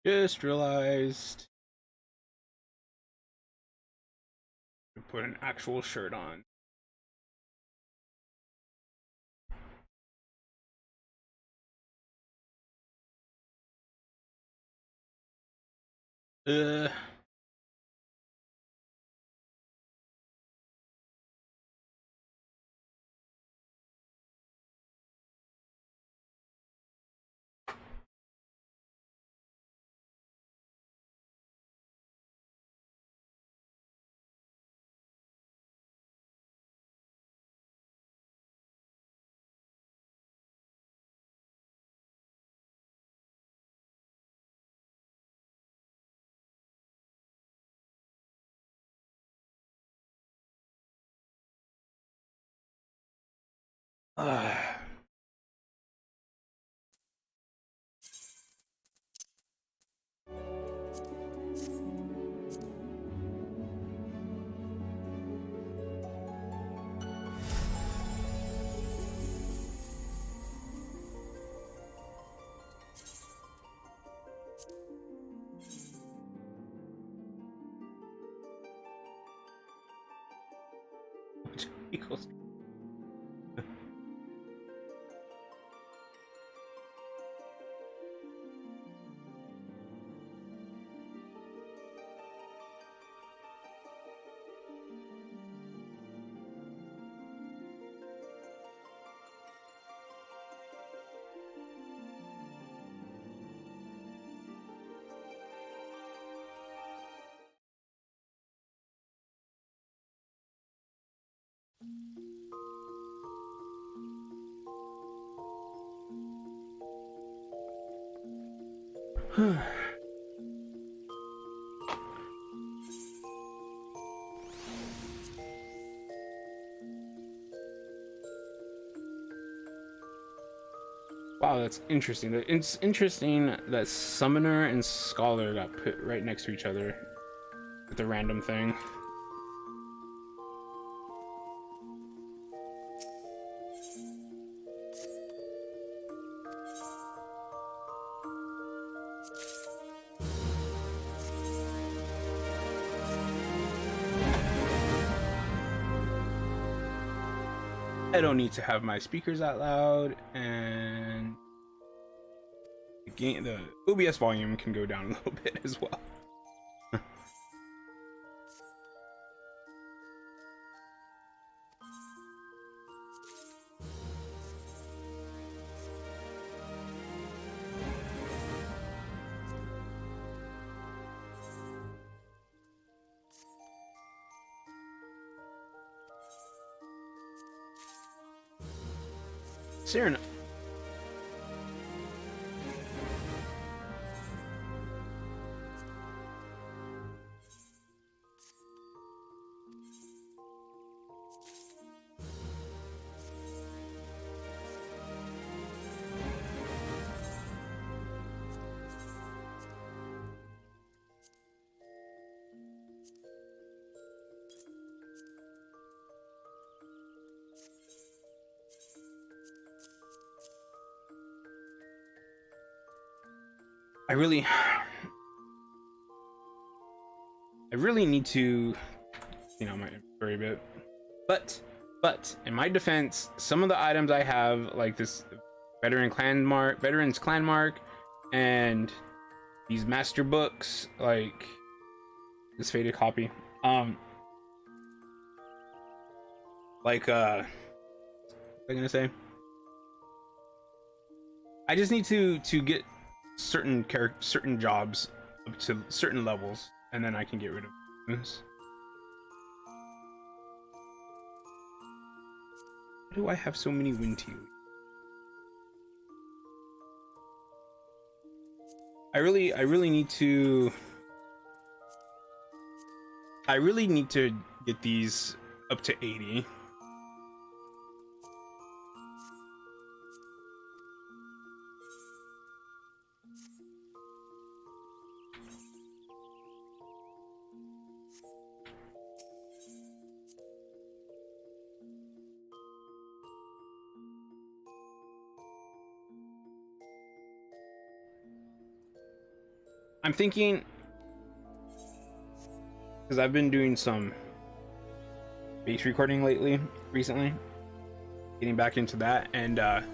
Just realized to put an actual shirt on. Uh, uh, which equals. Wow, that's interesting. It's interesting that Summoner and Scholar got put right next to each other with a random thing. I don't need to have my speakers that loud, and the OBS volume can go down a little bit as well. Siren. I really, I really need to, my inventory a bit. But in my defense, some of the items I have, like this veterans clan mark, and these master books, like this faded copy, like what am I gonna say? I just need to get certain jobs up to certain levels, and then I can get rid of this. Why do I have so many wind tea? I really need to. I really need to get these up to 80. I'm thinking, because I've been doing some bass recording recently, getting back into that, and I'm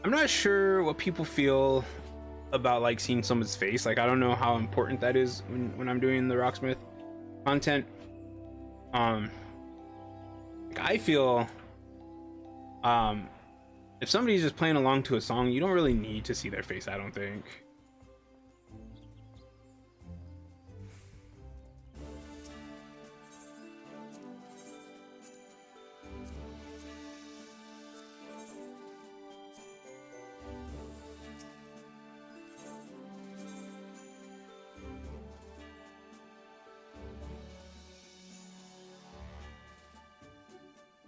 not sure what people feel about like seeing someone's face. Like, I don't know how important that is when I'm doing the Rocksmith content. Like, I feel if somebody's just playing along to a song, you don't really need to see their face, I don't think.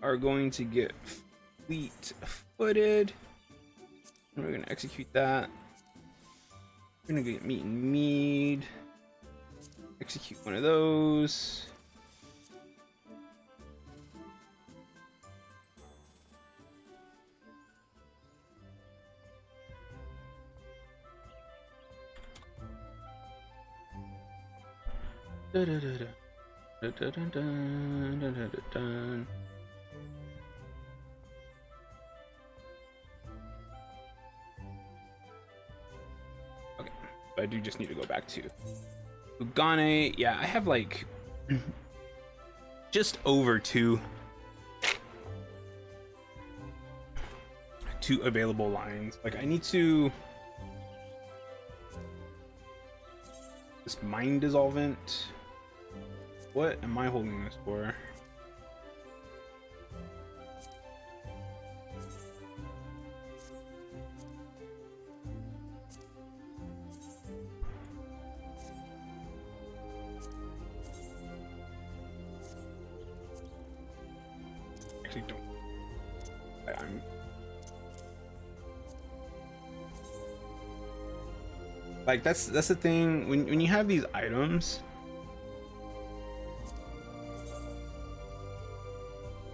Are going to get fleet-footed. We're gonna execute that. We're gonna get meat and mead. Execute one of those. Da, da, da, da. Da, da, da, da, da, da, da, da. I do just need to go back to Ugane. Yeah, I have like just over two available lines. Like, I need to this mind dissolvent. What am I holding this for? Like, that's the thing when you have these items,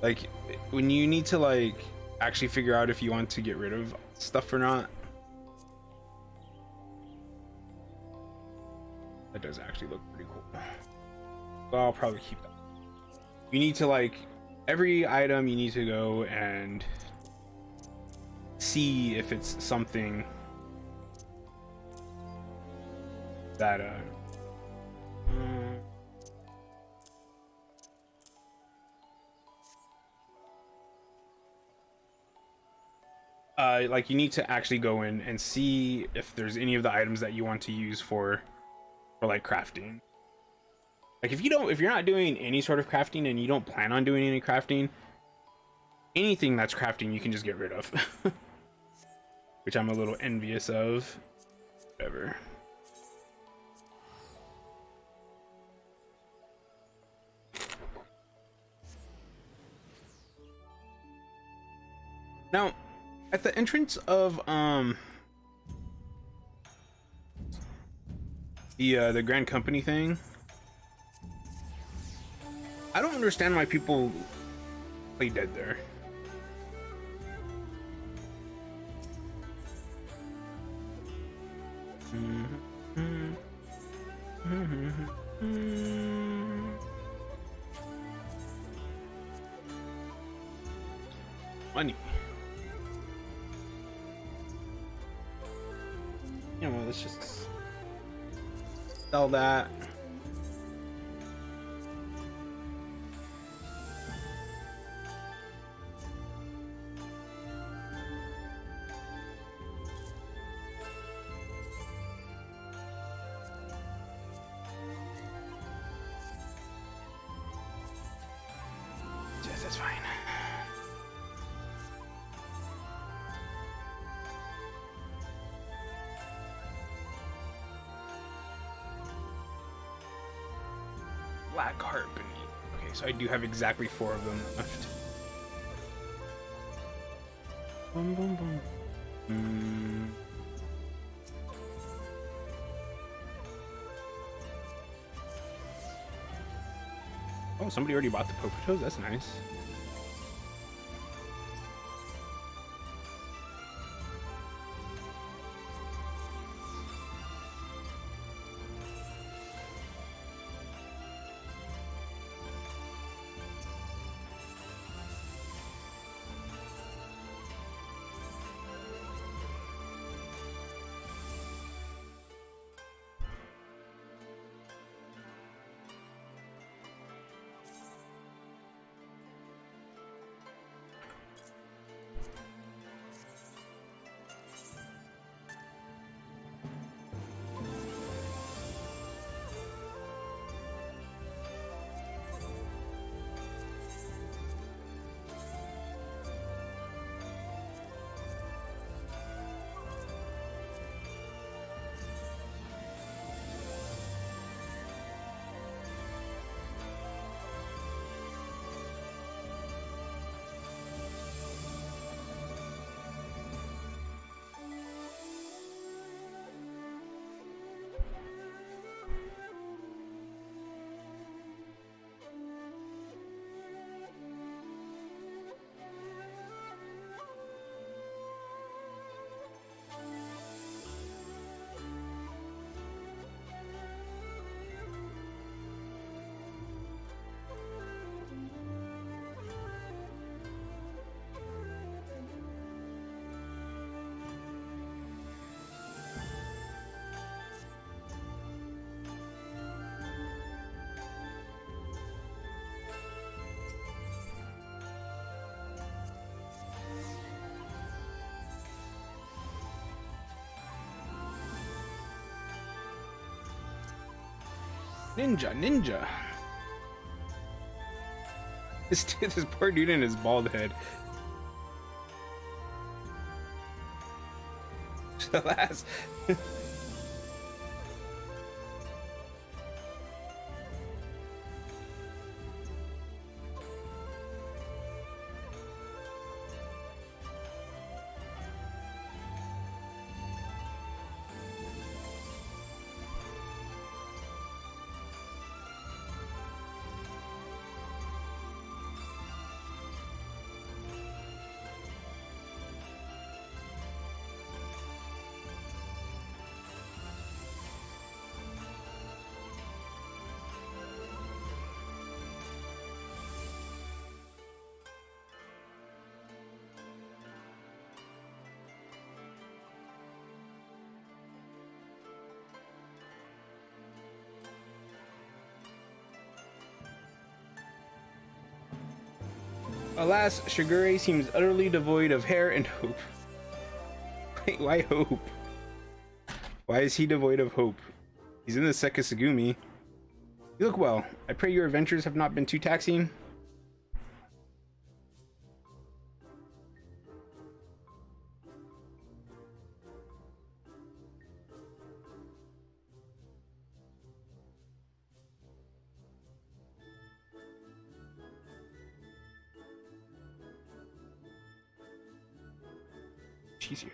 like when you need to like actually figure out if you want to get rid of stuff or not. That does actually look pretty cool. Well, I'll probably keep that. You need to, like, every item you need to go and see if it's something that like, you need to actually go in and see if there's any of the items that you want to use for like crafting. Like, if you're not doing any sort of crafting and you don't plan on doing any crafting, anything that's crafting you can just get rid of. Which I'm a little envious of. Whatever. Now, at the entrance of the Grand Company thing, I don't understand why people play dead there. Money. You know what, let's just sell that. Yes, that's fine. Black heart beneath. Okay, so I do have exactly 4 of them left. Boom, boom, boom. Oh, somebody already bought the potatoes? That's nice. Ninja. This poor dude in his bald head. Alas. Alas, Shigure seems utterly devoid of hair and hope. Wait, why hope? Why is he devoid of hope? He's in the Sekisugumi. You look well. I pray your adventures have not been too taxing. She's here.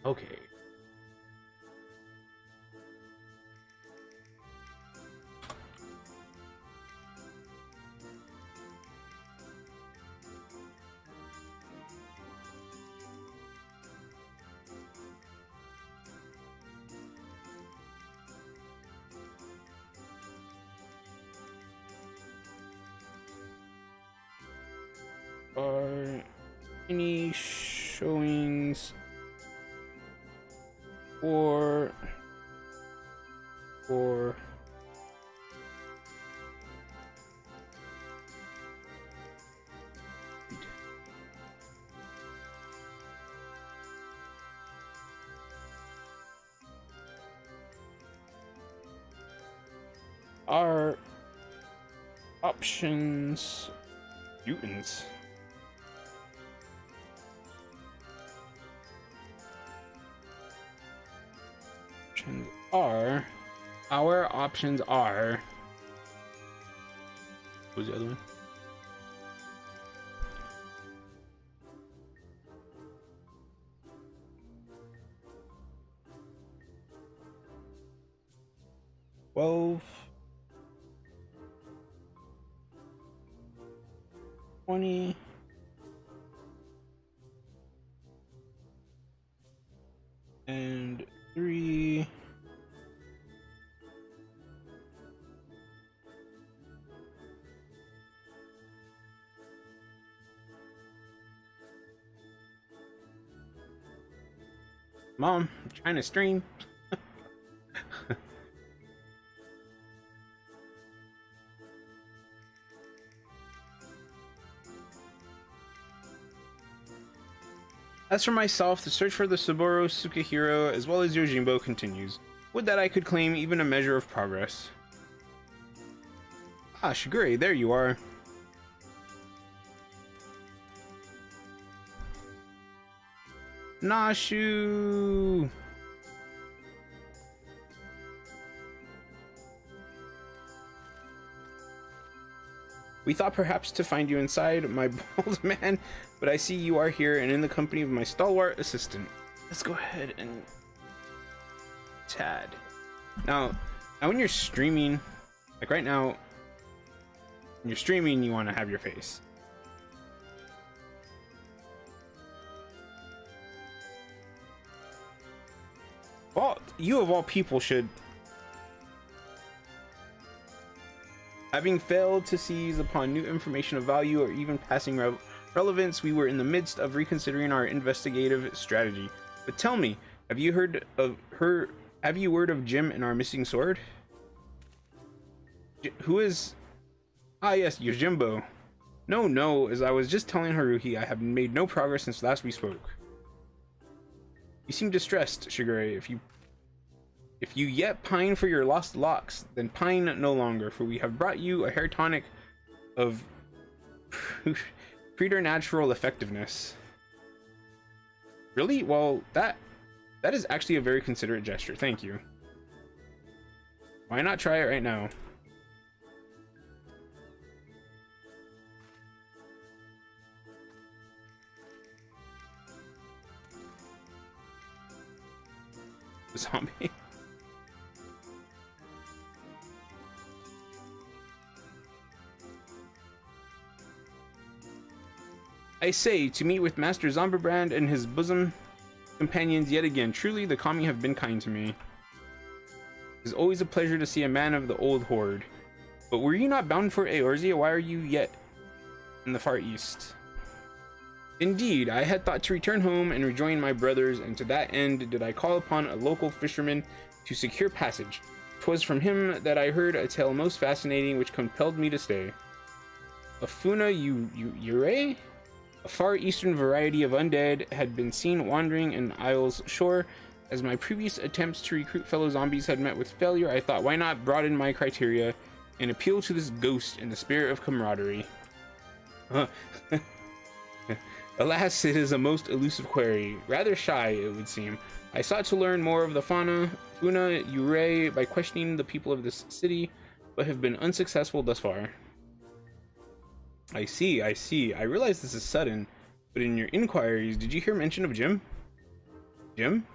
Okay. Are any showings for our options mutants? Our options are, what was the other one? $12, $20, and $3. Mom, I'm trying to stream. As for myself, the search for the Saburo Sukahiro as well as Yojimbo continues. Would that I could claim even a measure of progress. Ah, Shigure, there you are. Nashu! We thought perhaps to find you inside, my bold man, but I see you are here and in the company of my stalwart assistant. Let's go ahead and Tad. Now when you're streaming, like right now, when you're streaming, you want to have your face. Well, you of all people should. Having failed to seize upon new information of value or even passing relevance, we were in the midst of reconsidering our investigative strategy. But tell me, have you heard of her? Have you word of Jim and our missing sword? Who is? Ah, yes, Yojimbo. No, no, as I was just telling Haruhi, I have made no progress since last we spoke. You seem distressed, Shigure. If you yet pine for your lost locks, then pine no longer, for we have brought you a hair tonic of preternatural effectiveness. Really? Well, that is actually a very considerate gesture. Thank you. Why not try it right now? Zombie. I say, to meet with Master Zomberbrand and his bosom companions yet again. Truly, the Kami have been kind to me. It is always a pleasure to see a man of the old horde. But were you not bound for Eorzea? Why are you yet in the far east? Indeed, I had thought to return home and rejoin my brothers, and to that end did I call upon a local fisherman to secure passage. 'Twas from him that I heard a tale most fascinating, which compelled me to stay. A Funa Yurei, a far eastern variety of undead, had been seen wandering in Isle's shore. As my previous attempts to recruit fellow zombies had met with failure, I thought, why not broaden my criteria and appeal to this ghost in the spirit of camaraderie? Alas, it is a most elusive query. Rather shy, it would seem. I sought to learn more of the Funa Yurei by questioning the people of this city, but have been unsuccessful thus far. I see. I realize this is sudden, but in your inquiries, did you hear mention of Jim? Jim?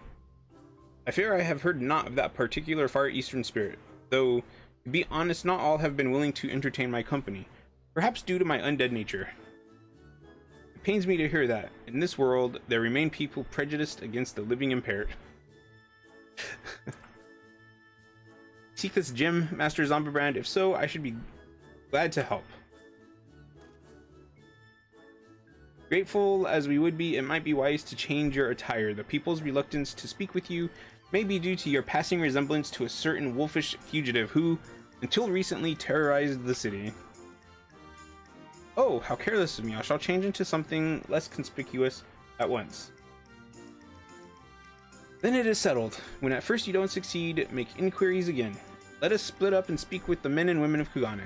I fear I have heard naught of that particular far eastern spirit, though, to be honest, not all have been willing to entertain my company, perhaps due to my undead nature. It pains me to hear that, in this world, there remain people prejudiced against the living impaired. Seek this Jim, Master Zomberbrand? If so, I should be glad to help. Grateful as we would be, it might be wise to change your attire. The people's reluctance to speak with you may be due to your passing resemblance to a certain wolfish fugitive who, until recently, terrorized the city. Oh, how careless of me. I shall change into something less conspicuous at once. Then it is settled. When at first you don't succeed, make inquiries again. Let us split up and speak with the men and women of Kugane.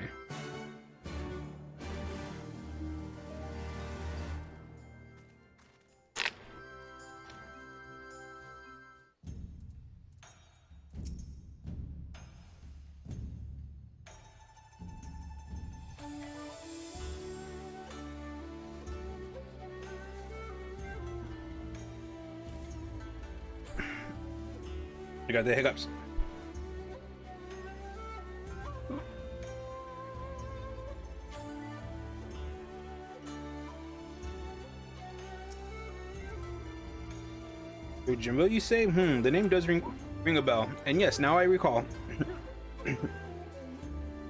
I got the hiccups. Jimbo, you say? The name does ring a bell. And yes, now I recall.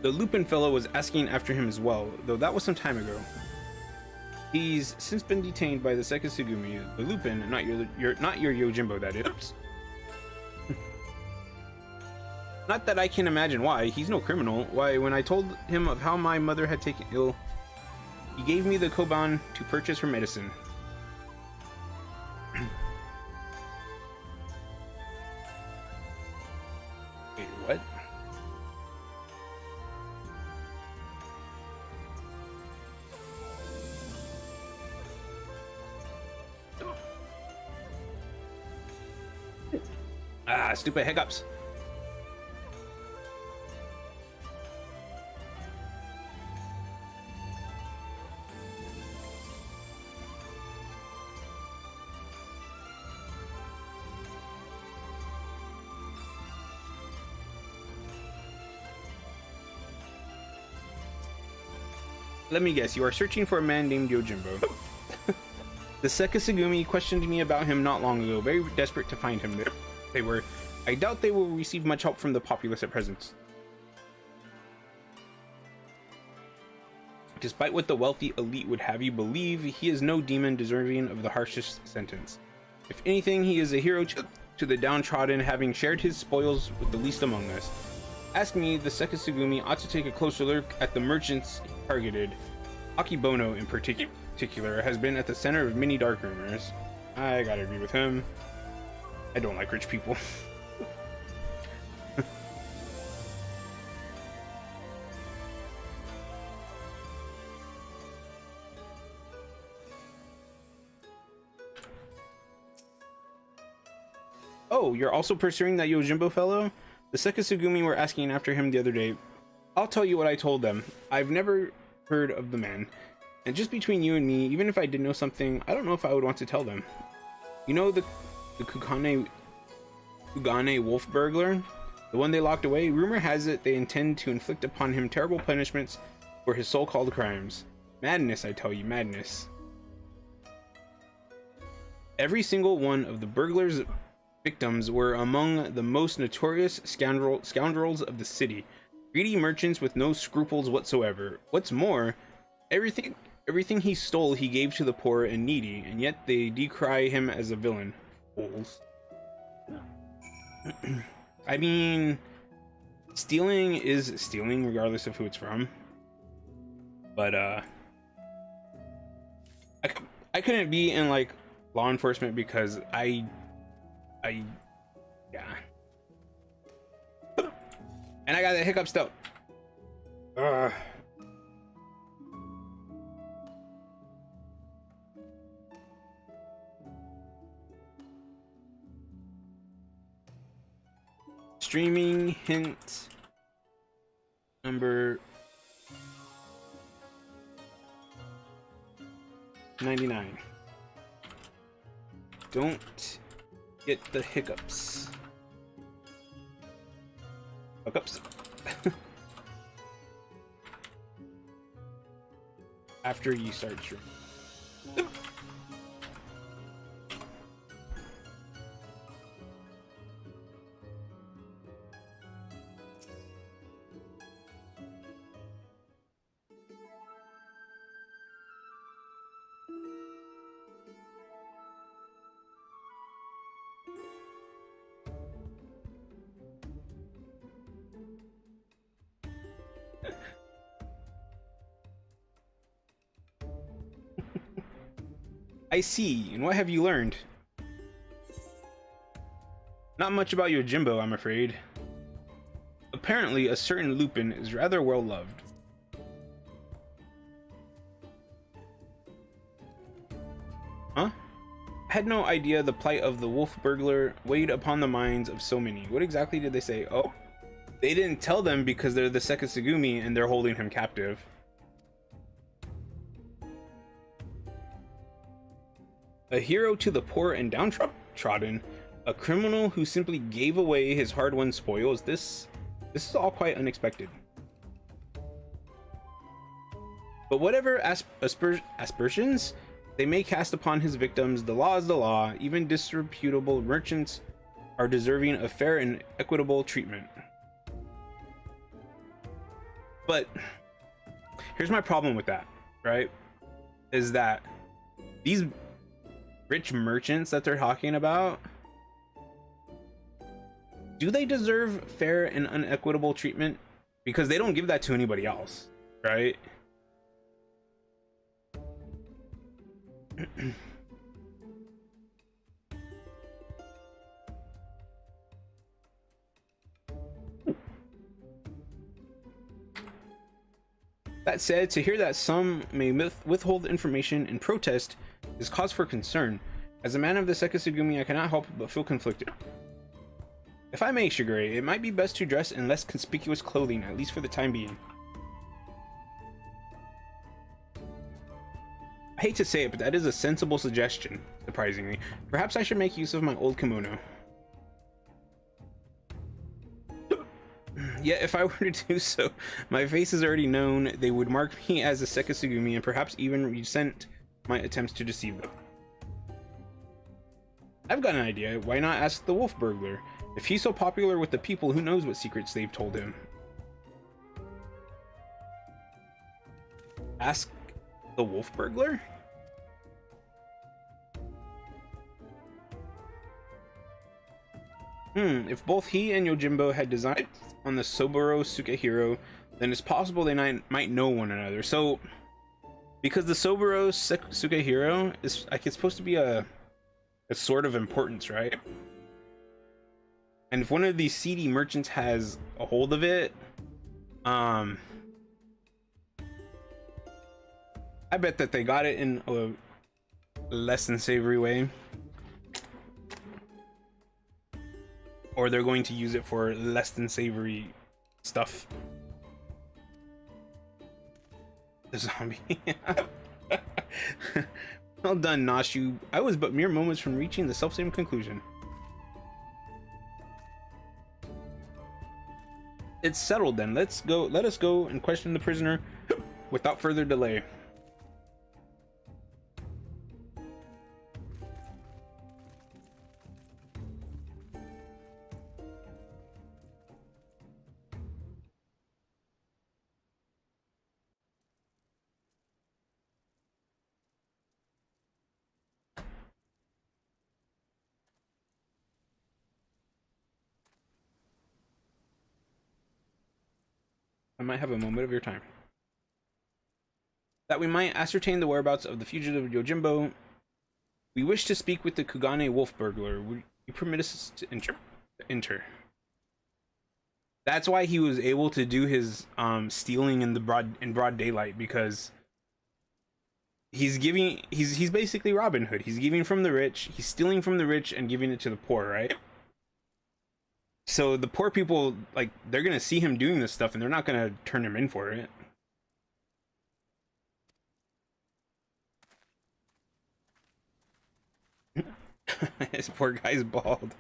The Lupin fellow was asking after him as well, though that was some time ago. He's since been detained by the Sekisugumi. The Lupin, not your Yojimbo, that is. Not that I can imagine why. He's no criminal. Why, when I told him of how my mother had taken ill, he gave me the koban to purchase her medicine. Wait, what? Ah, stupid hiccups. Let me guess, you are searching for a man named Yojimbo. The Sekisugumi questioned me about him not long ago, very desperate to find him. They were. I doubt they will receive much help from the populace at present. Despite what the wealthy elite would have you believe, he is no demon deserving of the harshest sentence. If anything, he is a hero to the downtrodden, having shared his spoils with the least among us. Ask me, the Sekisugumi ought to take a closer look at the merchants he targeted. Akibono in particular has been at the center of many dark rumors. I gotta agree with him. I don't like rich people. Oh, you're also pursuing that Yojimbo fellow? The Sekisugumi were asking after him the other day. I'll tell you what I told them. I've never heard of the man. And just between you and me, even if I did know something, I don't know if I would want to tell them. You know the Kugane wolf burglar? The one they locked away? Rumor has it they intend to inflict upon him terrible punishments for his so-called crimes. Madness, I tell you, madness. Every single one of the burglar's victims were among the most notorious scoundrels of the city. Greedy merchants with no scruples whatsoever. What's more, everything he stole he gave to the poor and needy, and yet they decry him as a villain. Fools. I mean, stealing is stealing regardless of who it's from. But I couldn't be in like law enforcement because I yeah. And I got the hiccup still. Streaming hint number 99. Don't get the hiccups. Hiccups. After you start streaming. I see, and what have you learned? Not much about your Jimbo, I'm afraid. Apparently, a certain Lupin is rather well loved. Huh? I had no idea the plight of the wolf burglar weighed upon the minds of so many. What exactly did they say? Oh, they didn't tell them because they're the Sekisugumi and they're holding him captive. A hero to the poor and downtrodden, a criminal who simply gave away his hard-won spoils. This is all quite unexpected. But whatever aspersions they may cast upon his victims, the law is the law. Even disreputable merchants are deserving of fair and equitable treatment. But here's my problem with that, right? Is that these rich merchants that they're talking about, do they deserve fair and unequitable treatment? Because they don't give that to anybody else, right? That said, to hear that some may withhold information and protest is cause for concern. As a man of the Sekisugumi, I cannot help but feel conflicted. If I may, Shigure, it might be best to dress in less conspicuous clothing, at least for the time being. I hate to say it, but that is a sensible suggestion, surprisingly. Perhaps I should make use of my old kimono. Yet if I were to do so, my face is already known. They would mark me as a Sekisugumi and perhaps even resent my attempts to deceive them. I've got an idea. Why not ask the wolf burglar? If he's so popular with the people, who knows what secrets they've told him? Ask the wolf burglar? If both he and Yojimbo had designed on the Soboro Sukehiro, then it's possible they might know one another. So Because the Soburo Sukehiro is like, it's supposed to be a sort of importance, right? And if one of these seedy merchants has a hold of it, I bet that they got it in a less than savory way, or they're going to use it for less than savory stuff. The zombie. Well done, Nashu. I was but mere moments from reaching the self-same conclusion. It's settled then. Let's go. Let us go and question the prisoner without further delay. I might have a moment of your time. That we might ascertain the whereabouts of the fugitive Yojimbo, we wish to speak with the Kugane wolf burglar. Would you permit us to enter? That's why he was able to do his stealing in broad daylight, because he's basically Robin Hood. He's giving from the rich, he's stealing from the rich and giving it to the poor, right? So the poor people, like, they're gonna see him doing this stuff and they're not gonna turn him in for it. This poor guy's bald.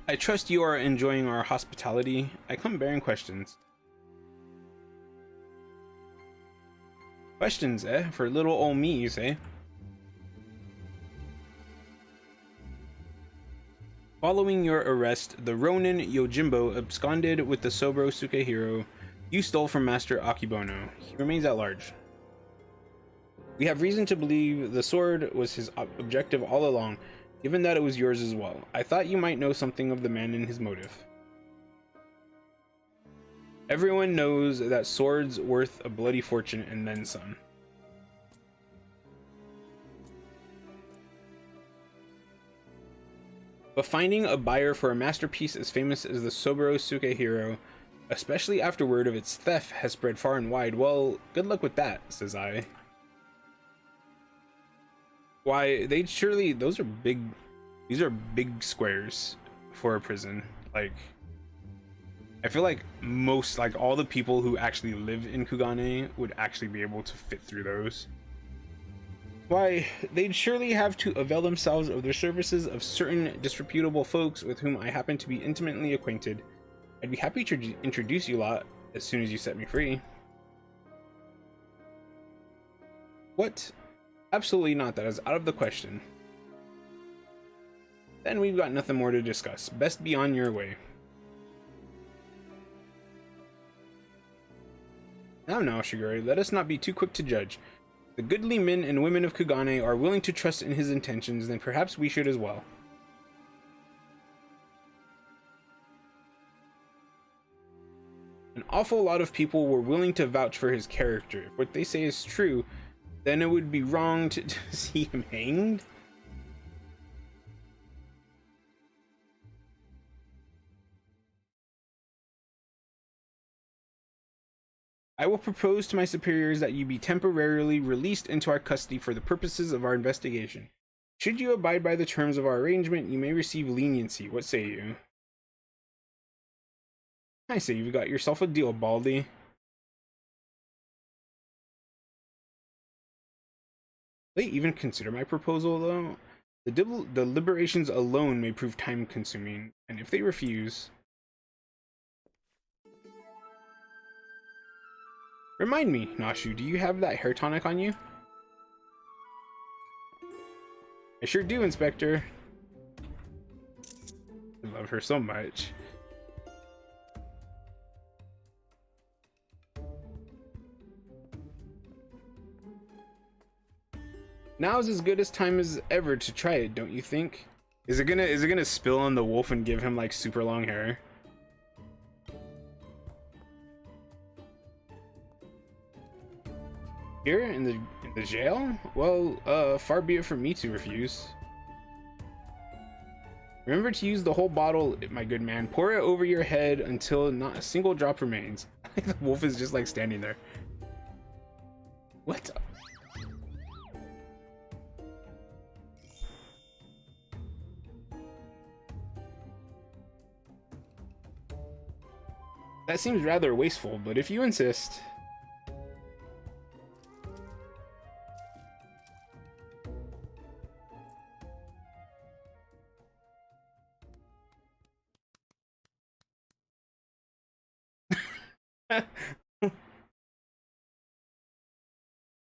I trust you are enjoying our hospitality. I come bearing questions. Questions, eh? For little old me, you say? Following your arrest, the Ronin Yojimbo absconded with the Sobro Sukehiro you stole from Master Akibono. He remains at large. We have reason to believe the sword was his objective all along, given that it was yours as well. I thought you might know something of the man and his motive. Everyone knows that sword's worth a bloody fortune and then some. But finding a buyer for a masterpiece as famous as the Soboro Sukehiro, especially after word of its theft has spread far and wide, well, good luck with that, says I. Why, they'd surely, these are big squares for a prison. Like, I feel like all the people who actually live in Kugane would actually be able to fit through those. Why, they'd surely have to avail themselves of their services of certain disreputable folks with whom I happen to be intimately acquainted. I'd be happy to introduce you lot as soon as you set me free. What? Absolutely not, that is out of the question. Then we've got nothing more to discuss. Best be on your way. Now, Shigure, let us not be too quick to judge. The goodly men and women of Kugane are willing to trust in his intentions, then perhaps we should as well. An awful lot of people were willing to vouch for his character. If what they say is true, then it would be wrong to see him hanged. I will propose to my superiors that you be temporarily released into our custody for the purposes of our investigation. Should you abide by the terms of our arrangement, you may receive leniency. What say you? I say you've got yourself a deal, Baldy. They even consider my proposal, though? The deliberations alone may prove time-consuming, and if they refuse... Remind me, Nashu, do you have that hair tonic on you? I sure do, Inspector. I love her so much. Now's as good as time as ever to try it, don't you think? Is it gonna spill on the wolf and give him like super long hair? Here in the jail? Well, far be it from me to refuse. Remember to use the whole bottle, my good man. Pour it over your head until not a single drop remains. The wolf is just like standing there. What? That seems rather wasteful, but if you insist.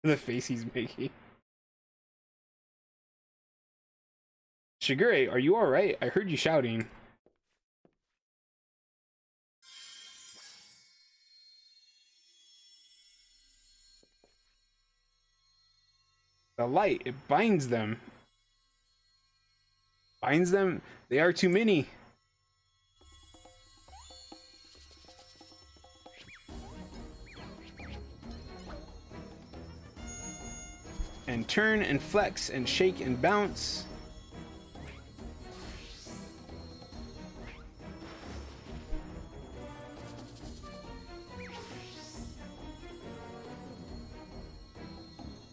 The face he's making. Shigure, are you alright? I heard you shouting. The light, it binds them. Binds them? They are too many. And turn and flex and shake and bounce.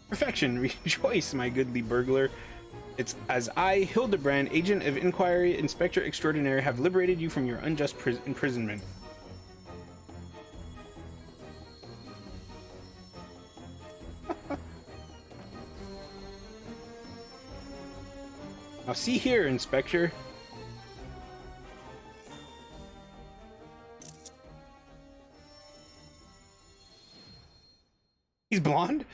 Perfection, rejoice, my goodly burglar. It's as I, Hildibrand, agent of inquiry, inspector extraordinaire, have liberated you from your unjust imprisonment. Now see here, Inspector. He's blonde?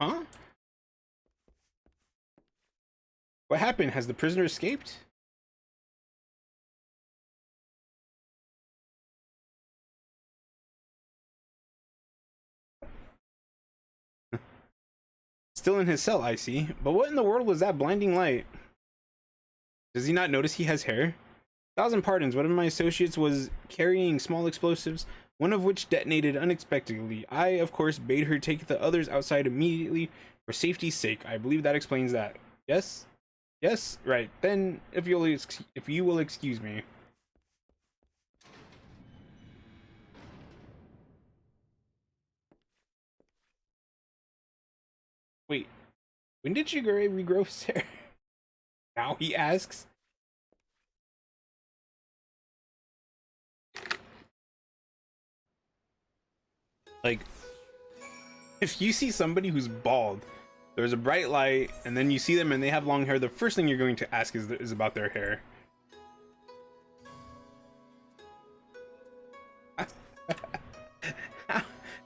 Huh? What happened? Has the prisoner escaped? Still in his cell, I see. But what in the world was that blinding light? Does he not notice he has hair? 1,000 pardons. One of my associates was carrying small explosives, one of which detonated unexpectedly. I, of course, bade her take the others outside immediately for safety's sake. I believe that explains that. Yes? Yes? Right. Then, if you will excuse me. Wait. When did Shigure regrow his hair? Now he asks. Like, if you see somebody who's bald, there's a bright light, and then you see them and they have long hair, the first thing you're going to ask is about their hair.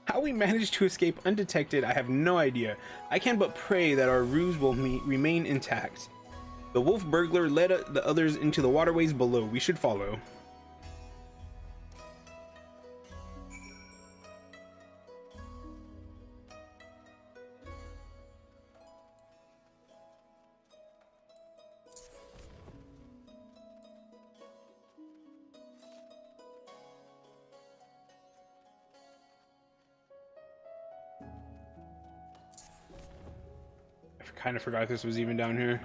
How we managed to escape undetected, I have no idea. I can but pray that our ruse will remain intact. The wolf burglar led the others into the waterways below. We should follow. I kind of forgot this was even down here.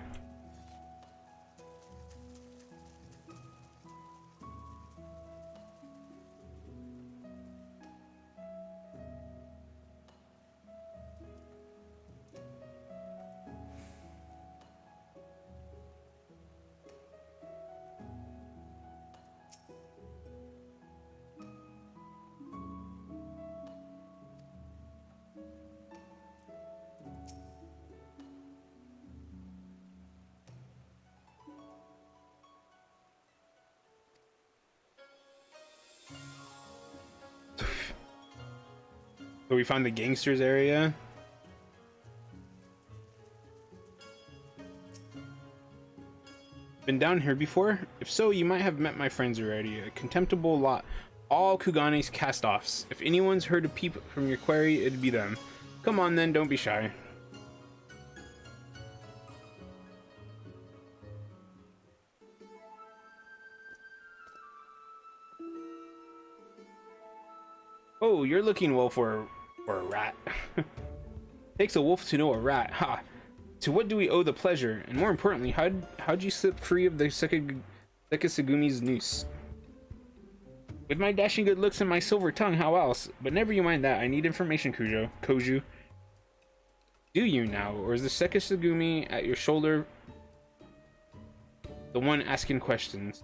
So we found the gangsters area. Been down here before? If so, you might have met my friends already. A contemptible lot. All Kugane's cast-offs. If anyone's heard a peep from your quarry, it'd be them. Come on then, don't be shy. Oh, you're looking well for a rat. Takes a wolf to know a rat, ha! To what do we owe the pleasure? And more importantly, how'd you slip free of the Sekisugumi's noose? With my dashing good looks and my silver tongue, how else? But never you mind that, I need information, Koju. Do you now, or is the Sekisugumi at your shoulder the one asking questions?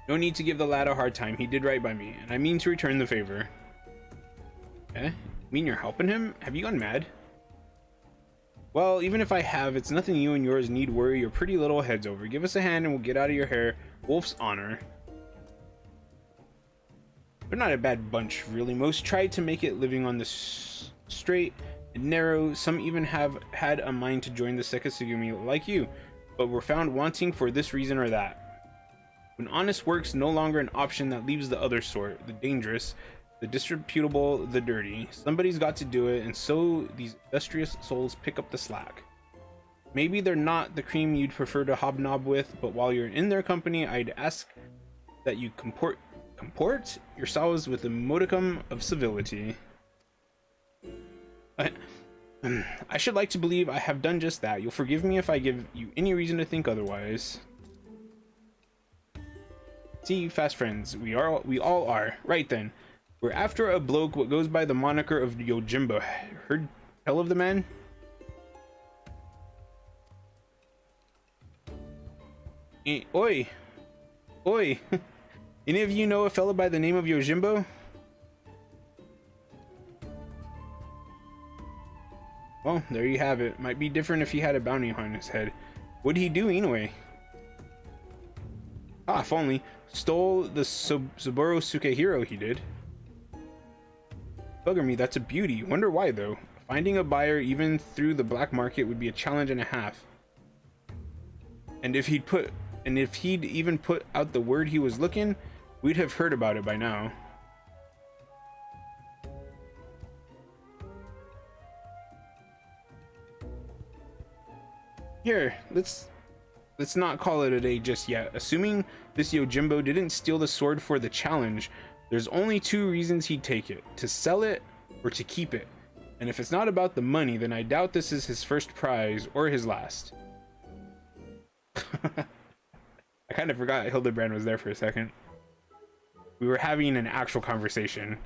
No need to give the lad a hard time, he did right by me, and I mean to return the favor. Eh? Mean you're helping him? Have you gone mad? Well, even if I have, it's nothing you and yours need worry your pretty little heads over. Give us a hand and we'll get out of your hair. Wolf's honor. They're not a bad bunch, really. Most tried to make it living on the straight and narrow. Some even have had a mind to join the Sekisugumi like you, but were found wanting for this reason or that. When honest work's no longer an option, that leaves the other sort, the dangerous, the disreputable, the dirty. Somebody's got to do it, and so these industrious souls pick up the slack. Maybe they're not the cream you'd prefer to hobnob with, but while you're in their company, I'd ask that you comport yourselves with a modicum of civility. I should like to believe I have done just that. You'll forgive me if I give you any reason to think otherwise. See, fast friends, we all are. Right then. We're after a bloke what goes by the moniker of Yojimbo. Heard tell of the man? Oi! Oi! Any of you know a fellow by the name of Yojimbo? Well, there you have it. Might be different if he had a bounty on his head. What'd he do anyway? Ah, if only. Stole the Saburo Sukehiro, he did. Bugger me, that's a beauty. Wonder why though. Finding a buyer even through the black market would be a challenge and a half. And if he'd even put out the word he was looking, we'd have heard about it by now. Here, let's not call it a day just yet. Assuming this Yojimbo didn't steal the sword for the challenge, there's only two reasons he'd take it: to sell it or to keep it. And if it's not about the money, then I doubt this is his first prize or his last. I kind of forgot Hildibrand was there for a second. We were having an actual conversation.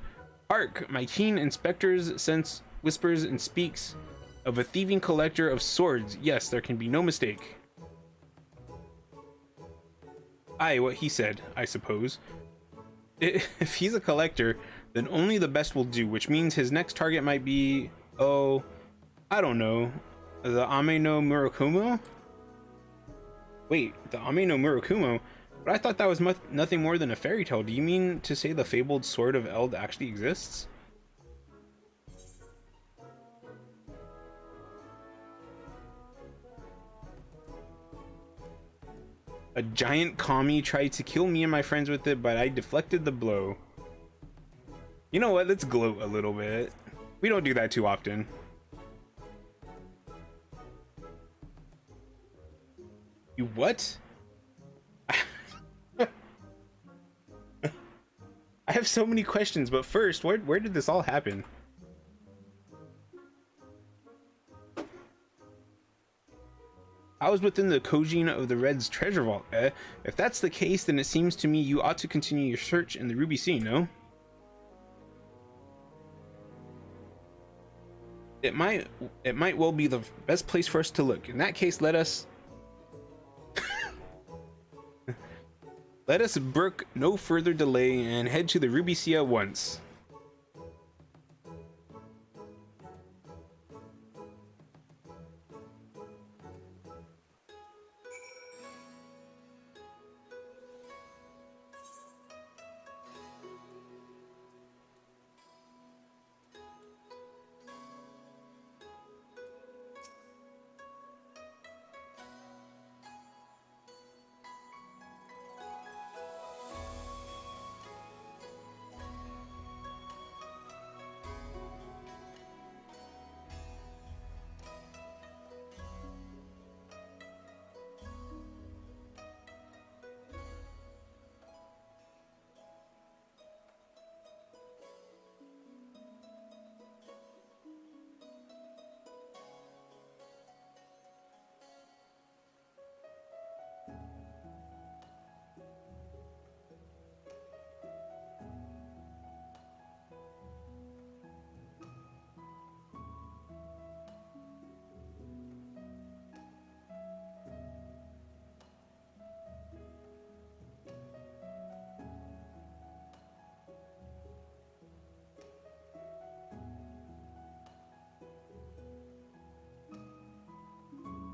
Hark! My keen inspector's sense whispers and speaks of a thieving collector of swords. Yes, there can be no mistake. Aye, what he said, I suppose. If he's a collector, then only the best will do, which means his next target might be, oh, I don't know, the Ame no Murakumo? Wait, the Ame no Murakumo? But I thought that was nothing more than a fairy tale. Do you mean to say the fabled Sword of Eld actually exists? A giant kami tried to kill me and my friends with it, but I deflected the blow. You know what? Let's gloat a little bit. We don't do that too often. You what? I have so many questions, but first, where did this all happen? I was within the Kojin of the Red's treasure vault, eh? If that's the case, then it seems to me you ought to continue your search in the Ruby Sea, no? It might well be the best place for us to look. In that case, let us brook no further delay and head to the Ruby Sea at once.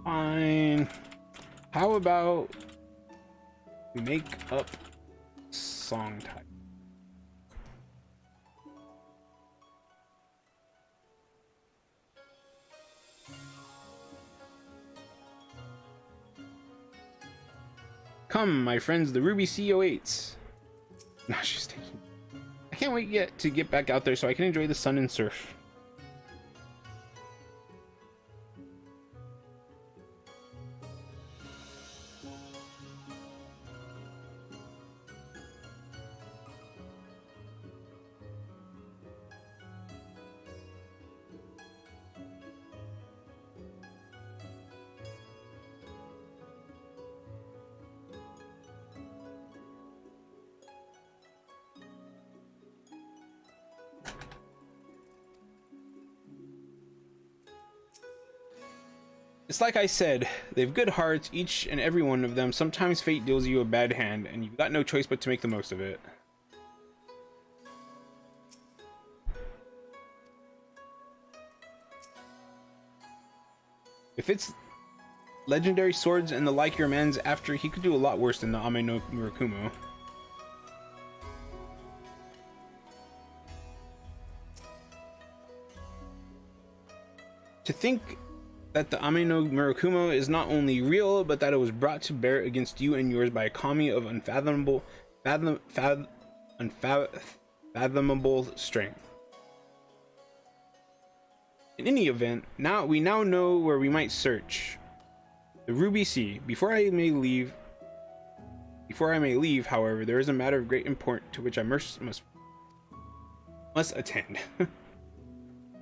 Fine. How about we make up song type? Come, my friends, the Ruby C08s. Nah, she's taking. I can't wait yet to get back out there so I can enjoy the sun and surf. It's like I said, they've good hearts, each and every one of them. Sometimes fate deals you a bad hand, and you've got no choice but to make the most of it. If it's legendary swords and the like your man's after, he could do a lot worse than the Ame no Murakumo. To think that the Ame no Murakumo is not only real, but that it was brought to bear against you and yours by a kami of unfathomable strength. In any event, we now know where we might search. The Ruby Sea. Before I may leave, however, there is a matter of great import to which I must attend.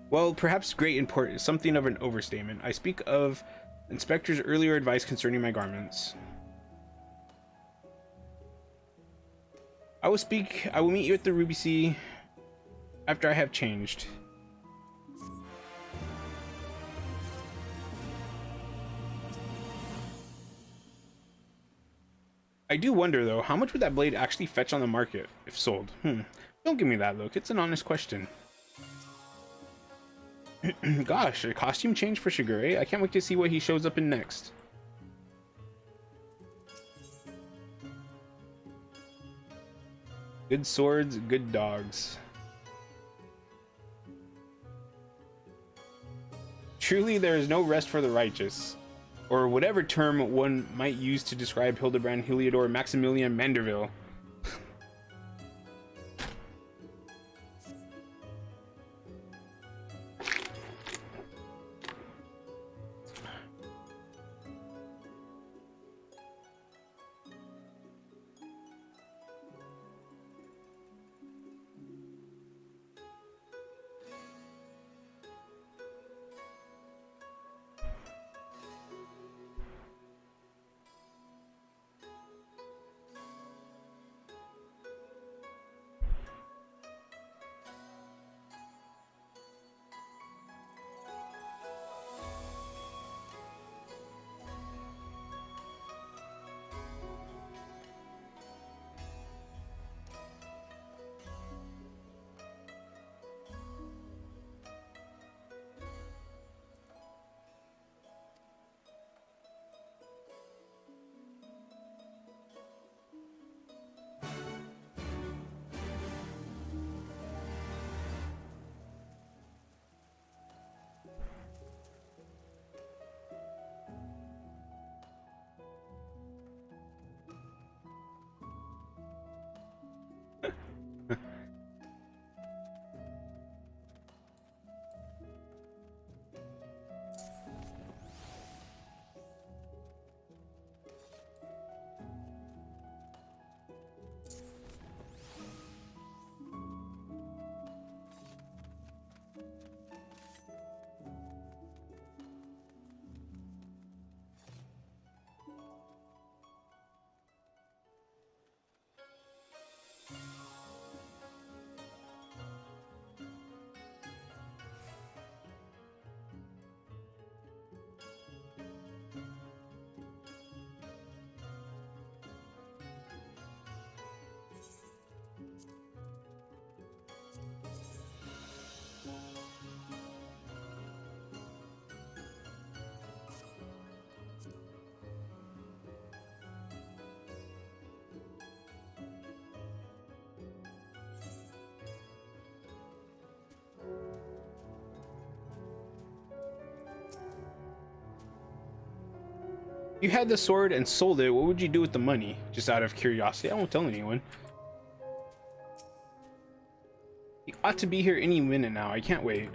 Well, perhaps great import is something of an overstatement. I speak of Inspector's earlier advice concerning my garments. I will meet you at the Ruby Sea after I have changed. I do wonder though, how much would that blade actually fetch on the market if sold? Don't give me that look, it's an honest question. Gosh, a costume change for Shigure. I can't wait to see what he shows up in next. Good swords, good dogs. Truly, there is no rest for the righteous. Or whatever term one might use to describe Hildibrand Heliodor Maximilian Manderville. You had the sword and sold it. What would you do with the money? Just out of curiosity. I won't tell anyone. He ought to be here any minute now. I can't wait.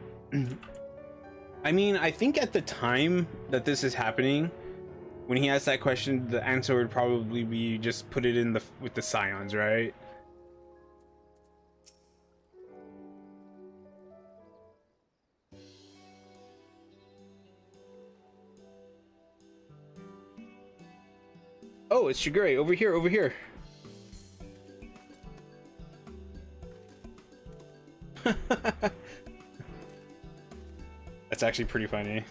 I mean, I think at the time that this is happening, when he asked that question, the answer would probably be just put it in with the scions, right? Oh, it's Shigure. Over here, over here. That's actually pretty funny.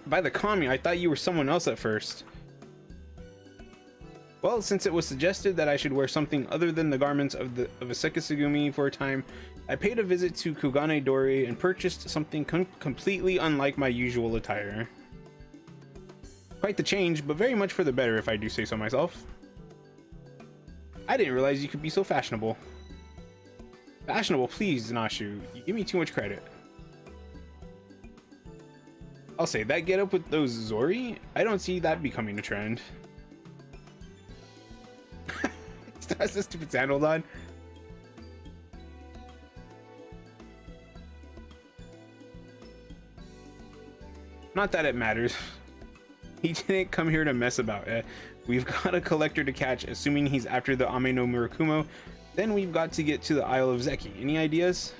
By the kami, I thought you were someone else at first. Well, since it was suggested that I should wear something other than the garments of a Sekisugumi for a time, I paid a visit to Kugane Dori and purchased something completely unlike my usual attire. Quite the change, but very much for the better if I do say so myself. I didn't realize you could be so fashionable. Fashionable, please, Nashu. You give me too much credit. I'll say, that get up with those Zori? I don't see that becoming a trend. Still has the stupid sandals on. Not that it matters. He didn't come here to mess about it. We've got a collector to catch, assuming he's after the Ame no Murakumo. Then we've got to get to the Isle of Zeki. Any ideas?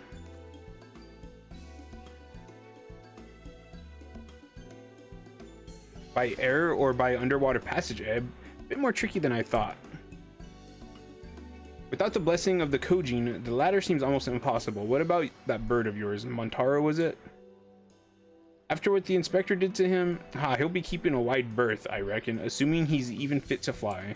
By air or by underwater passage, Eb? A bit more tricky than I thought. Without the blessing of the Kojin, the latter seems almost impossible. What about that bird of yours? Montaro, was it? After what the inspector did to him, he'll be keeping a wide berth, I reckon, assuming he's even fit to fly.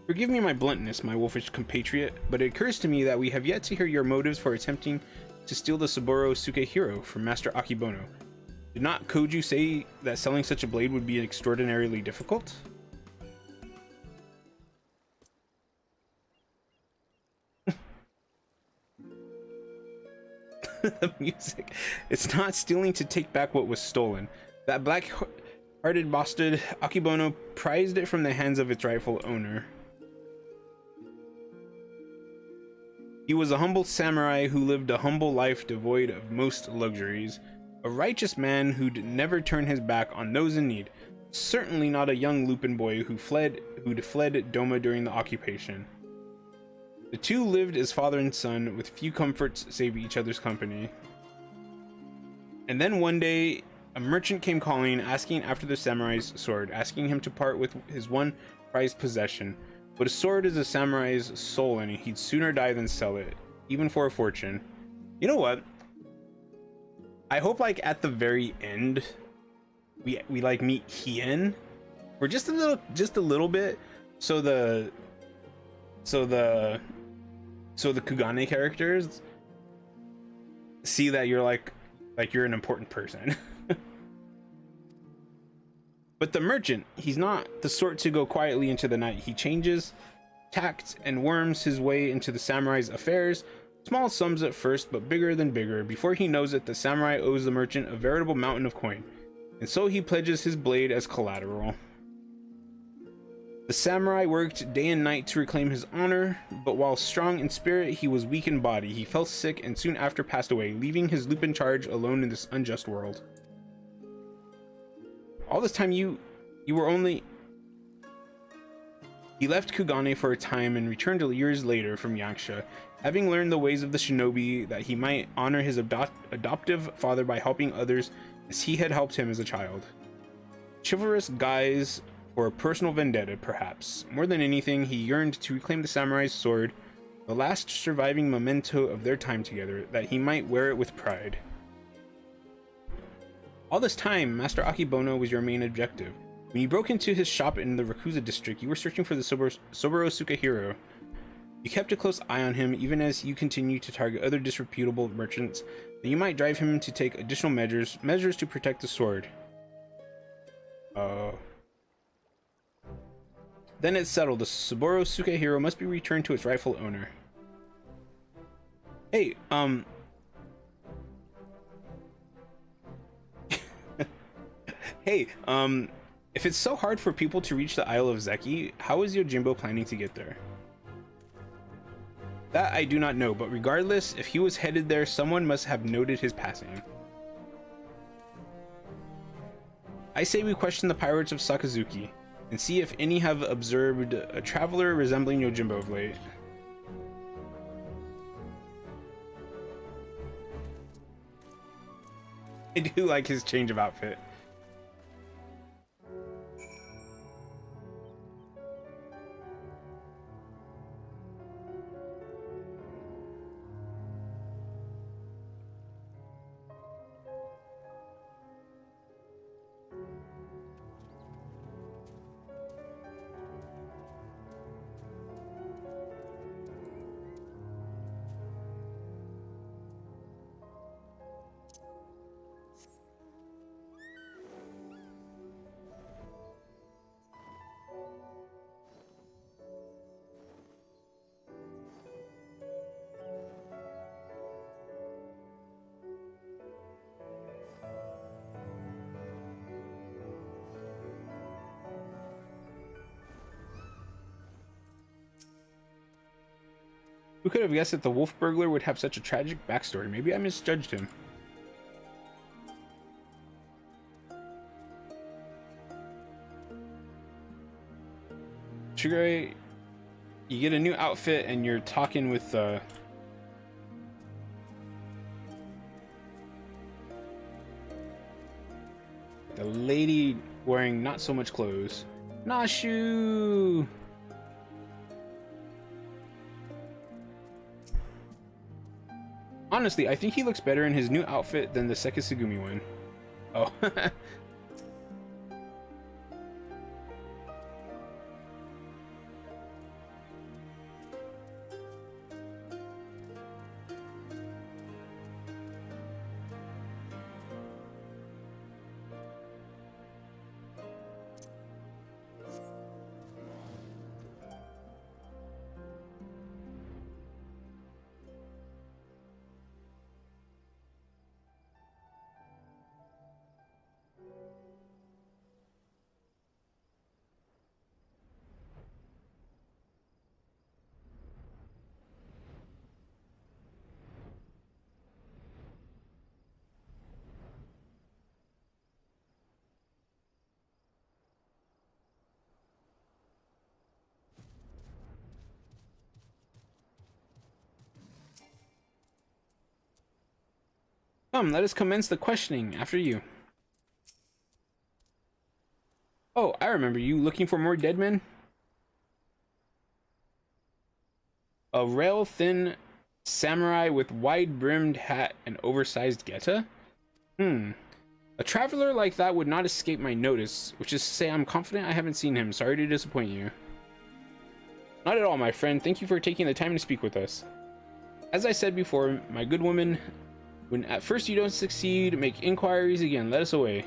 Forgive me my bluntness, my wolfish compatriot, but it occurs to me that we have yet to hear your motives for attempting to steal the Saburo Sukehiro from Master Akibono. Did not Koju say that selling such a blade would be extraordinarily difficult? The music. It's not stealing to take back what was stolen. That black-hearted bastard Akibono prized it from the hands of its rightful owner. He was a humble samurai who lived a humble life devoid of most luxuries. A righteous man who'd never turn his back on those in need. Certainly not a young Lupin boy who'd fled Doma during the occupation. The two lived as father and son, with few comforts save each other's company. And then one day, a merchant came calling, asking after the samurai's sword, asking him to part with his one prized possession. But a sword is a samurai's soul, and he'd sooner die than sell it, even for a fortune. You know what? I hope, like, at the very end, we like meet Hien, or just a little bit, so the Kugane characters see that you're like you're an important person. But the merchant, he's not the sort to go quietly into the night. He changes tact and worms his way into the samurai's affairs. Small sums at first, but bigger than bigger. Before he knows it, the samurai owes the merchant a veritable mountain of coin, and so he pledges his blade as collateral. The samurai worked day and night to reclaim his honor, but while strong in spirit, he was weak in body. He fell sick and soon after passed away, leaving his Lupin charge alone in this unjust world. All this time you were only... He left Kugane for a time and returned years later from Yaksha, having learned the ways of the shinobi that he might honor his adoptive father by helping others as he had helped him as a child. Chivalrous guise for a personal vendetta, perhaps. More than anything, he yearned to reclaim the samurai's sword, the last surviving memento of their time together, that he might wear it with pride. All this time, Master Akibono was your main objective. When you broke into his shop in the Rakuza district, you were searching for the Saburo Sukehiro. You kept a close eye on him, even as you continued to target other disreputable merchants, that you might drive him to take additional measures to protect the sword. Then it's settled. The Saburo Sukehiro must be returned to its rightful owner. Hey, Hey, if it's so hard for people to reach the Isle of Zeki, how is Yojimbo planning to get there? That I do not know, but regardless, if he was headed there, someone must have noted his passing. I say we question the pirates of Sakazuki and see if any have observed a traveler resembling Yojimbo of late. I do like his change of outfit. Who could have guessed that the wolf burglar would have such a tragic backstory? Maybe I misjudged him. Sugar, you get a new outfit and you're talking with the lady wearing not so much clothes. Nashu! Honestly, I think he looks better in his new outfit than the Sekisugumi one. Oh. Come, let us commence the questioning after you. Oh, I remember you. Looking for more dead men? A rail-thin samurai with wide-brimmed hat and oversized geta? A traveler like that would not escape my notice, which is to say I'm confident I haven't seen him. Sorry to disappoint you. Not at all, my friend. Thank you for taking the time to speak with us. As I said before, my good woman, when at first you don't succeed, make inquiries again. Let us away.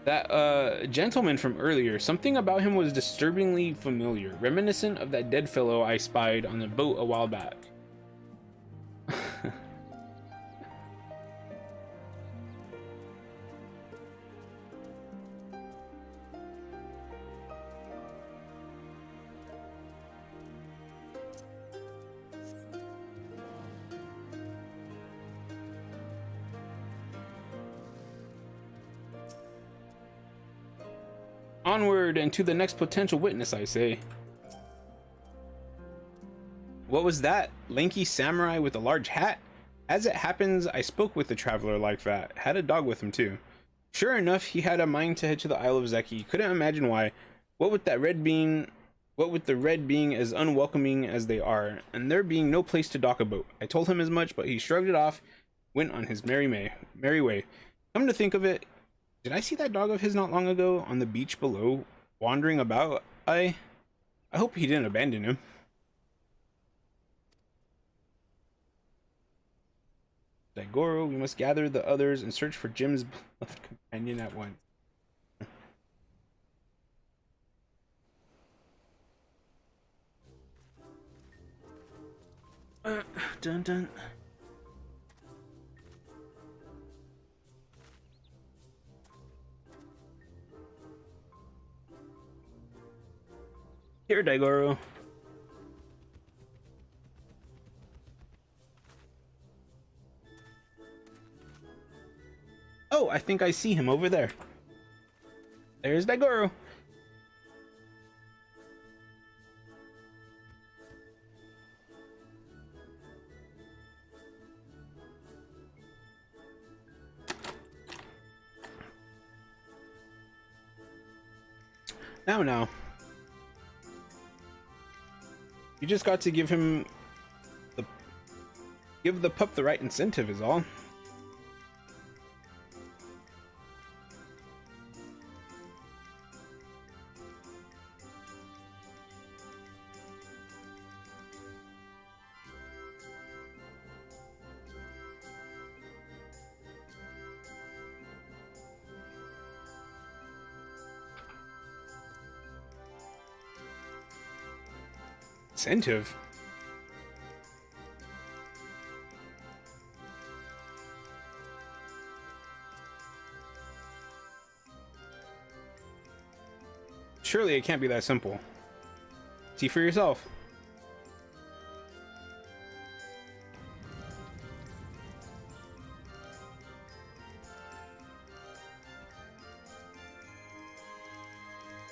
That gentleman from earlier, something about him was disturbingly familiar, reminiscent of that dead fellow I spied on the boat a while back. Onward and to the next potential witness, I say. What was that? Lanky samurai with a large hat? As it happens, I spoke with the traveler like that. Had a dog with him too. Sure enough, he had a mind to head to the Isle of Zeki. Couldn't imagine why. What with the red being as unwelcoming as they are, and there being no place to dock a boat. I told him as much, but he shrugged it off, went on his merry way. Come to think of it, did I see that dog of his not long ago on the beach below, wandering about? I hope he didn't abandon him. Daigoro, we must gather the others and search for Jim's beloved companion at once. Dun dun. Here, Daigoro. Oh, I think I see him over there. There's Daigoro. Now. You just got to give him give the pup the right incentive is all. Incentive? Surely it can't be that simple. See for yourself.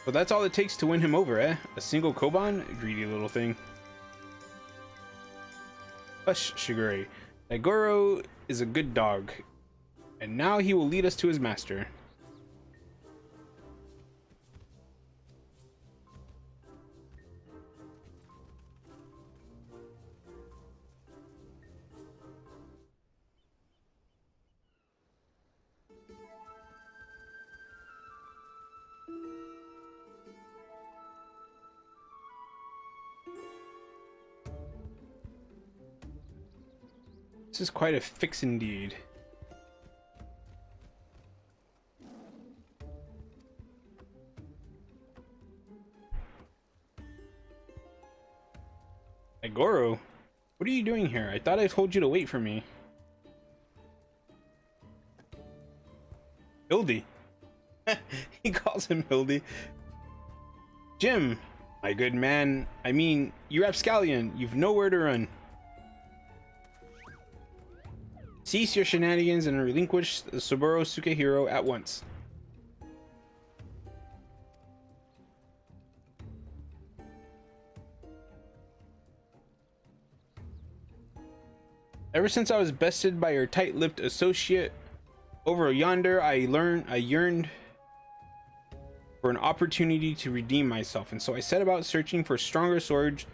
But that's all it takes to win him over, eh? A single Koban? Greedy little thing. Hush, Shigure. Daigoro is a good dog, and now he will lead us to his master. This is quite a fix indeed. Daigoro, what are you doing here? I thought I told you to wait for me. Hildy. He calls him Hildy. Jim, my good man. I mean, you're Rapscallion. You've nowhere to run. Cease your shenanigans and relinquish the Saburo Sukehiro at once. Ever since I was bested by your tight-lipped associate over yonder, I yearned for an opportunity to redeem myself, and so I set about searching for stronger swords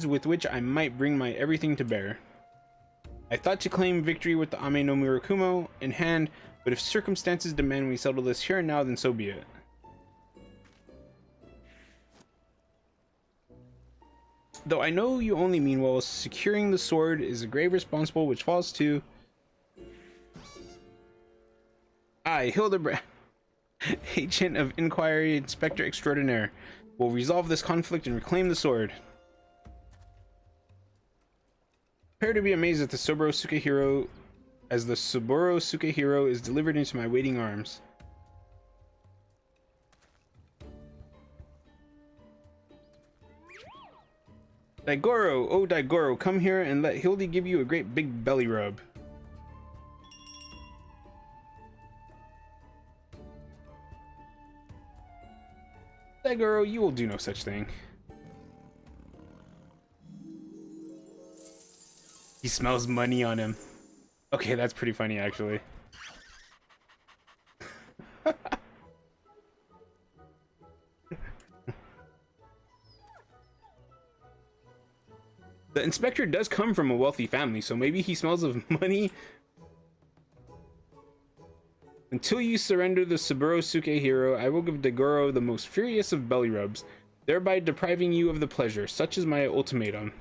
with which I might bring my everything to bear. I thought to claim victory with the Ame no Murakumo in hand, but if circumstances demand we settle this here and now, then so be it. Though I know you only mean well, securing the sword is a grave responsibility which falls to I, Hildibrand, Agent of Inquiry Inspector Extraordinaire, will resolve this conflict and reclaim the sword. Prepare to be amazed at the Saburo Sukehiro as the Saburo Sukehiro is delivered into my waiting arms. Daigoro, oh Daigoro, come here and let Hildy give you a great big belly rub. Daigoro, you will do no such thing. He smells money on him. Okay, that's pretty funny, actually. The inspector does come from a wealthy family, so maybe he smells of money. Until you surrender the Saburo Sukehiro, I will give Daigoro the most furious of belly rubs, thereby depriving you of the pleasure. Such is my ultimatum.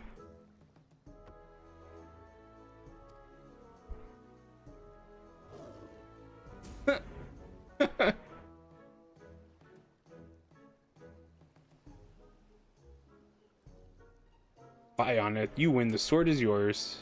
eye on it. You win. The sword is yours.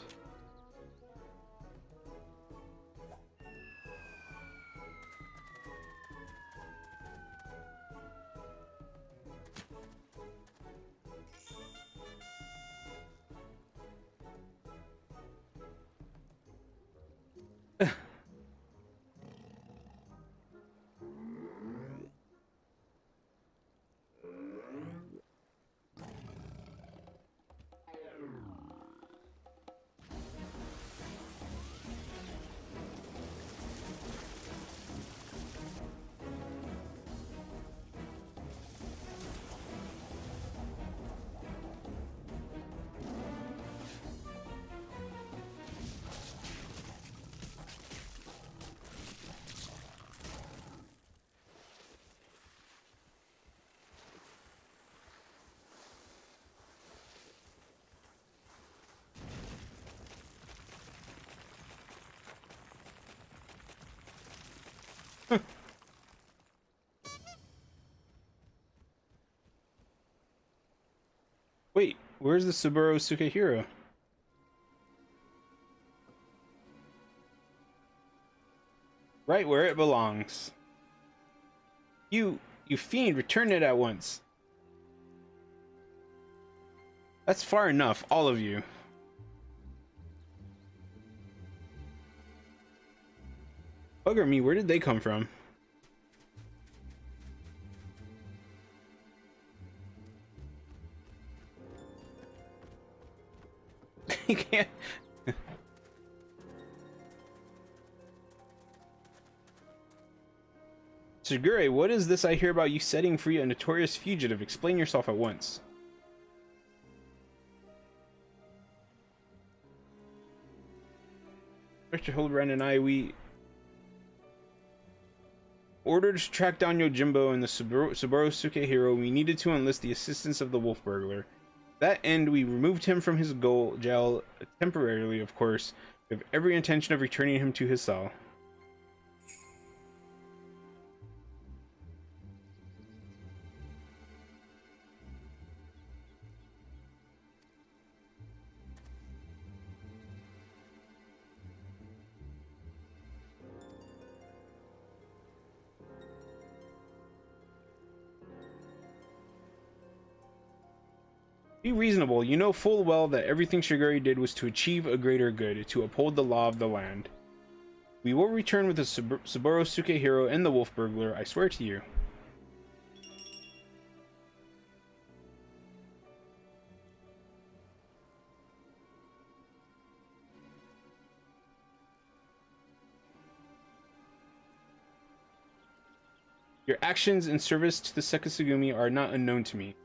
Wait, where's the Subaru Sukehiro? Right where it belongs. You fiend, return it at once. That's far enough, all of you. Bugger me, where did they come from? You can't. Shigure, what is this I hear about you setting free a notorious fugitive? Explain yourself at once. Mr. Hildibrand and we ordered to track down Yojimbo and the Subaru Sukehiro. We needed to enlist the assistance of the wolf burglar. To that end, we removed him from his jail temporarily, of course. We have every intention of returning him to his cell. Be reasonable. You know full well that everything Shigure did was to achieve a greater good, to uphold the law of the land. We will return with the Subaru Sukehiro and the wolf burglar, I swear to you. Your actions in service to the Sekisugumi are not unknown to me.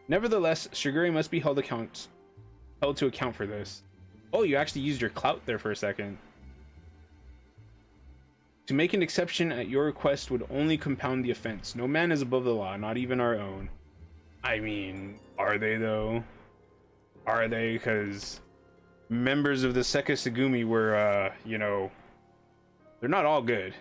Nevertheless, Shigure must be held to account for this. Oh, you actually used your clout there for a second. To make an exception at your request would only compound the offense. No man is above the law, not even our own. I mean, are they though? Are they? Because members of the Sekisugumi were, you know, they're not all good.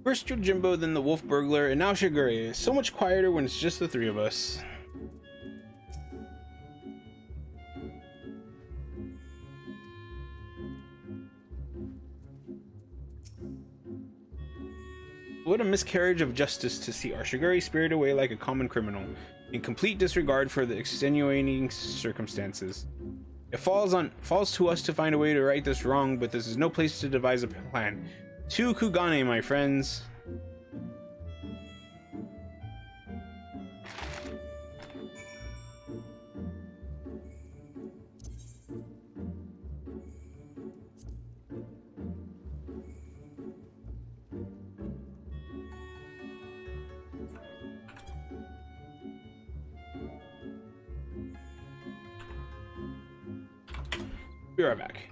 First Yojimbo, then the wolf burglar, and now Shigure. So much quieter when it's just the three of us. What a miscarriage of justice to see our Shigure spirited away like a common criminal, in complete disregard for the extenuating circumstances. It falls to us to find a way to right this wrong, but this is no place to devise a plan. To Kugane, my friends. Be right back.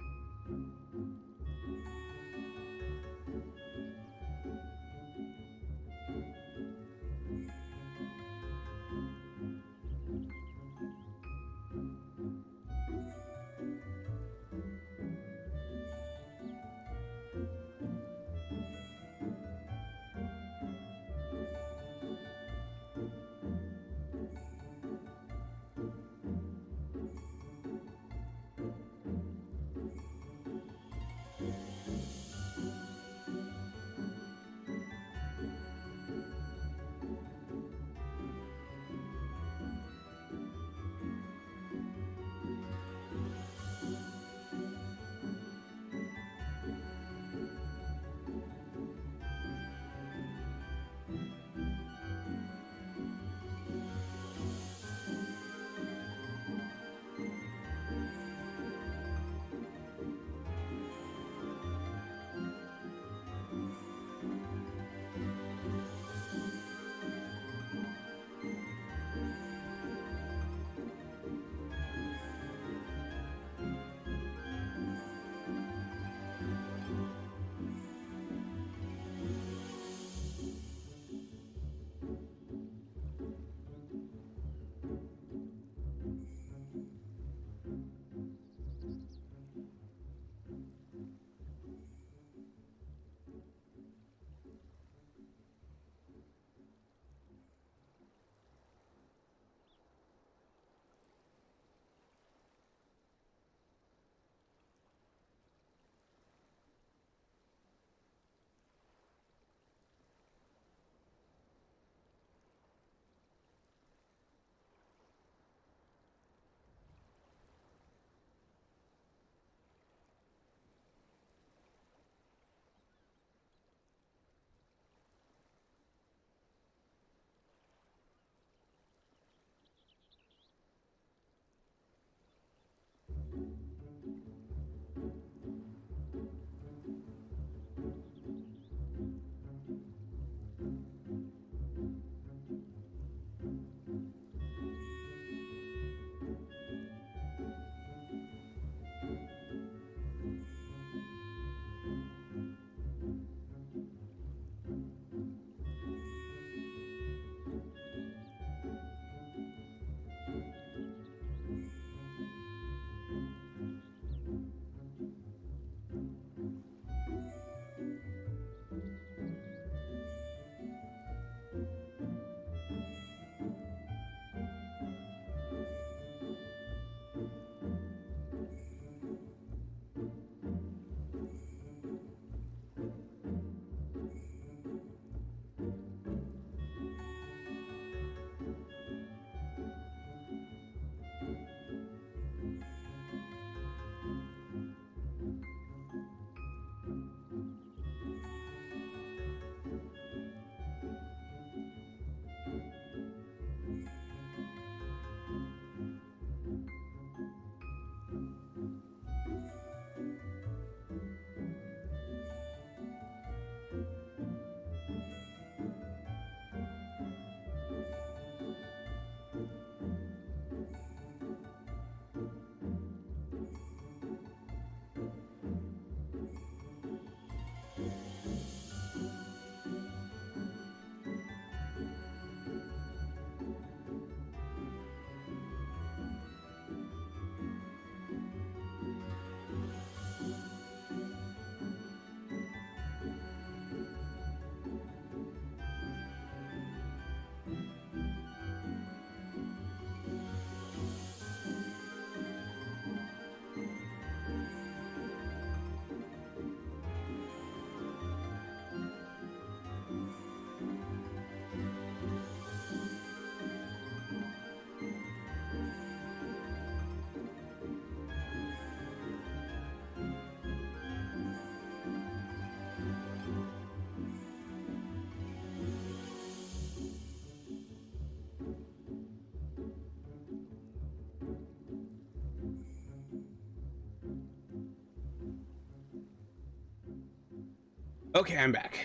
Okay, I'm back.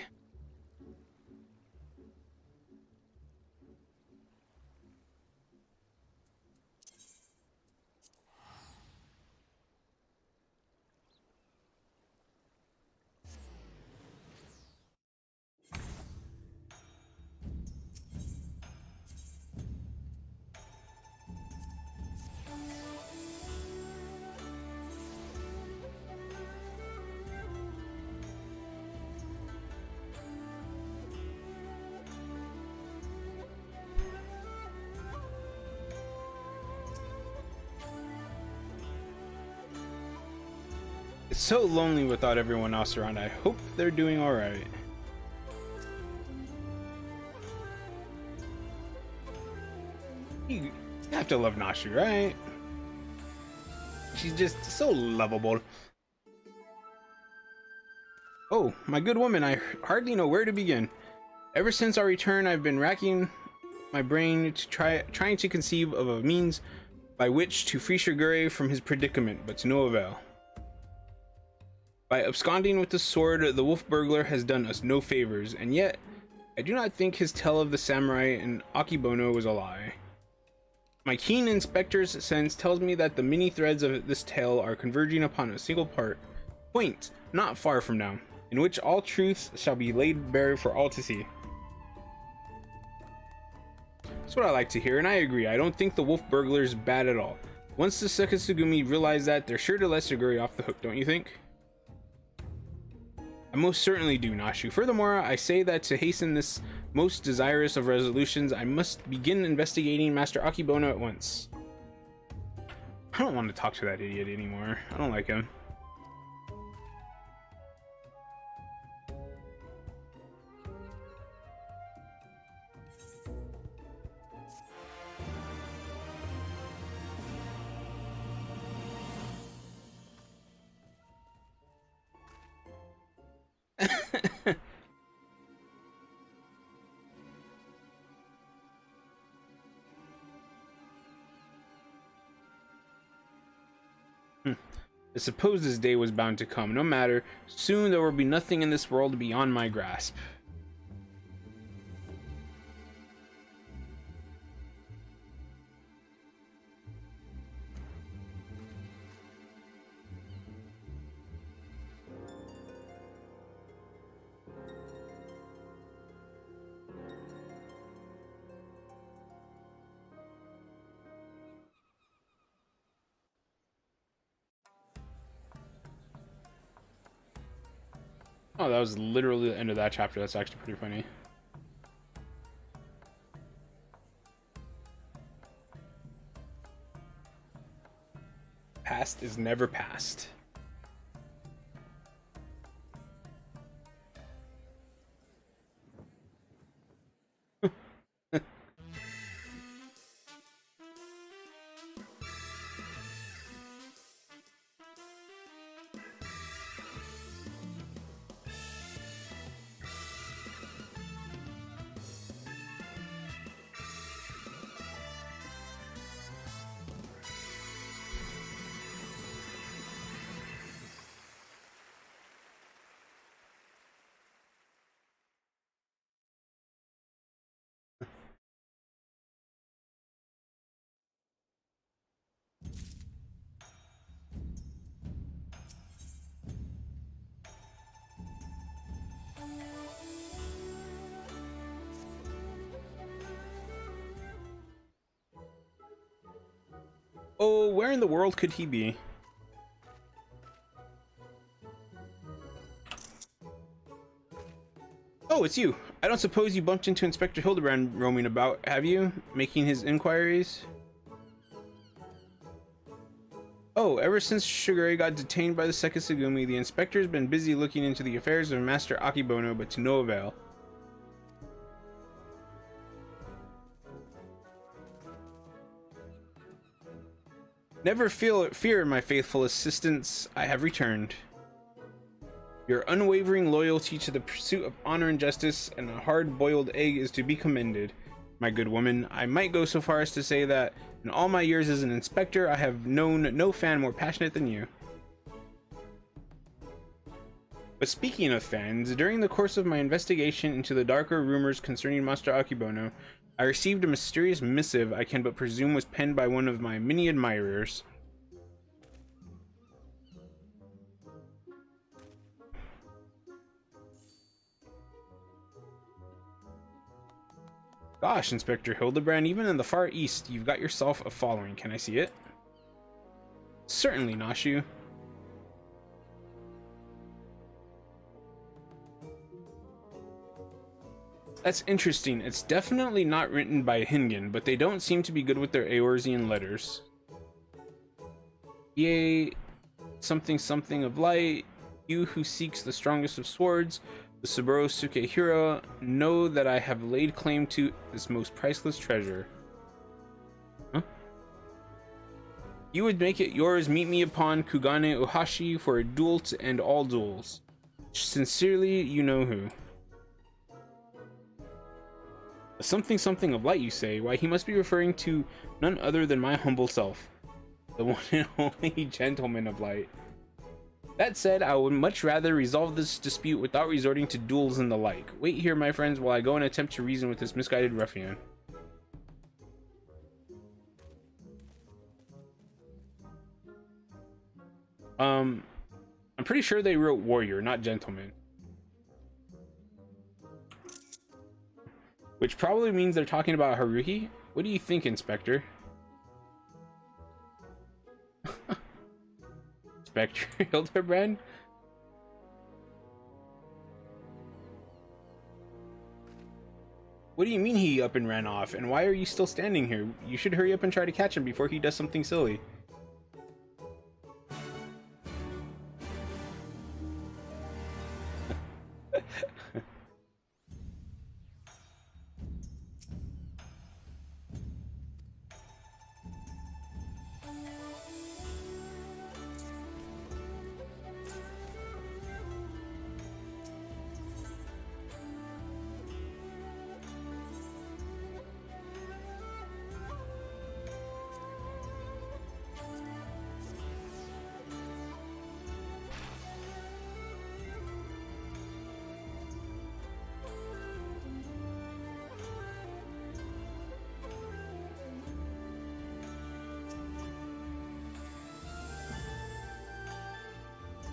It's so lonely without everyone else around. I hope they're doing alright. You have to love Nashu, right? She's just so lovable. Oh, my good woman, I hardly know where to begin. Ever since our return, I've been racking my brain to trying to conceive of a means by which to free Shigure from his predicament, but to no avail. By absconding with the sword, the wolf burglar has done us no favors, and yet I do not think his tale of the samurai and Akibono was a lie. My keen inspector's sense tells me that the many threads of this tale are converging upon a single point not far from now, in which all truths shall be laid bare for all to see. That's what I like to hear, and I agree. I don't think the wolf burglar is bad at all. Once the Sekisugumi realize that, they're sure to let Shigure off the hook, don't you think? I most certainly do, Nashu. Furthermore, I say that to hasten this most desirous of resolutions, I must begin investigating Master Akibono at once. I don't want to talk to that idiot anymore. I don't like him. I suppose this day was bound to come. No matter, soon there will be nothing in this world beyond my grasp. Oh, that was literally the end of that chapter. That's actually pretty funny. Past is never past. Oh, where in the world could he be? Oh, it's you. I don't suppose you bumped into Inspector Hildibrand roaming about, have you? Making his inquiries? Oh, ever since Shigure got detained by the Sekisugumi, the inspector's been busy looking into the affairs of Master Akibono, but to no avail. Never fear, my faithful assistants. I have returned. Your unwavering loyalty to the pursuit of honor and justice and a hard-boiled egg is to be commended, my good woman. I might go so far as to say that in all my years as an inspector, I have known no fan more passionate than you. But speaking of fans, during the course of my investigation into the darker rumors concerning Master Akibono, I received a mysterious missive I can but presume was penned by one of my many admirers. Gosh, Inspector Hildibrand, even in the Far East, you've got yourself a following. Can I see it? Certainly, Nashu. That's interesting. It's definitely not written by Hingen, but they don't seem to be good with their Eorzean letters. Yay. something something of light, you who seeks the strongest of swords, the Saburo Sukehira, know that I have laid claim to this most priceless treasure. Huh? You would make it yours. Meet me upon Kugane Ohashi for a duel to end all duels. Sincerely, you know who. Something something of light, you say? Why, he must be referring to none other than my humble self, the one and only gentleman of light. That said, I would much rather resolve this dispute without resorting to duels and the like. Wait here, my friends, while I go and attempt to reason with this misguided ruffian. I'm pretty sure they wrote warrior, not gentleman. Which probably means they're talking about Haruhi. What do you think, Inspector? Inspector Hildibrand? What do you mean he up and ran off? And why are you still standing here? You should hurry up and try to catch him before he does something silly.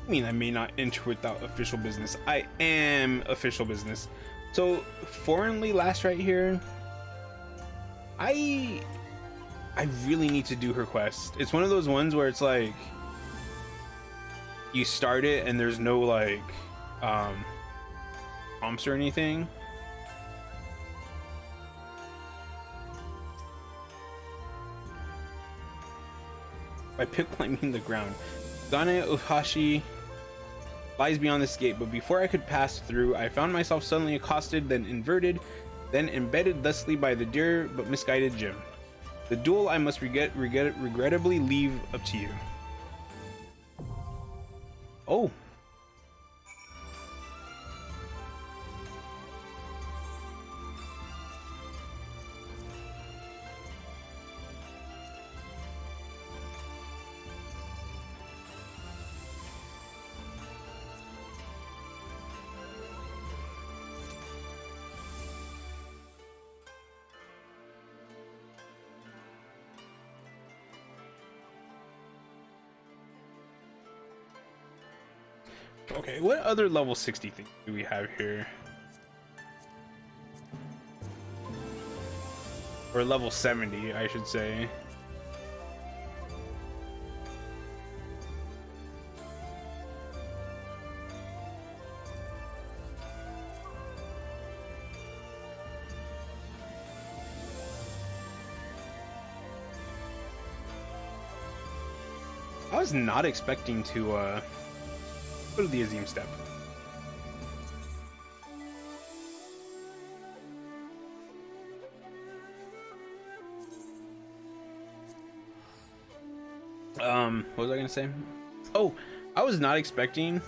I mean, I may not enter without official business. I am official business. So, foreignly last right here, I really need to do her quest. It's one of those ones where it's like you start it and there's no like prompts or anything. By pip climbing the ground. Gane Ohashi lies beyond this gate, but before I could pass through, I found myself suddenly accosted, then inverted, then embedded thusly by the dear but misguided Jim. The duel I must regrettably leave up to you. Oh. Okay, what other level 60 things do we have here? Or level 70, I should say. I was not expecting to go to the Azim step. What was I gonna say? Oh, I was not expecting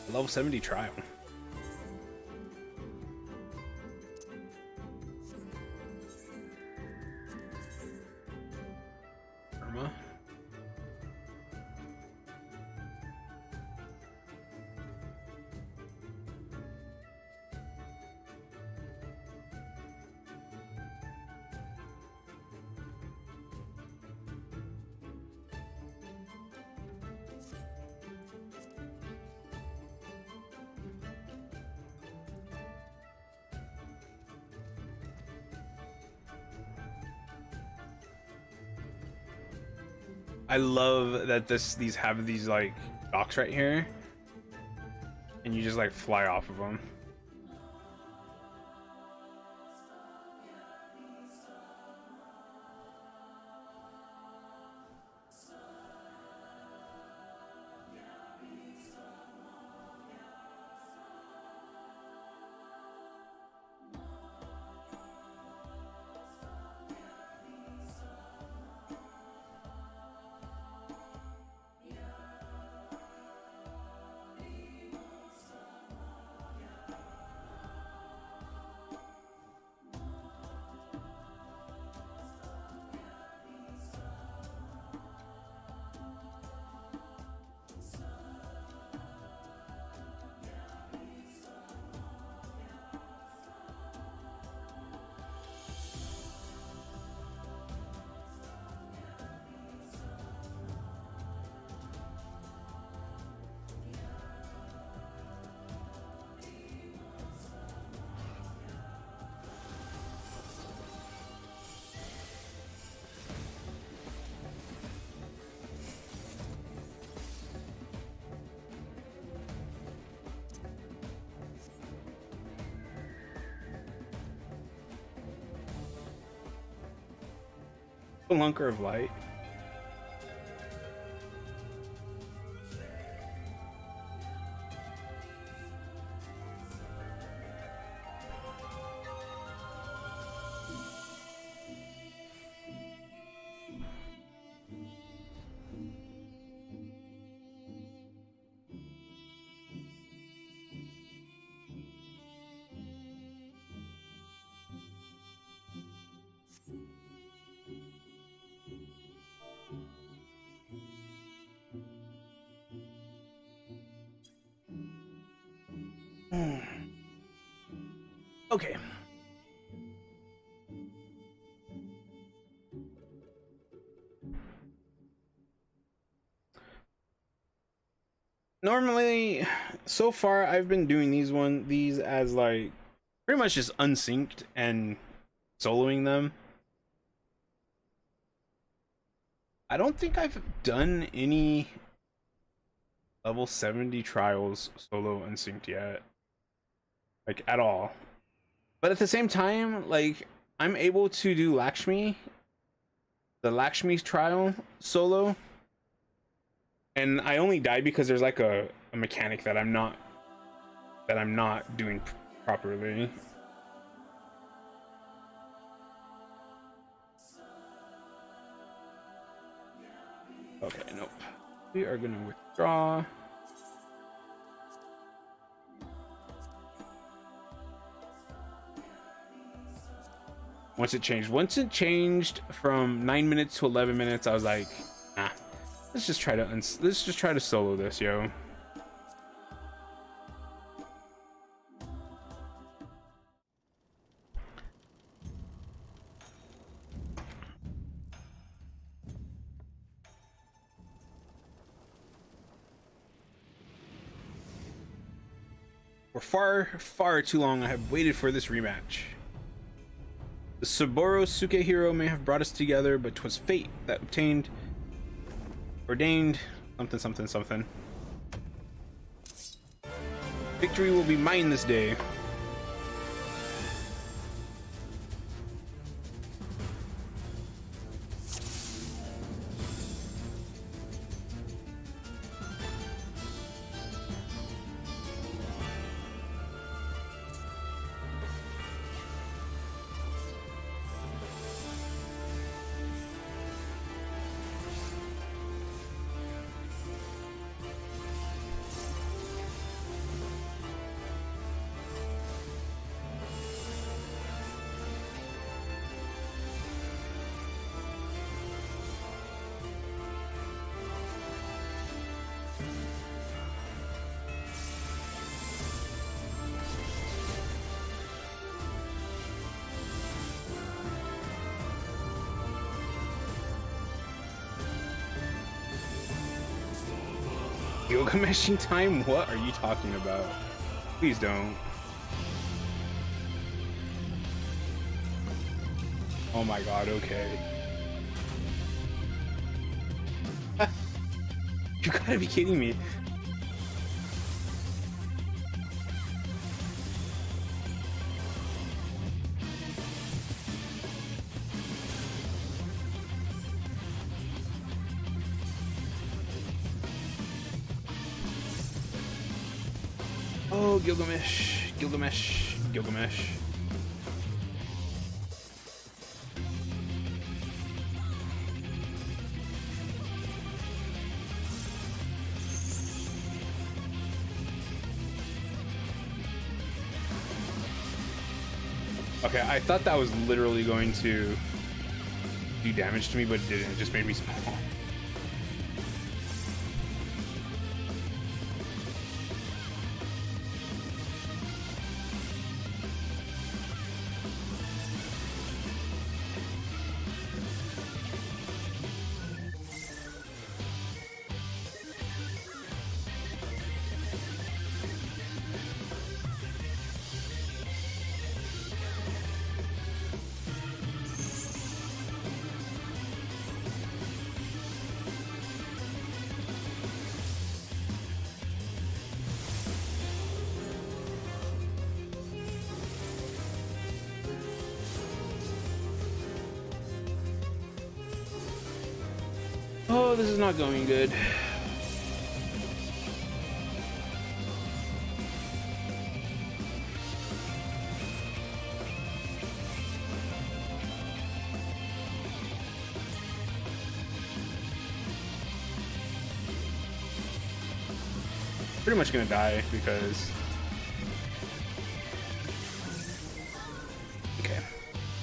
a level 70 trial. I love that these have these like docks right here, and you just like fly off of them. Spelunker of Light. Okay. Normally, so far I've been doing these as like pretty much just unsynced and soloing them. I don't think I've done any level 70 trials solo unsynced yet, like at all. But at the same time, like I'm able to do the Lakshmi trial solo, and I only die because there's like a mechanic that I'm not doing properly. Okay, nope. We are gonna withdraw. Once it changed from 9 minutes to 11 minutes, I was like, nah, let's just try to solo this, yo. For far too long I have waited for this rematch. The Saburo Sukehiro may have brought us together, but 'twas fate that ordained something. Victory will be mine this day. Yoga meshing time? What are you talking about? Please don't. Oh my god, okay. You gotta be kidding me. Oh, Gilgamesh. Okay, I thought that was literally going to do damage to me, but it didn't. It just made me small. Oh, this is not going good. Pretty much gonna die because... Okay.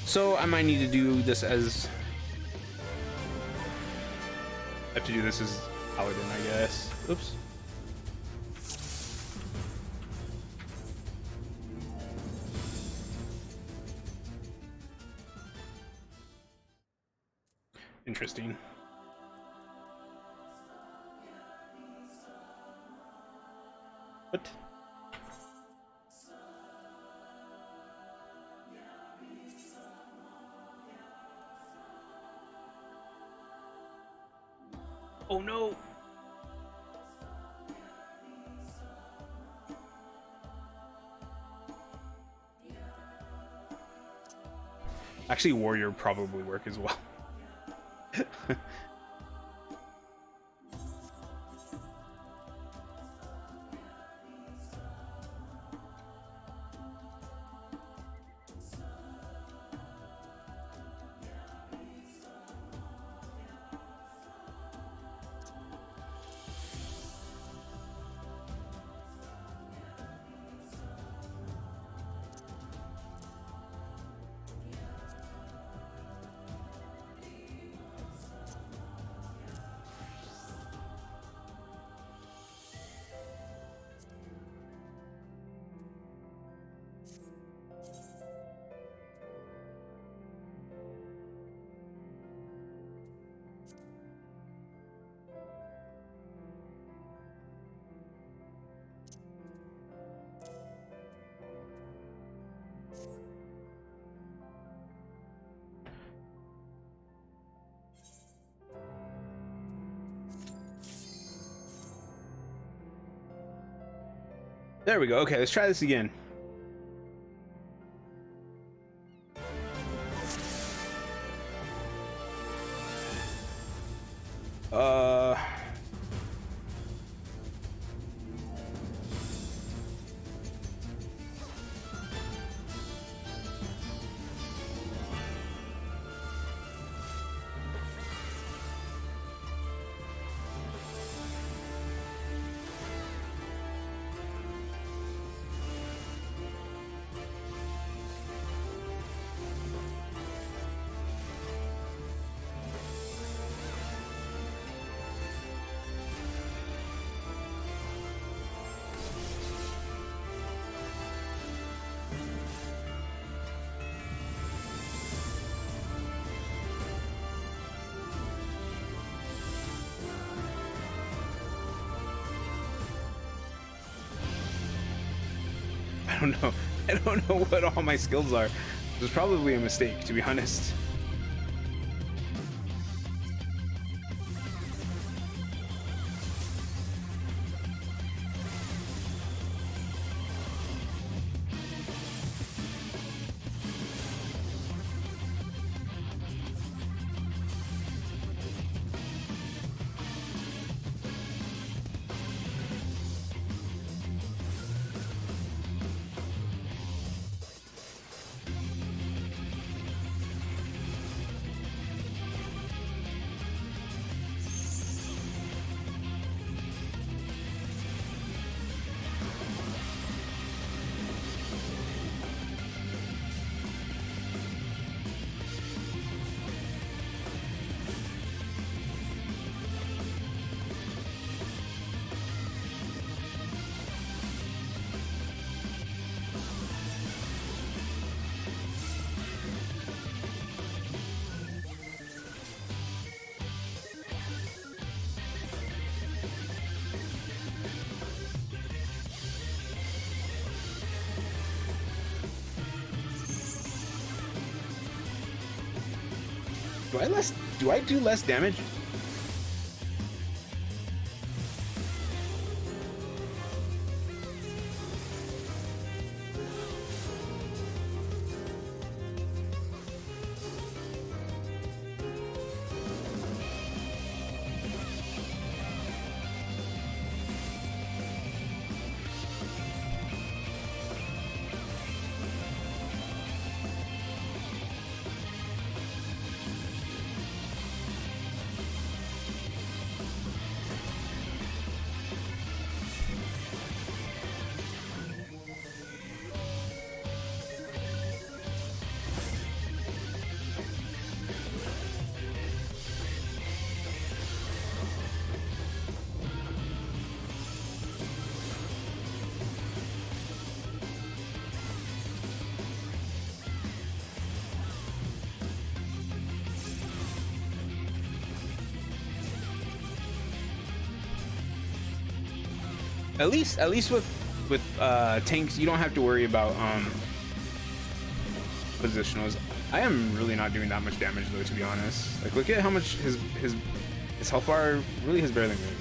So I might need to do this as... I have to do this as Paladin, I guess. Oops. Interesting. What? Oh no! Actually, warrior probably work as well. There we go. Okay, let's try this again. I don't know. I don't know what all my skills are. It was probably a mistake, to be honest. Do I do less damage? At least with tanks, you don't have to worry about positionals. I am really not doing that much damage though, to be honest. Like, look at how much his health bar really has barely moved.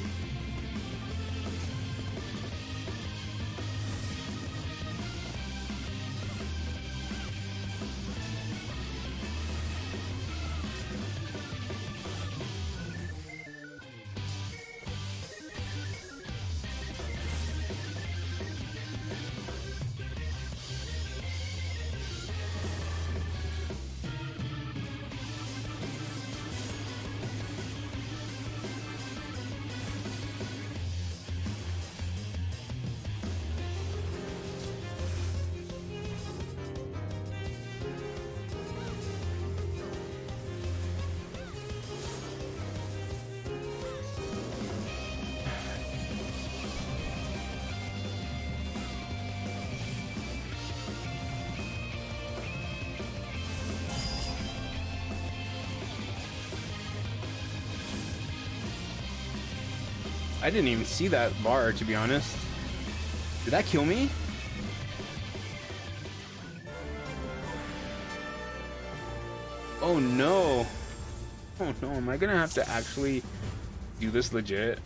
I didn't even see that bar, to be honest. Did that kill me? Oh no. Oh no, am I gonna have to actually do this legit?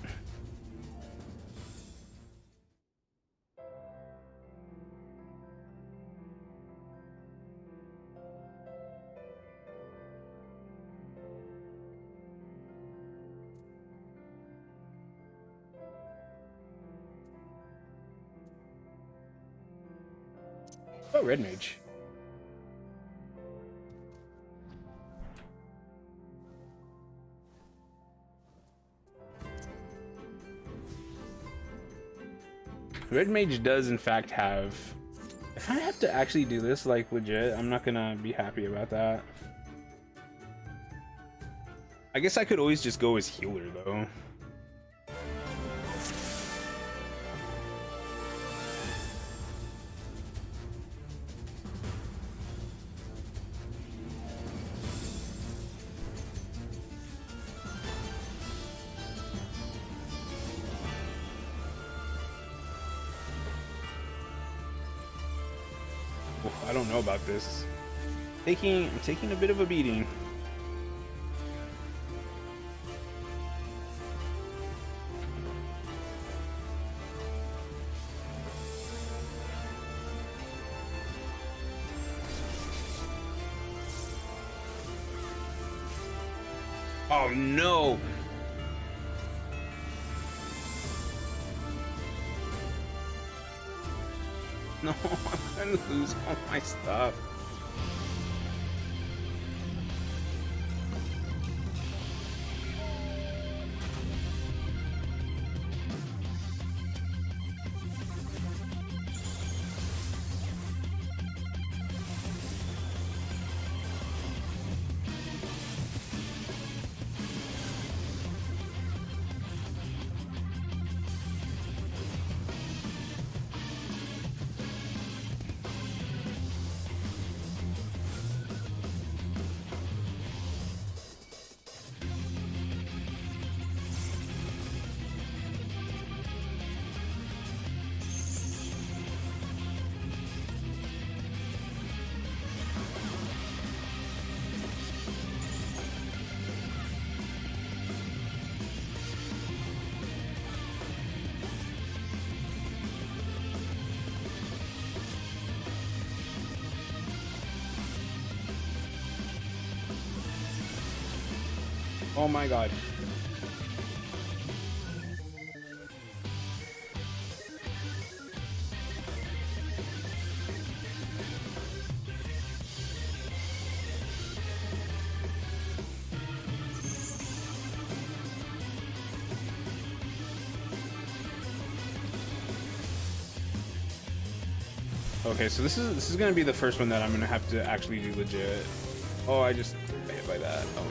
Oh, red mage. Red mage does in fact have... If I have to actually do this like legit, I'm not gonna be happy about that. I guess I could always just go as healer though. I don't know about this. I'm taking a bit of a beating. Oh no! No, I'm gonna lose all my stuff. Oh my god. Okay, so this is gonna be the first one that I'm gonna have to actually do legit. Oh, I just got hit by that. Oh no.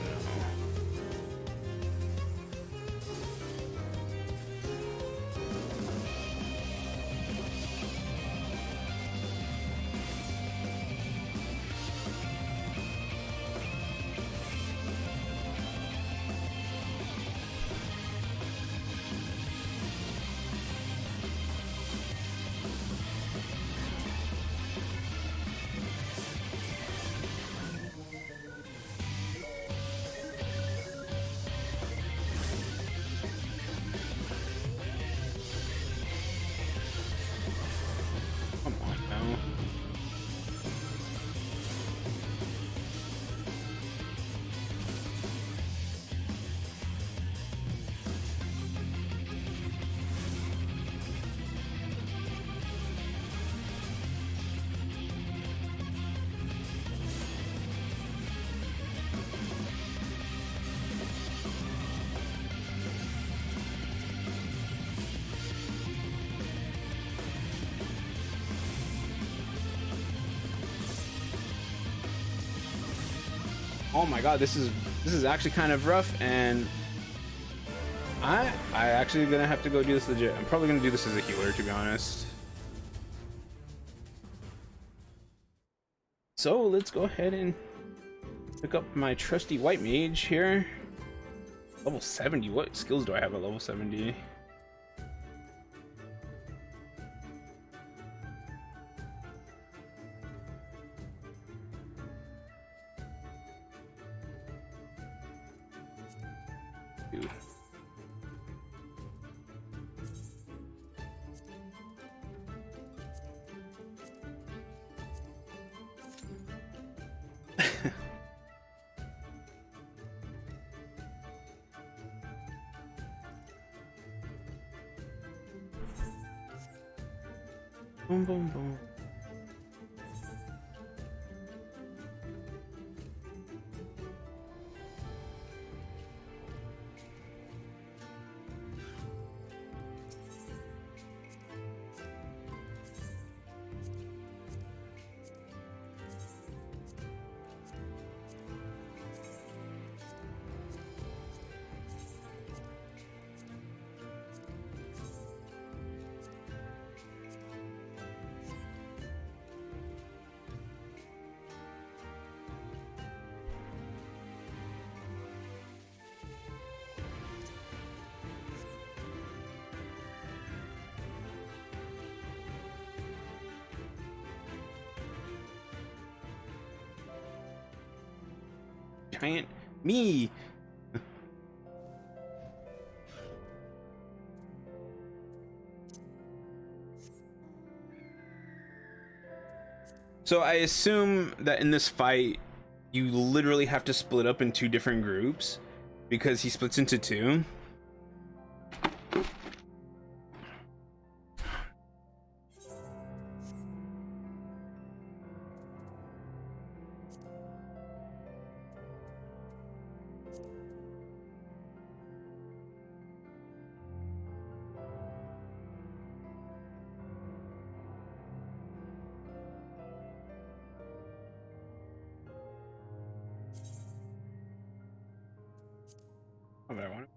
Oh my god, this is actually kind of rough, and I actually gonna have to go do this legit. I'm probably gonna do this as a healer, to be honest. So let's go ahead and pick up my trusty white mage here. Level 70. What skills do I have at level 70? Dude. Boom, boom, boom. Giant me. So I assume that in this fight you literally have to split up in two different groups because he splits into two. Oh, but I want it.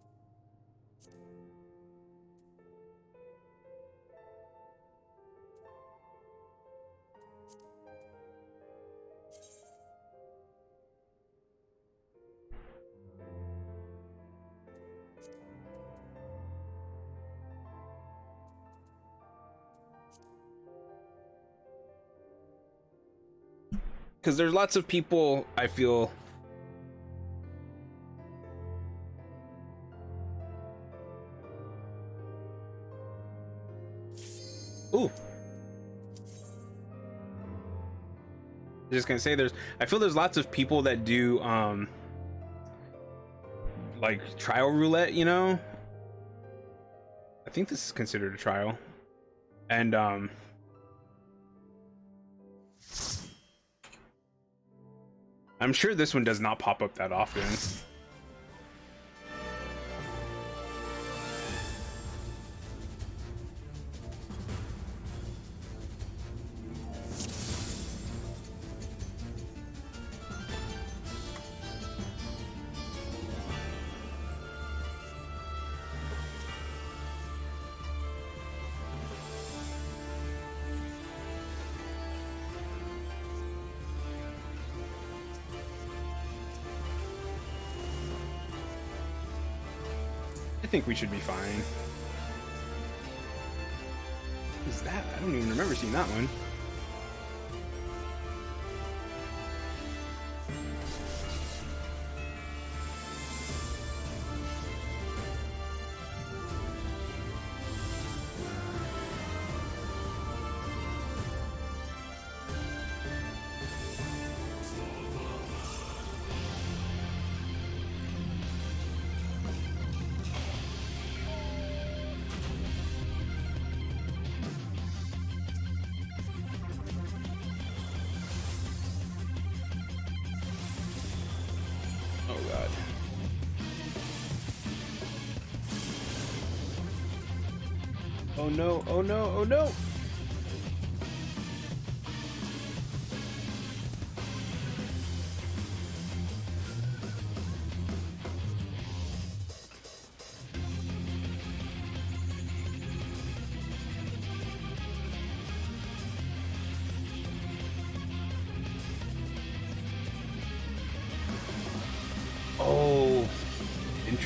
Because there's lots of people I feel ooh. Just gonna say I feel there's lots of people that do like trial roulette, you know? I think this is considered a trial. And I'm sure this one does not pop up that often. I think we should be fine. What is that? I don't even remember seeing that one. Oh god. Oh no, oh no, oh no!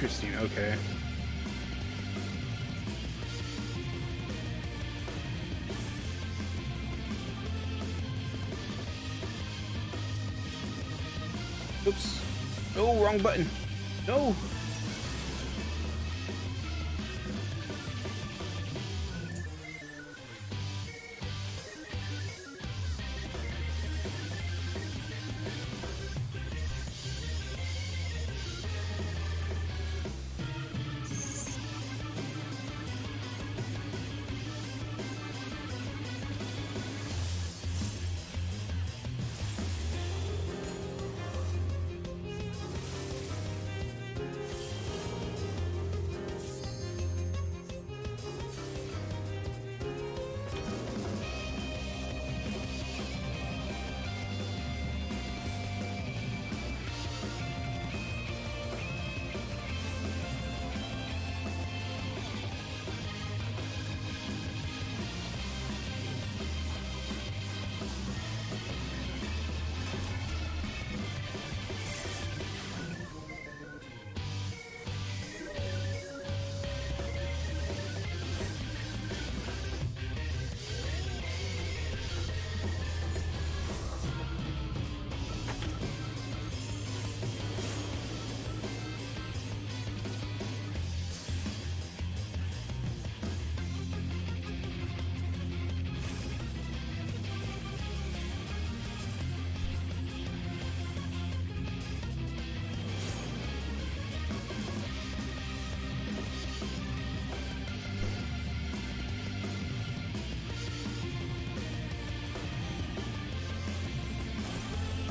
Interesting. Okay. Oops. No, wrong button. No.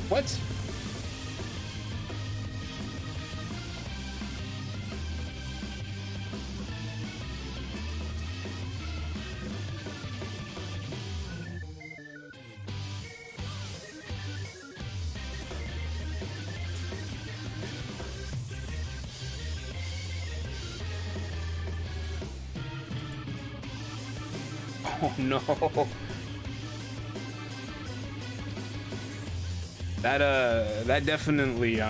What? Oh no. That definitely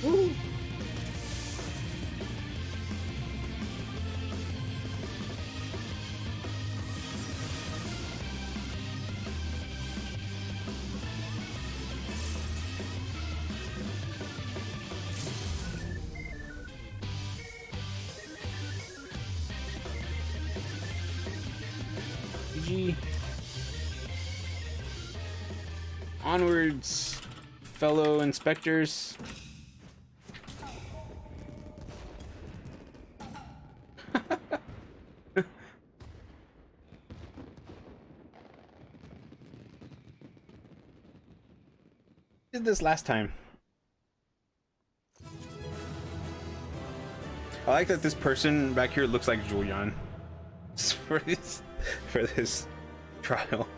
Woo. GG. Onwards, fellow inspectors. Did this last time. I like that this person back here looks like Julian for this trial.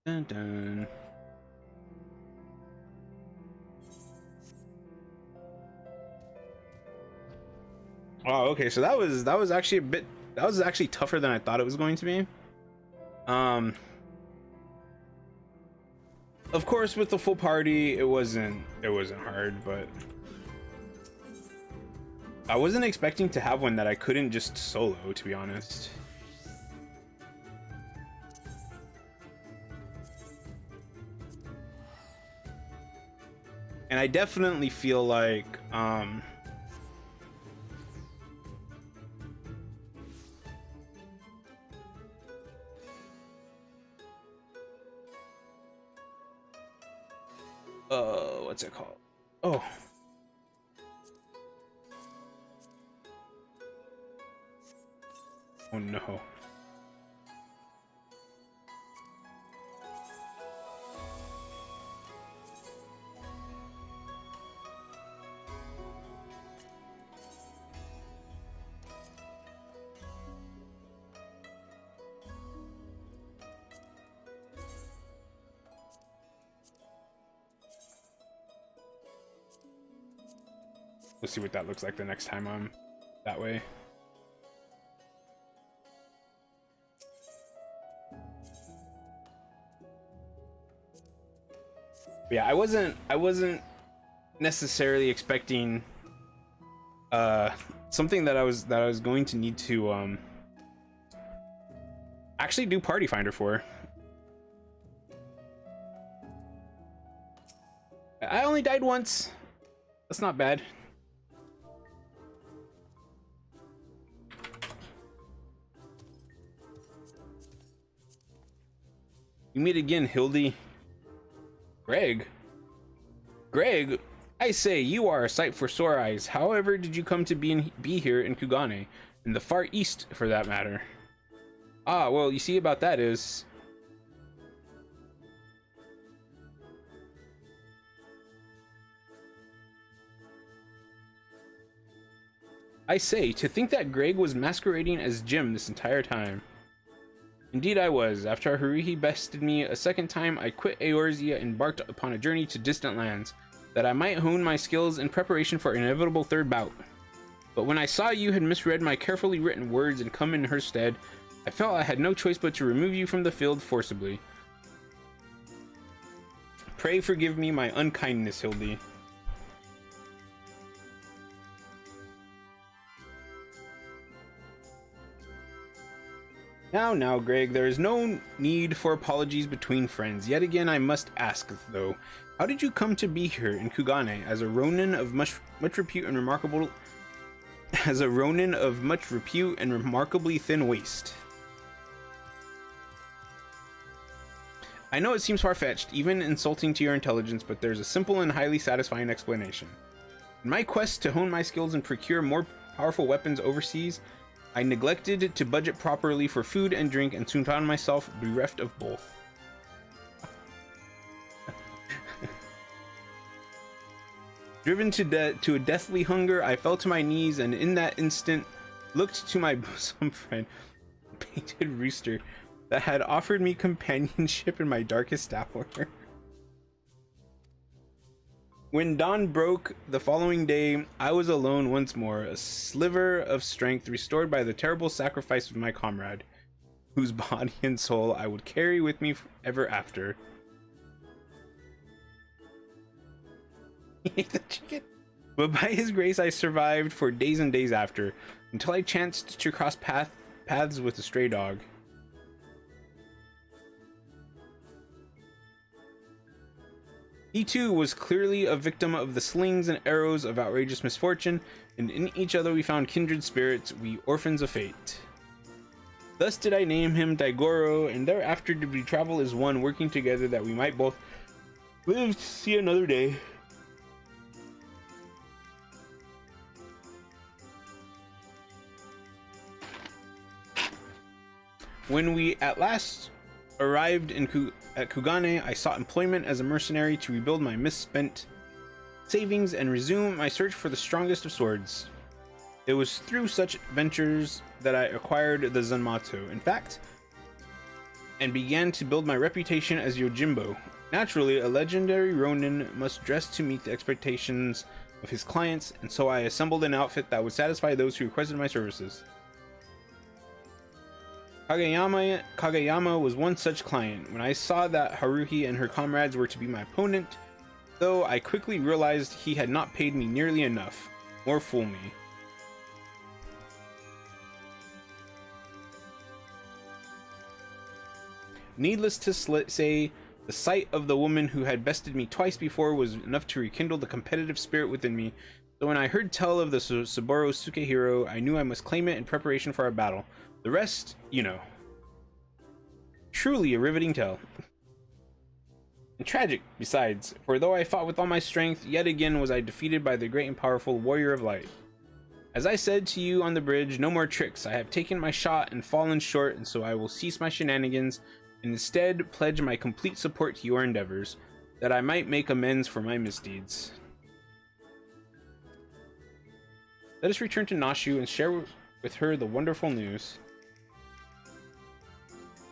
Dun dun. Oh, okay, so that was actually a bit, that was actually tougher than I thought it was going to be. Of course, with the full party, it wasn't hard, but I wasn't expecting to have one that I couldn't just solo, to be honest. And I definitely feel like what's it called? Oh. Oh no. We'll see what that looks like the next time I'm that way. But yeah, I wasn't necessarily expecting something that I was going to need to actually do Party Finder for. I only died once. That's not bad. You meet again, Hildy. Greg? Greg? I say, you are a sight for sore eyes. However did you come to be here in Kugane? In the far east, for that matter. Ah, well, you see about that is... I say, to think that Greg was masquerading as Jim this entire time. Indeed I was. After Haruhi bested me a second time, I quit Eorzea and embarked upon a journey to distant lands, that I might hone my skills in preparation for an inevitable third bout. But when I saw you had misread my carefully written words and come in her stead, I felt I had no choice but to remove you from the field forcibly. Pray forgive me my unkindness, Hildy. Now, Greg, there is no need for apologies between friends. Yet again, I must ask, though, how did you come to be here in Kugane as a ronin of much repute and remarkably thin waist? I know it seems far-fetched, even insulting to your intelligence, but there's a simple and highly satisfying explanation. In my quest to hone my skills and procure more powerful weapons overseas, I neglected to budget properly for food and drink and soon found myself bereft of both. Driven to a deathly hunger, I fell to my knees and in that instant looked to my bosom friend, Painted Rooster, that had offered me companionship in my darkest hour. When dawn broke the following day, I was alone once more, a sliver of strength restored by the terrible sacrifice of my comrade, whose body and soul I would carry with me ever after. He ate the chicken. But by his grace I survived for days and days after, until I chanced to cross paths with a stray dog. He too was clearly a victim of the slings and arrows of outrageous misfortune, and in each other we found kindred spirits, we orphans of fate. Thus did I name him Daigoro, and thereafter did we travel as one, working together that we might both live to see another day. When we at last arrived at Kugane, I sought employment as a mercenary to rebuild my misspent savings and resume my search for the strongest of swords. It was through such ventures that I acquired the Zanmato, in fact, and began to build my reputation as Yojimbo. Naturally, a legendary Ronin must dress to meet the expectations of his clients, and so I assembled an outfit that would satisfy those who requested my services. Kageyama was one such client. When I saw that Haruhi and her comrades were to be my opponent, though, I quickly realized he had not paid me nearly enough. Or fool me. Needless to say, the sight of the woman who had bested me twice before was enough to rekindle the competitive spirit within me. So when I heard tell of the Saburo Sukehiro, I knew I must claim it in preparation for our battle. The rest, you know. Truly a riveting tale. And tragic, besides, for though I fought with all my strength, yet again was I defeated by the great and powerful Warrior of Light. As I said to you on the bridge, no more tricks. I have taken my shot and fallen short, and so I will cease my shenanigans, and instead pledge my complete support to your endeavors, that I might make amends for my misdeeds. Let us return to Nashu and share with her the wonderful news.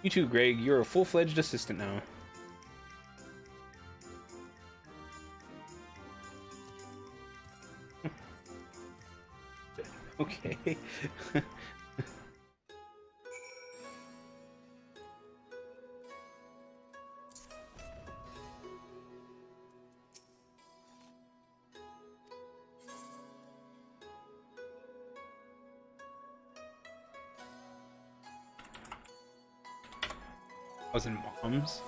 You too, Greg. You're a full-fledged assistant now. Okay. I was in Mom's.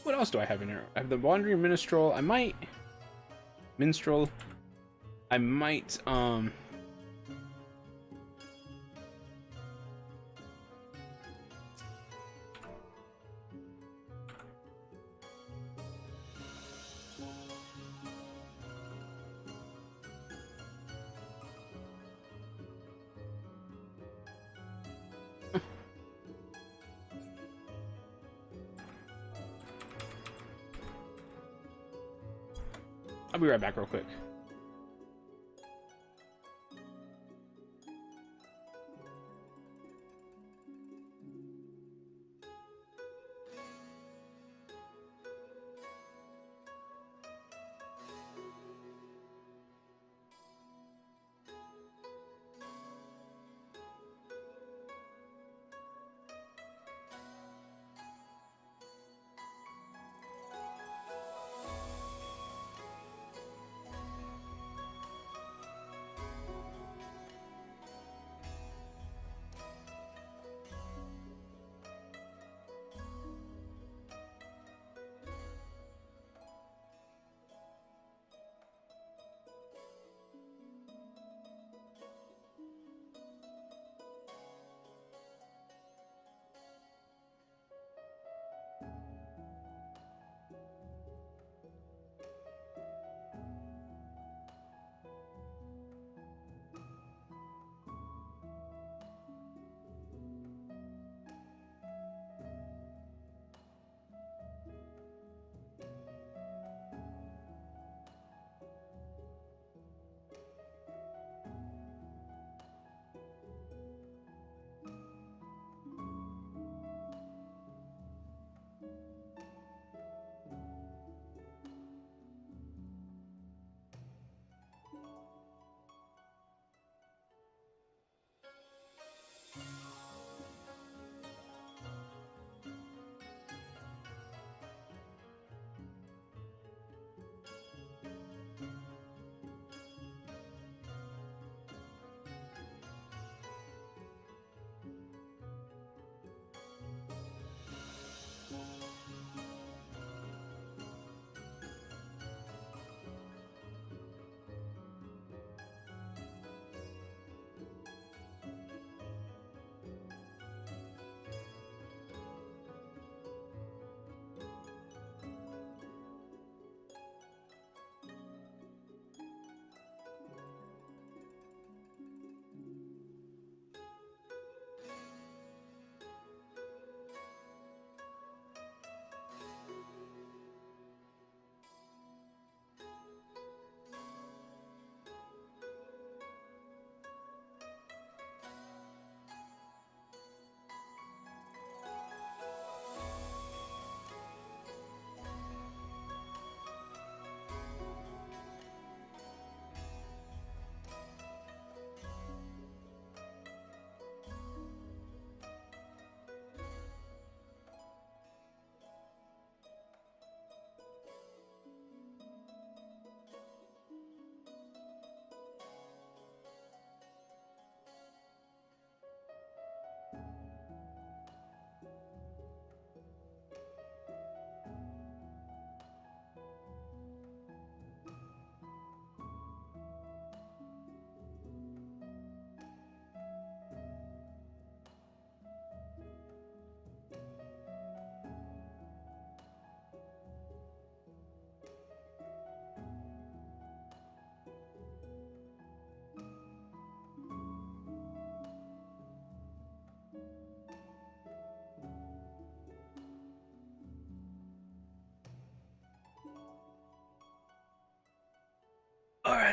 What else do I have in here? I have the Wandering Minstrel. I might... Minstrel. I might, I'll be right back real quick.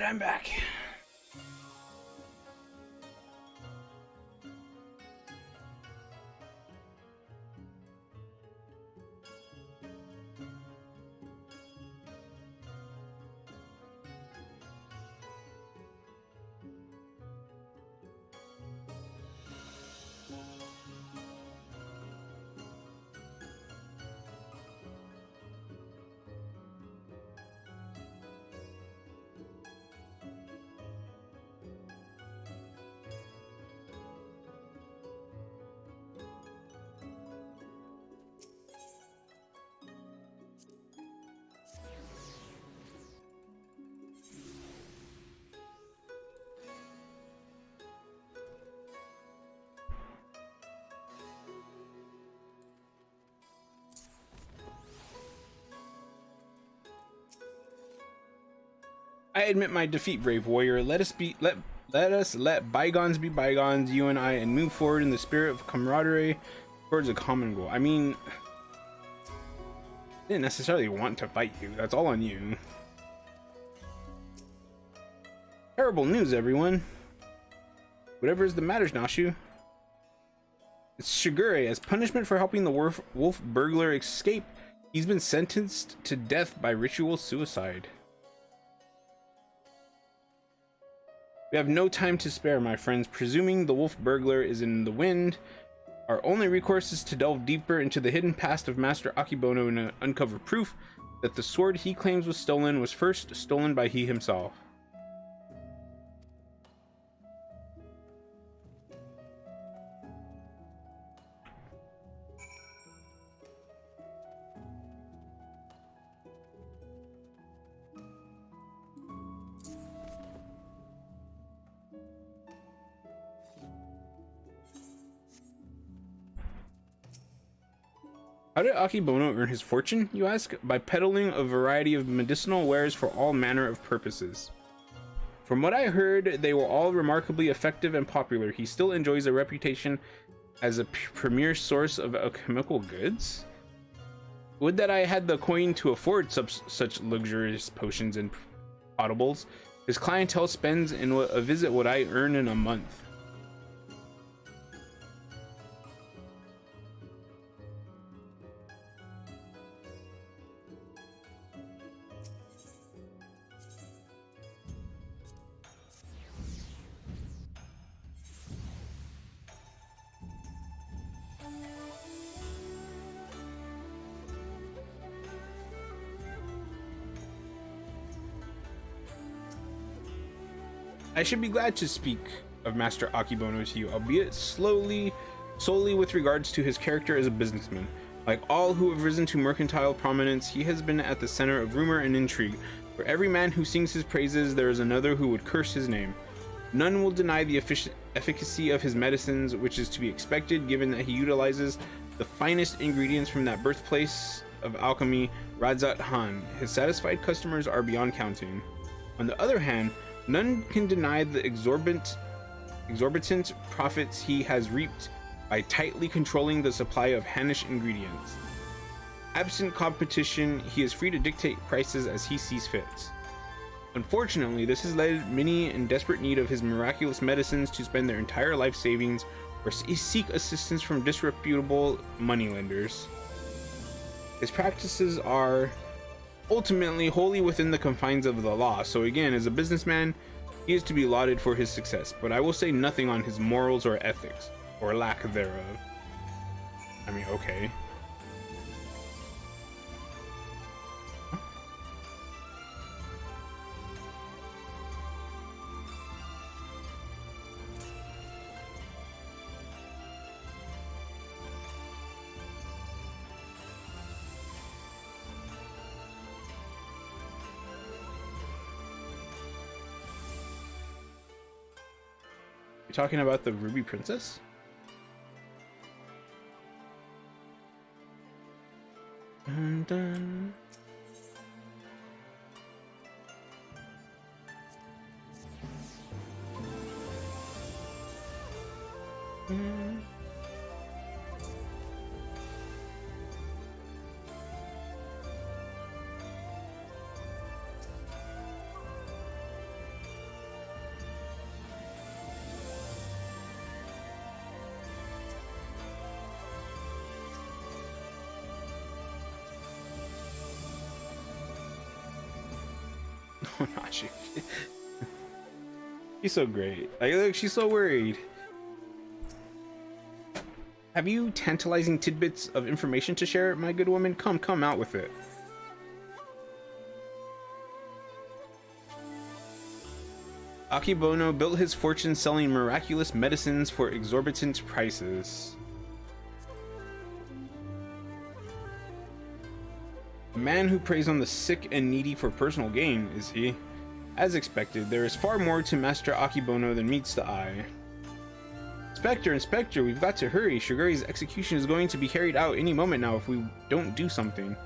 I'm back. I admit my defeat, brave warrior. Let us let bygones be bygones, you and I, and move forward in the spirit of camaraderie towards a common goal. I mean, I didn't necessarily want to fight you. That's all on you. Terrible news, everyone. Whatever is the matter, Nashu? It's Shigure. As punishment for helping the wolf burglar escape, he's been sentenced to death by ritual suicide. We have no time to spare, my friends. Presuming the wolf burglar is in the wind, our only recourse is to delve deeper into the hidden past of Master Akibono and uncover proof that the sword he claims was stolen was first stolen by he himself. How did Akibono earn his fortune, you ask? By peddling a variety of medicinal wares for all manner of purposes. From what I heard, they were all remarkably effective and popular. He still enjoys a reputation as a premier source of alchemical goods. Would that I had the coin to afford such luxurious potions and potables. His clientele spends in a visit what I earn in a month. I should be glad to speak of Master Akibono to you, albeit solely with regards to his character as a businessman. Like all who have risen to mercantile prominence, he has been at the center of rumor and intrigue. For every man who sings his praises, there is another who would curse his name. None will deny the efficacy of his medicines, which is to be expected given that he utilizes the finest ingredients from that birthplace of alchemy, Radzat Han. His satisfied customers are beyond counting. On the other hand, none can deny the exorbitant profits he has reaped by tightly controlling the supply of Hanish ingredients. Absent competition, he is free to dictate prices as he sees fit. Unfortunately, this has led many in desperate need of his miraculous medicines to spend their entire life savings or seek assistance from disreputable moneylenders. His practices are ultimately wholly within the confines of the law, so again, as a businessman, he is to be lauded for his success, but I will say nothing on his morals or ethics, or lack thereof. I mean, okay. Talking about the Ruby Princess? Dun, dun. Oh no, she's so great. Like, look, she's so worried. Have you tantalizing tidbits of information to share, my good woman? Come out with it. Akibono built his fortune selling miraculous medicines for exorbitant prices. A man who preys on the sick and needy for personal gain, is he? As expected, there is far more to Master Akibono than meets the eye. Inspector, we've got to hurry. Shigure's execution is going to be carried out any moment now if we don't do something.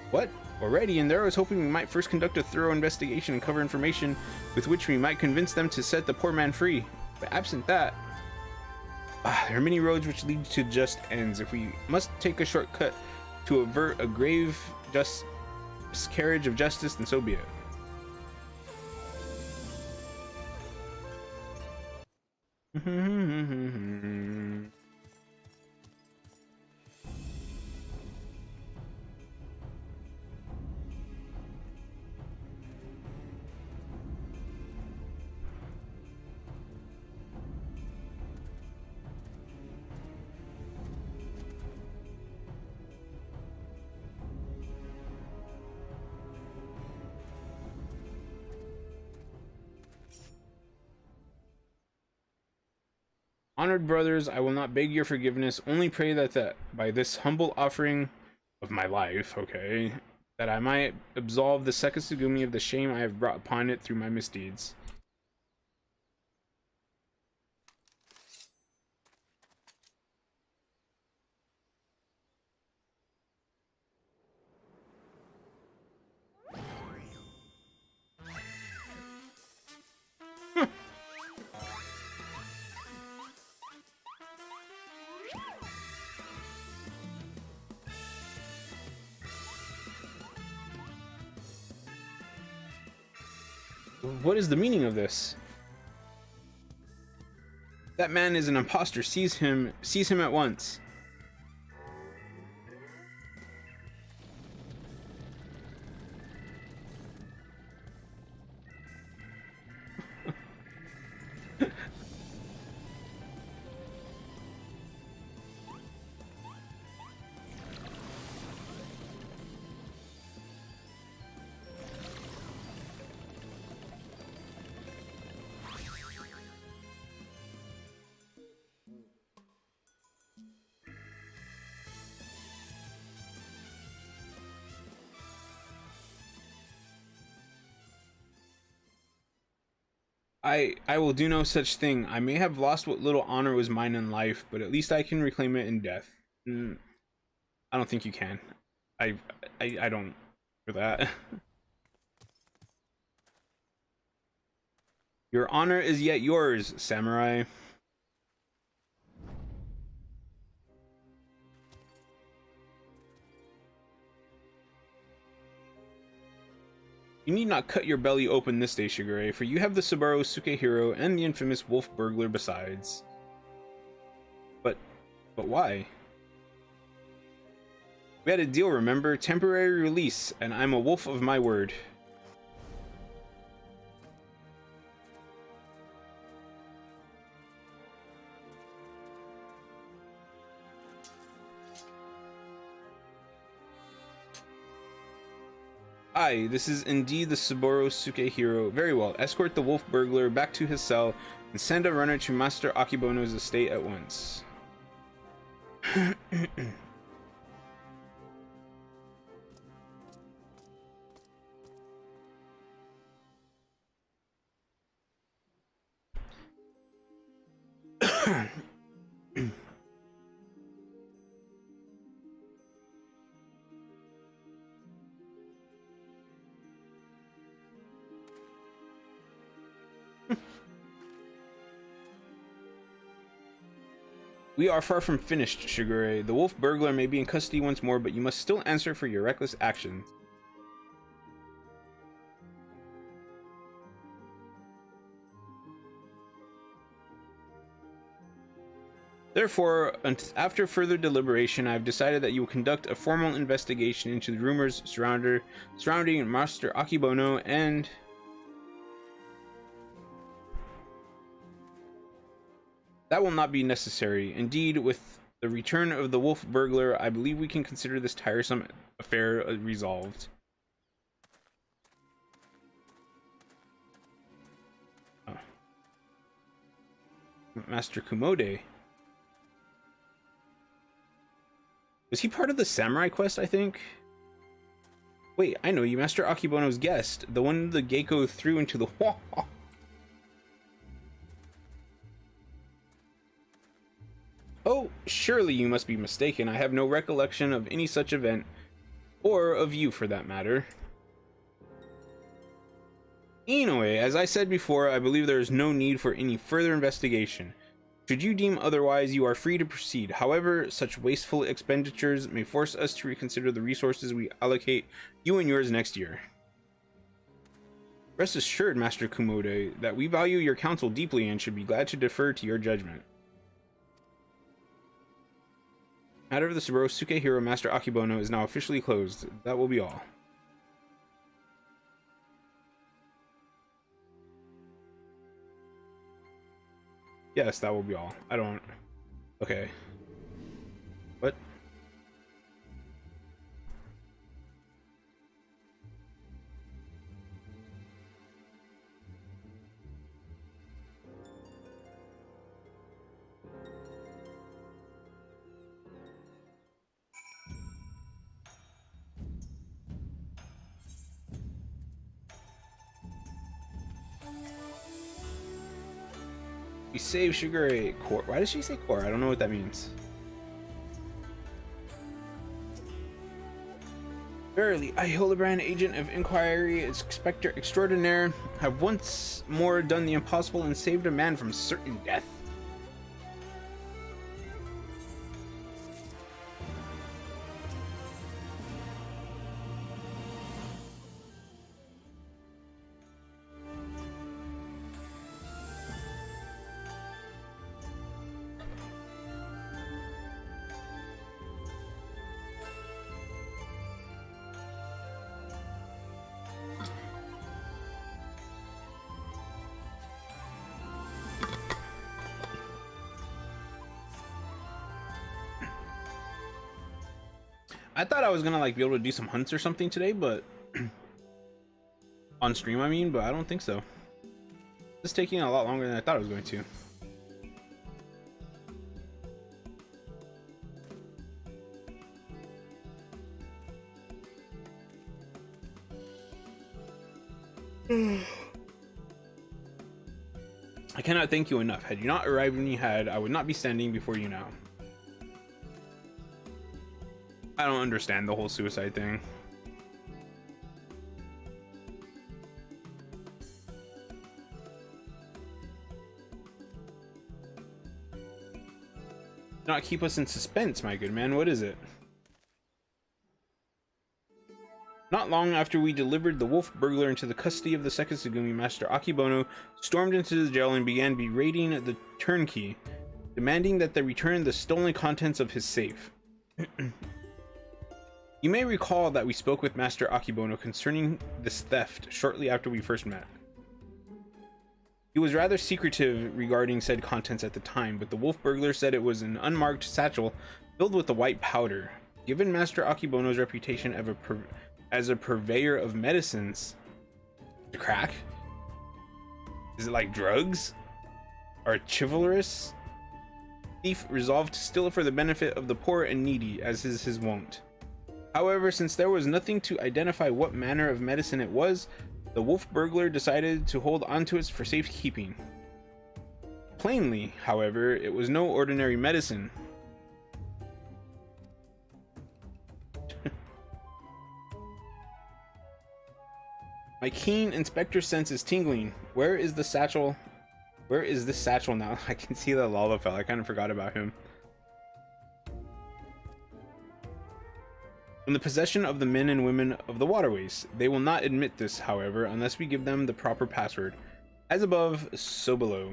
What? Already? And there I was hoping we might first conduct a thorough investigation and cover information with which we might convince them to set the poor man free. But absent that... there are many roads which lead to just ends. If we must take a shortcut to avert a grave miscarriage of justice, then so be it. Honored brothers, I will not beg your forgiveness, only pray that by this humble offering of my life, okay, that I might absolve the Sekisugumi of the shame I have brought upon it through my misdeeds. What is the meaning of this? That man is an imposter. Seize him at once. I will do no such thing. I may have lost what little honor was mine in life, but at least I can reclaim it in death. I don't think you can. I don't for that. Your honor is yet yours, samurai. You need not cut your belly open this day, Shigure, for you have the Subaru Sukehiro and the infamous wolf burglar besides. But why? We had a deal, remember? Temporary release, and I'm a wolf of my word. Aye, this is indeed the Subaru Sukehiro. Very well, escort the wolf burglar back to his cell and send a runner to Master Akibono's estate at once. We are far from finished, Shigure. The wolf burglar may be in custody once more, but you must still answer for your reckless actions. Therefore, after further deliberation, I have decided that you will conduct a formal investigation into the rumors surrounding Master Akibono and... That will not be necessary. Indeed, with the return of the wolf burglar, I believe we can consider this tiresome affair resolved. Oh. Master Kumode. Was he part of the samurai quest, I think? Wait, I know you, Master Akibono's guest. The one the gecko threw into the wall. Oh, surely you must be mistaken. I have no recollection of any such event, or of you for that matter. Anyway, as I said before, I believe there is no need for any further investigation. Should you deem otherwise, you are free to proceed. However, such wasteful expenditures may force us to reconsider the resources we allocate you and yours next year. Rest assured, Master Kumode, that we value your counsel deeply and should be glad to defer to your judgment. Matter of the Subaru Hero Master Akibono is now officially closed. That will be all. Yes, that will be all. I don't... Okay. What? We save Shigure core. Why does she say core? I don't know what that means. Verily, I, Hildibrand, agent of inquiry, inspector extraordinaire, have once more done the impossible and saved a man from certain death. I thought I was gonna like be able to do some hunts or something today, but on stream I mean, but I don't think so. It's taking a lot longer than I thought it was going to. I cannot thank you enough. Had you not arrived when you had, I would not be standing before you now. I don't understand the whole suicide thing. Do not keep us in suspense, my good man. What is it? Not long after we delivered the wolf burglar into the custody of the second Tsugumi, Master Akibono stormed into the jail and began berating the turnkey, demanding that they return the stolen contents of his safe. You may recall that we spoke with Master Akibono concerning this theft shortly after we first met. He was rather secretive regarding said contents at the time, but the wolf burglar said it was an unmarked satchel filled with the white powder. Given Master Akibono's reputation as a purveyor of medicines, crack? Is it like drugs? Or a chivalrous thief resolved to steal it for the benefit of the poor and needy, as is his wont. However, since there was nothing to identify what manner of medicine it was, the wolf burglar decided to hold onto it for safekeeping. Plainly, however, it was no ordinary medicine. My keen inspector sense is tingling. Where is the satchel? Where is this satchel now? I can see the Lalafell. I kind of forgot about him. In the possession of the men and women of the waterways. They will not admit this, however, unless we give them the proper password. As above, so below.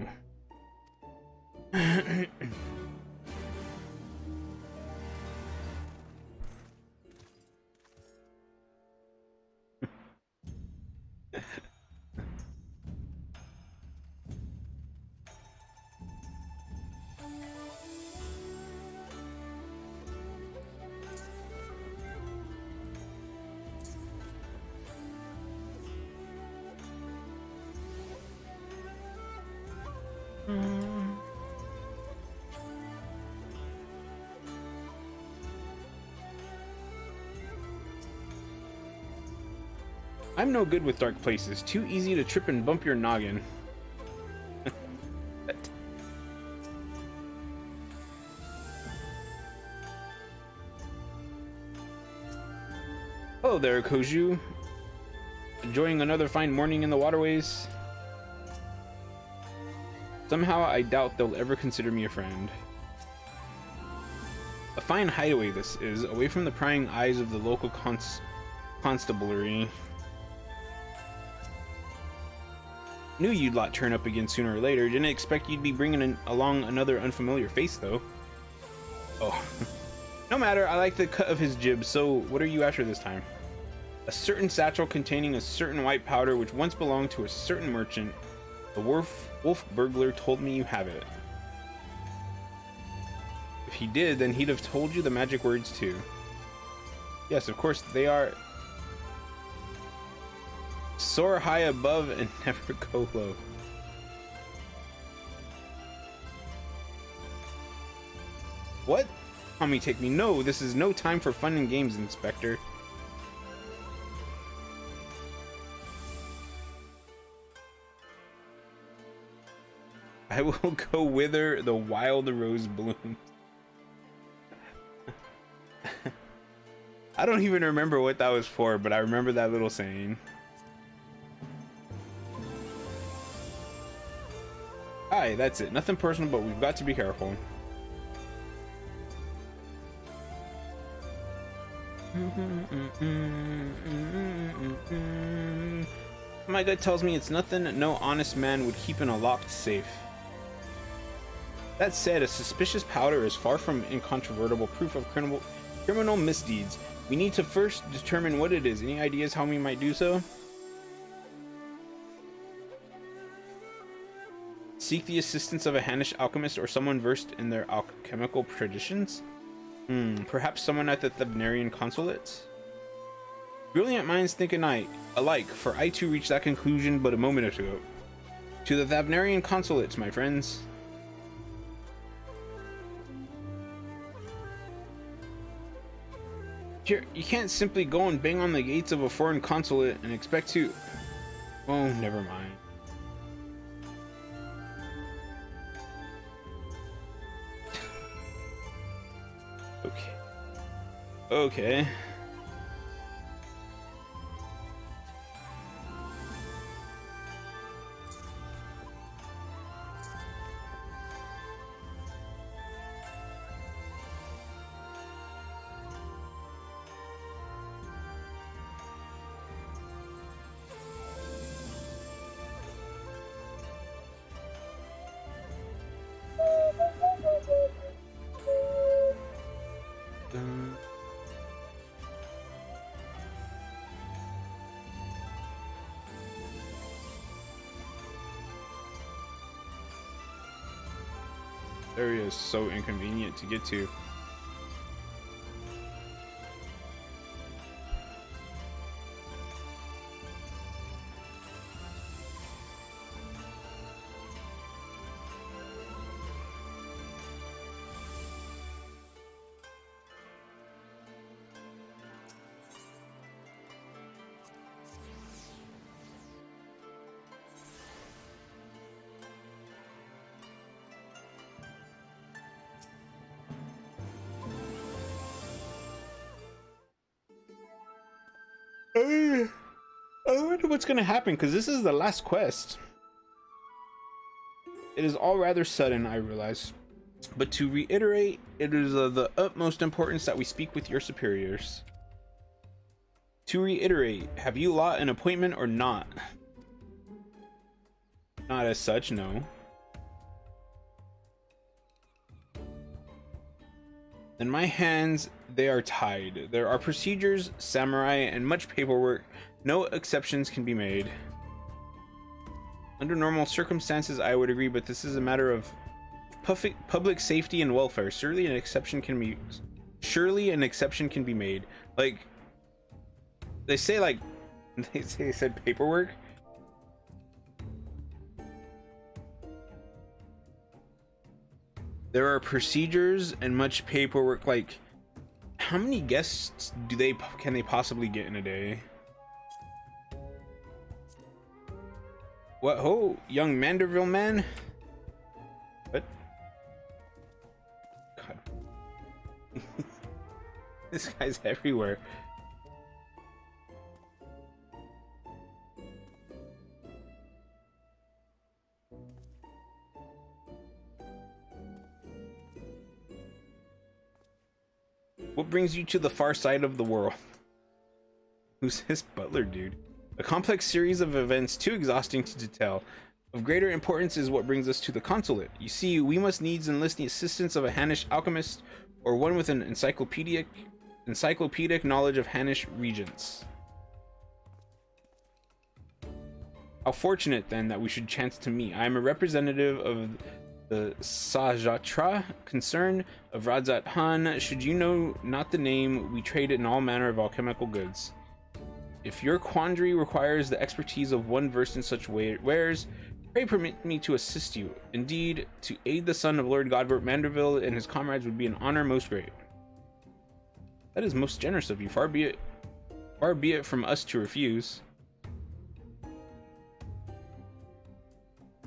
I'm no good with dark places. Too easy to trip and bump your noggin. Hello there, Koju. Enjoying another fine morning in the waterways? Somehow I doubt they'll ever consider me a friend. A fine hideaway this is, away from the prying eyes of the local constabulary. Knew you'd lot turn up again sooner or later. Didn't expect you'd be bringing along another unfamiliar face, though. Oh. No matter, I like the cut of his jib, so what are you after this time? A certain satchel containing a certain white powder which once belonged to a certain merchant. The wolf burglar told me you have it. If he did, then he'd have told you the magic words too. Yes, of course, they are... Soar high above and never go low. What? Tommy, take me. No, this is no time for fun and games, Inspector. I will go whither the wild rose blooms. I don't even remember what that was for, but I remember that little saying. Aye, that's it. Nothing personal, but we've got to be careful. My gut tells me it's nothing no honest man would keep in a locked safe. That said, a suspicious powder is far from incontrovertible proof of criminal misdeeds. We need to first determine what it is. Any ideas how we might do so? Seek the assistance of a Hannish alchemist or someone versed in their alchemical traditions? Perhaps someone at the Thavnarian consulate? Brilliant minds think alike, for I too reached that conclusion but a moment ago. To the Thavnarian consulates, my friends. You can't simply go and bang on the gates of a foreign consulate and expect to... Oh, never mind. Okay. Area is so inconvenient to get to. I wonder what's gonna happen, because this is the last quest. It is all rather sudden, I realize. But to reiterate, it is of the utmost importance that we speak with your superiors. To reiterate, have you lot an appointment or not? Not as such, no. In my hands, they are tied. There are procedures, samurai, and much paperwork. No exceptions can be made. Under normal circumstances, I would agree, but this is a matter of public safety and welfare. Surely an exception can be made. Like, they say, like, they said paperwork. There are procedures and much paperwork. Like, how many guests can they possibly get in a day? What? Oh, young Manderville man? What? God. This guy's everywhere. What brings you to the far side of the world? Who's this butler dude? A complex series of events too exhausting to detail. Of greater importance is what brings us to the consulate. You see, we must needs enlist the assistance of a Hannish alchemist or one with an encyclopedic knowledge of Hannish regents. How fortunate then that we should chance to meet. I am a representative of the Sajatra concern of Radzat Han. Should you know not the name, we trade in all manner of alchemical goods. If your quandary requires the expertise of one versed in such wares, pray permit me to assist you. Indeed, to aid the son of Lord Godbert Manderville and his comrades would be an honor most great. That is most generous of you. Far be it from us to refuse.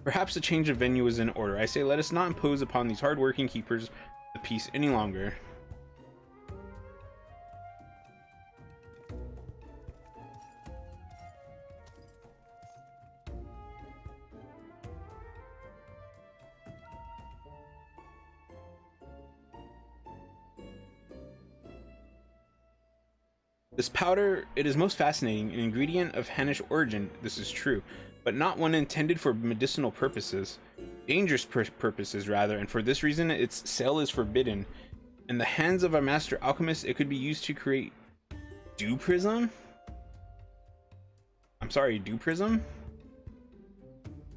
Perhaps a change of venue is in order. I say let us not impose upon these hard-working keepers of the peace any longer. This powder, it is most fascinating, an ingredient of Hannish origin, this is true, but not one intended for medicinal purposes. Dangerous purposes, rather, and for this reason its sale is forbidden. In the hands of a master alchemist, it could be used to create dew prism? I'm sorry, dew prism?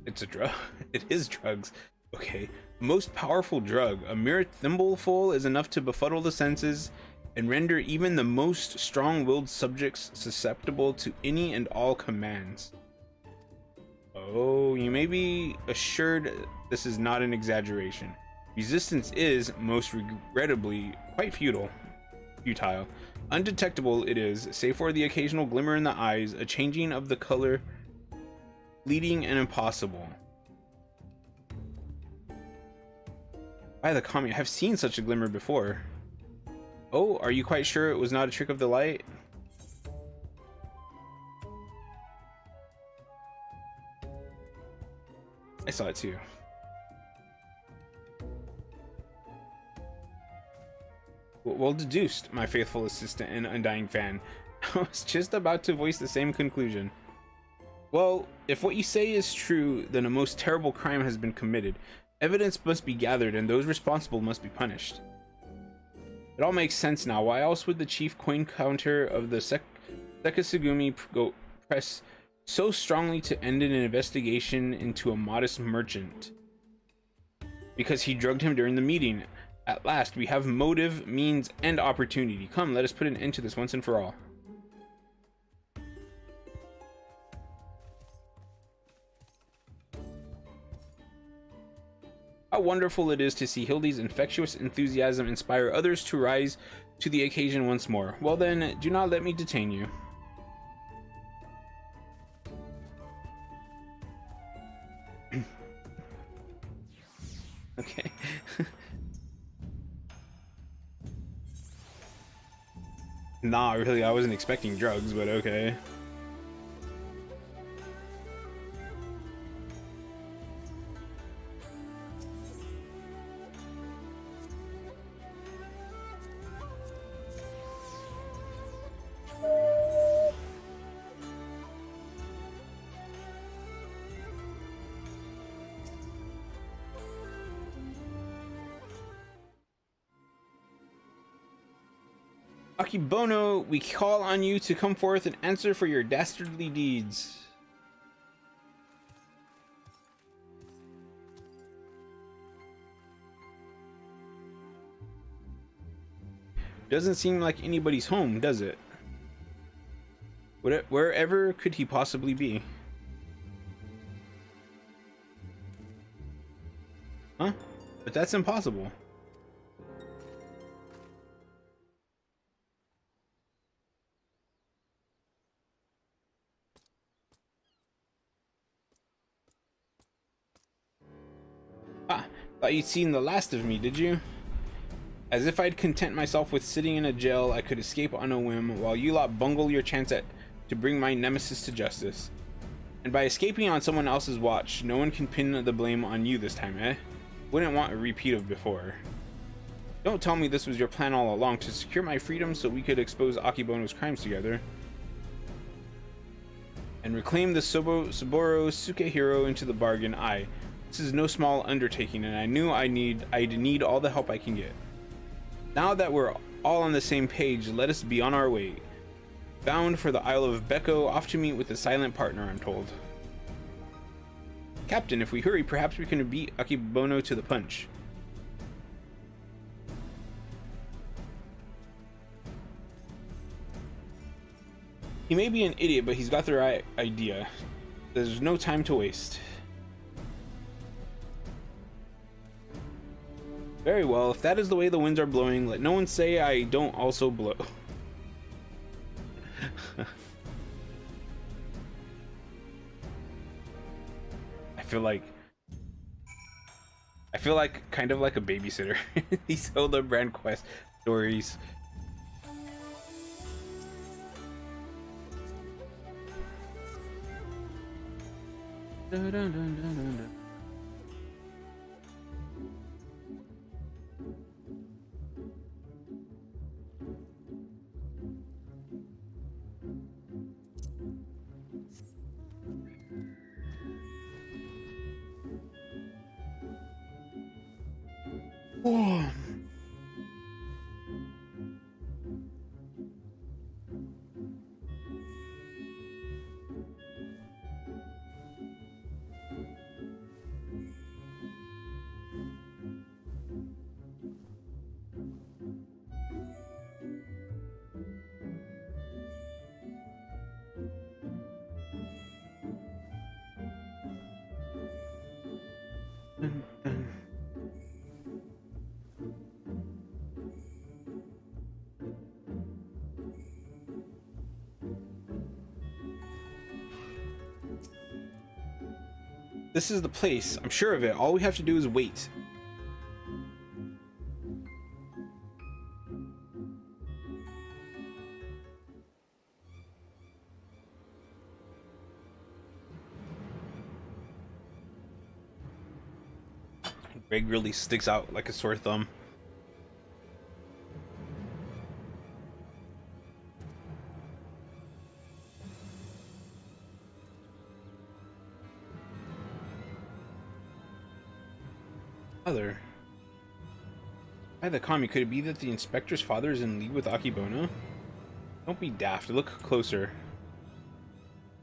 It's a drug. It is drugs. Okay. Most powerful drug. A mere thimbleful is enough to befuddle the senses and render even the most strong-willed subjects susceptible to any and all commands. Oh, you may be assured this is not an exaggeration. Resistance is, most regrettably, quite futile. Undetectable it is, save for the occasional glimmer in the eyes, a changing of the color, fleeting and impossible. By the comet, I have seen such a glimmer before. Oh, are you quite sure it was not a trick of the light? I saw it too. Well deduced, my faithful assistant and undying fan. I was just about to voice the same conclusion. Well, if what you say is true, then a most terrible crime has been committed. Evidence must be gathered and those responsible must be punished. It all makes sense now. Why else would the chief coin counter of the Sekisugumi press so strongly to end an investigation into a modest merchant? Because he drugged him during the meeting. At last, we have motive, means, and opportunity. Come, let us put an end to this once and for all. How wonderful it is to see Hildy's infectious enthusiasm inspire others to rise to the occasion once more. Well then, do not let me detain you. Okay. Nah, really, I wasn't expecting drugs, but okay. Akibono, we call on you to come forth and answer for your dastardly deeds. Doesn't seem like anybody's home, does it? Wherever could he possibly be? Huh? But that's impossible. Thought you'd seen the last of me, did you? As if I'd content myself with sitting in a jail I could escape on a whim, while you lot bungle your chance to bring my nemesis to justice. And by escaping on someone else's watch, no one can pin the blame on you this time, eh? Wouldn't want a repeat of before. Don't tell me this was your plan all along, to secure my freedom so we could expose Akibono's crimes together. And reclaim the Saburo Sukehiro into the bargain. This is no small undertaking, and I knew I'd need all the help I can get. Now that we're all on the same page, let us be on our way. Bound for the Isle of Beko, off to meet with the silent partner, I'm told. Captain, if we hurry, perhaps we can beat Akibono to the punch. He may be an idiot, but he's got the right idea. There's no time to waste. Very well, if that is the way the winds are blowing, let no one say I don't also blow. I feel like kind of like a babysitter. These Hildibrand quest stories. Dun, dun, dun, dun, dun, dun. Oh. Dun, dun. This is the place. I'm sure of it. All we have to do is wait. Greg really sticks out like a sore thumb. Father. By the commie, could it be that the inspector's father is in league with Akibono? Don't be daft, look closer.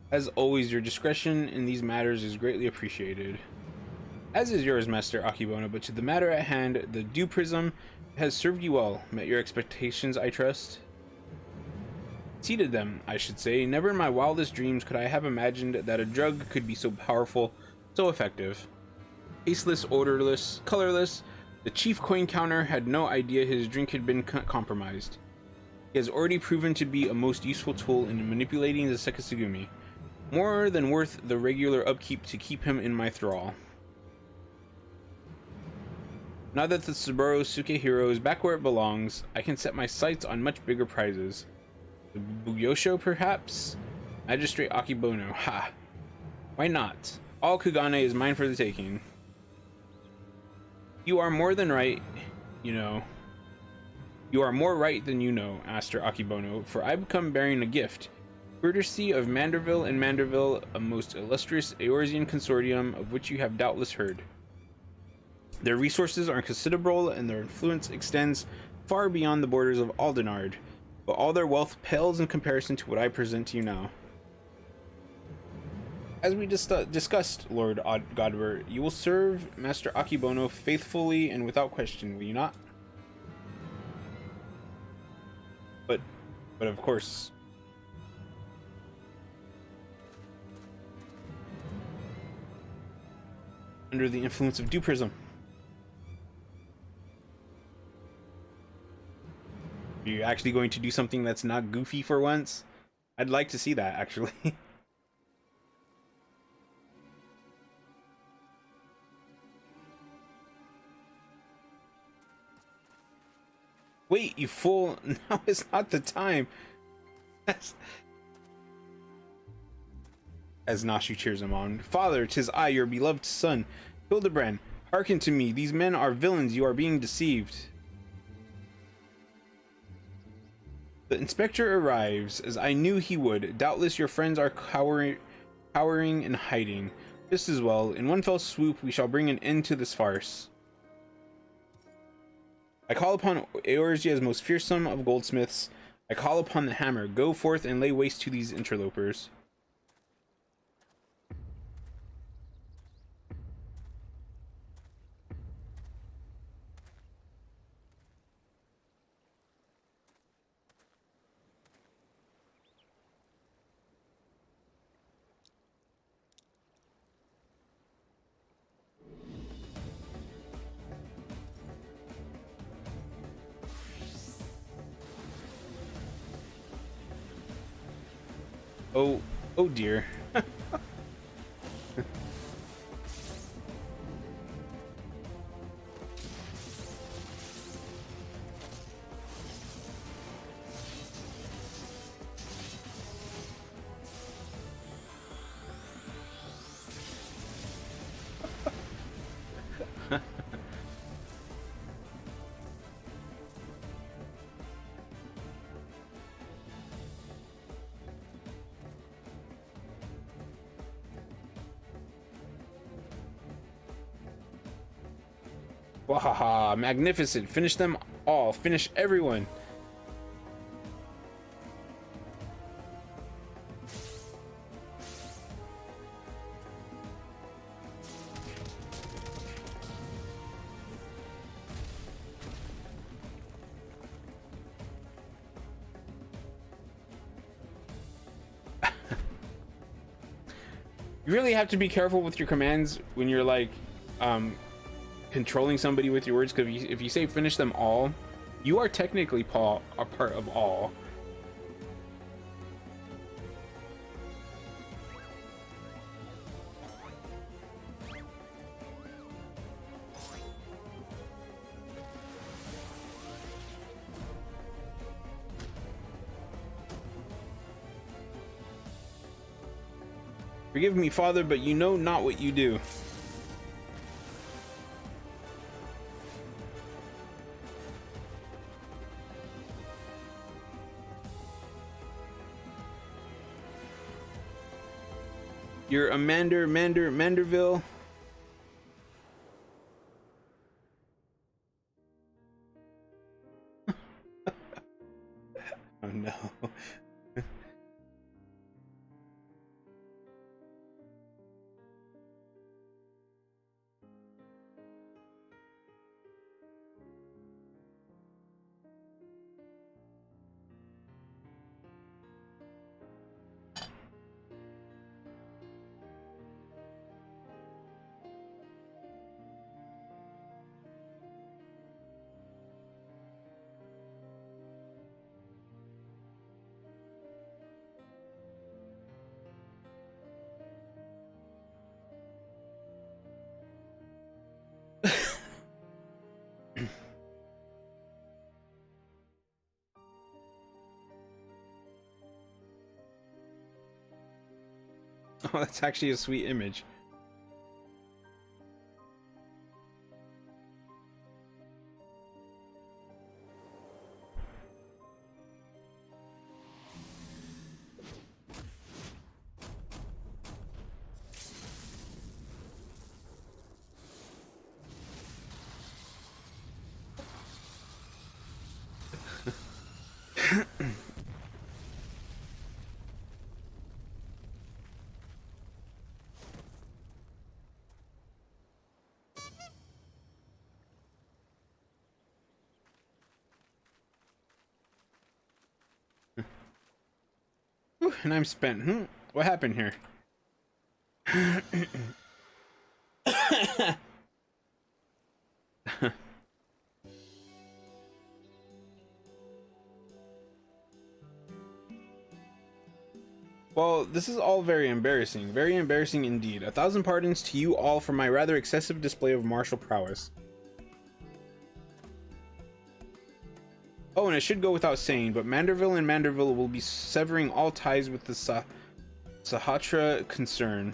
As always, your discretion in these matters is greatly appreciated. As is yours, Master Akibono, but to the matter at hand, the dew prism has served you well. Met your expectations, I trust? Exceeded them, I should say. Never in my wildest dreams could I have imagined that a drug could be so powerful, so effective. Tasteless, odorless, colorless, the chief coin counter had no idea his drink had been compromised. He has already proven to be a most useful tool in manipulating the Sekisugumi, more than worth the regular upkeep to keep him in my thrall. Now that the Saburo Sukehiro is back where it belongs, I can set my sights on much bigger prizes. The Buyosho, perhaps? Magistrate Akibono, ha! Why not? All Kugane is mine for the taking. You are more than right, you know. You are more right than you know, Master Akibono, for I come bearing a gift. Courtesy of Manderville and Manderville, a most illustrious Eorzean consortium of which you have doubtless heard. Their resources are considerable and their influence extends far beyond the borders of Aldenard, but all their wealth pales in comparison to what I present to you now. As we discussed, Lord Godber, you will serve Master Akibono faithfully and without question, will you not? But of course. Under the influence of Dew Prism. Are you actually going to do something that's not goofy for once? I'd like to see that, actually. Wait, you fool! Now is not the time. As Nashi cheers him on. Father, 'tis I, your beloved son, Hildibrand. Hearken to me. These men are villains. You are being deceived. The inspector arrives, as I knew he would. Doubtless your friends are cowering and hiding. Just as well. In one fell swoop, we shall bring an end to this farce. I call upon Eorzea as most fearsome of goldsmiths. I call upon the hammer. Go forth and lay waste to these interlopers. Oh dear. Wahaha, magnificent. Finish them all. Finish everyone. You really have to be careful with your commands when you're like controlling somebody with your words, because if you say finish them all, you are technically a part of all. Forgive me, Father, but you know not what you do. You're a Manderville. Oh no. Oh, that's actually a sweet image. Whew, and I'm spent. What happened here? Well, this is all very embarrassing. Very embarrassing indeed. 1,000 pardons to you all for my rather excessive display of martial prowess. Oh, and it should go without saying, but Manderville and Manderville will be severing all ties with the Sahatra concern.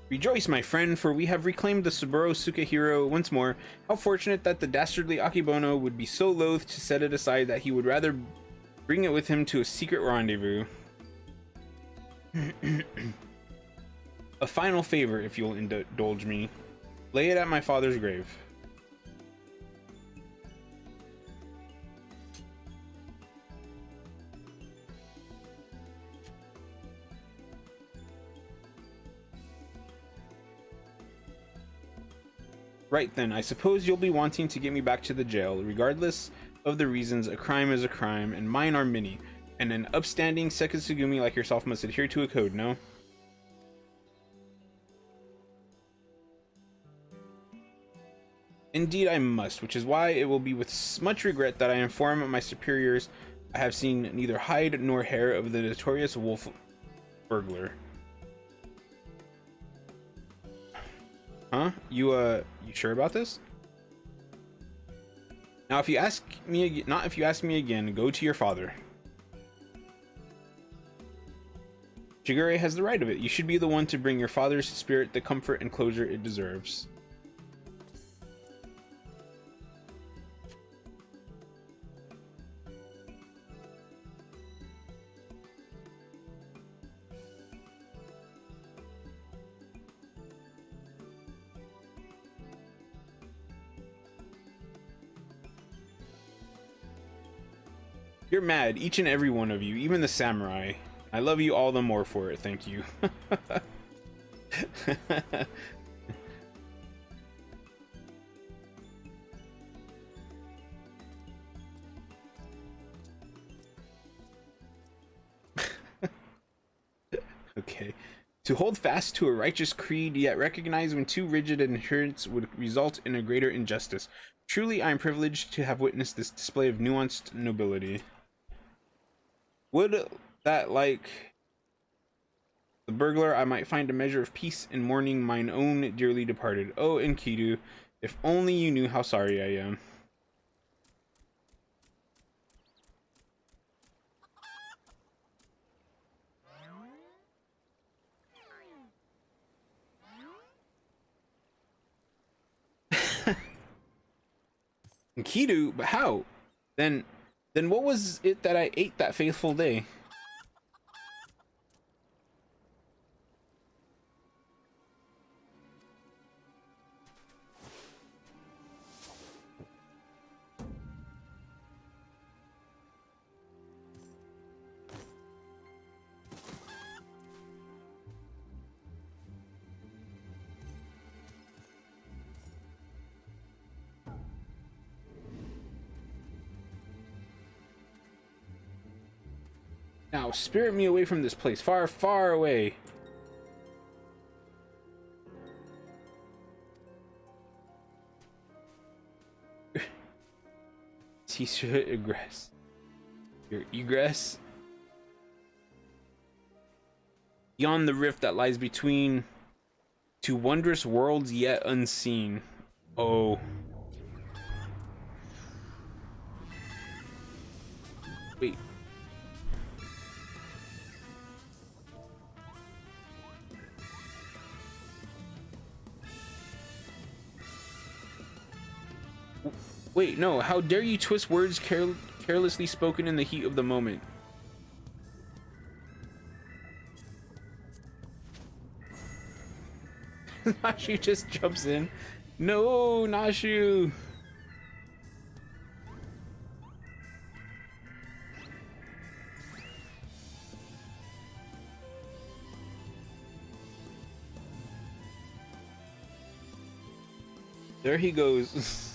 Rejoice, my friend, for we have reclaimed the Saburo Sukahiro once more. How fortunate that the dastardly Akibono would be so loath to set it aside that he would rather bring it with him to a secret rendezvous. A final favor, if you'll indulge me. Lay it at my father's grave. Right then, I suppose you'll be wanting to get me back to the jail. Regardless of the reasons, a crime is a crime, and mine are many. And an upstanding Sekisugumi like yourself must adhere to a code, no? Indeed I must, which is why it will be with much regret that I inform my superiors I have seen neither hide nor hair of the notorious wolf burglar. Huh? You sure about this? Now, if you ask me, not if you ask me again, go to your father. Shigure has the right of it. You should be the one to bring your father's spirit the comfort and closure it deserves. You're mad, each and every one of you, even the samurai. I love you all the more for it, thank you. Okay. To hold fast to a righteous creed, yet recognize when too rigid an adherence would result in a greater injustice. Truly, I am privileged to have witnessed this display of nuanced nobility. Would that, like the burglar, I might find a measure of peace in mourning mine own dearly departed. Oh, Enkidu, if only you knew how sorry I am. Enkidu? But how? Then what was it that I ate that faithful day? Now, spirit me away from this place, far, far away. T-shirt egress. Your egress? Beyond the rift that lies between two wondrous worlds yet unseen. Oh. Wait. Wait, no, how dare you twist words carelessly spoken in the heat of the moment? Nashu just jumps in. No, Nashu! There he goes.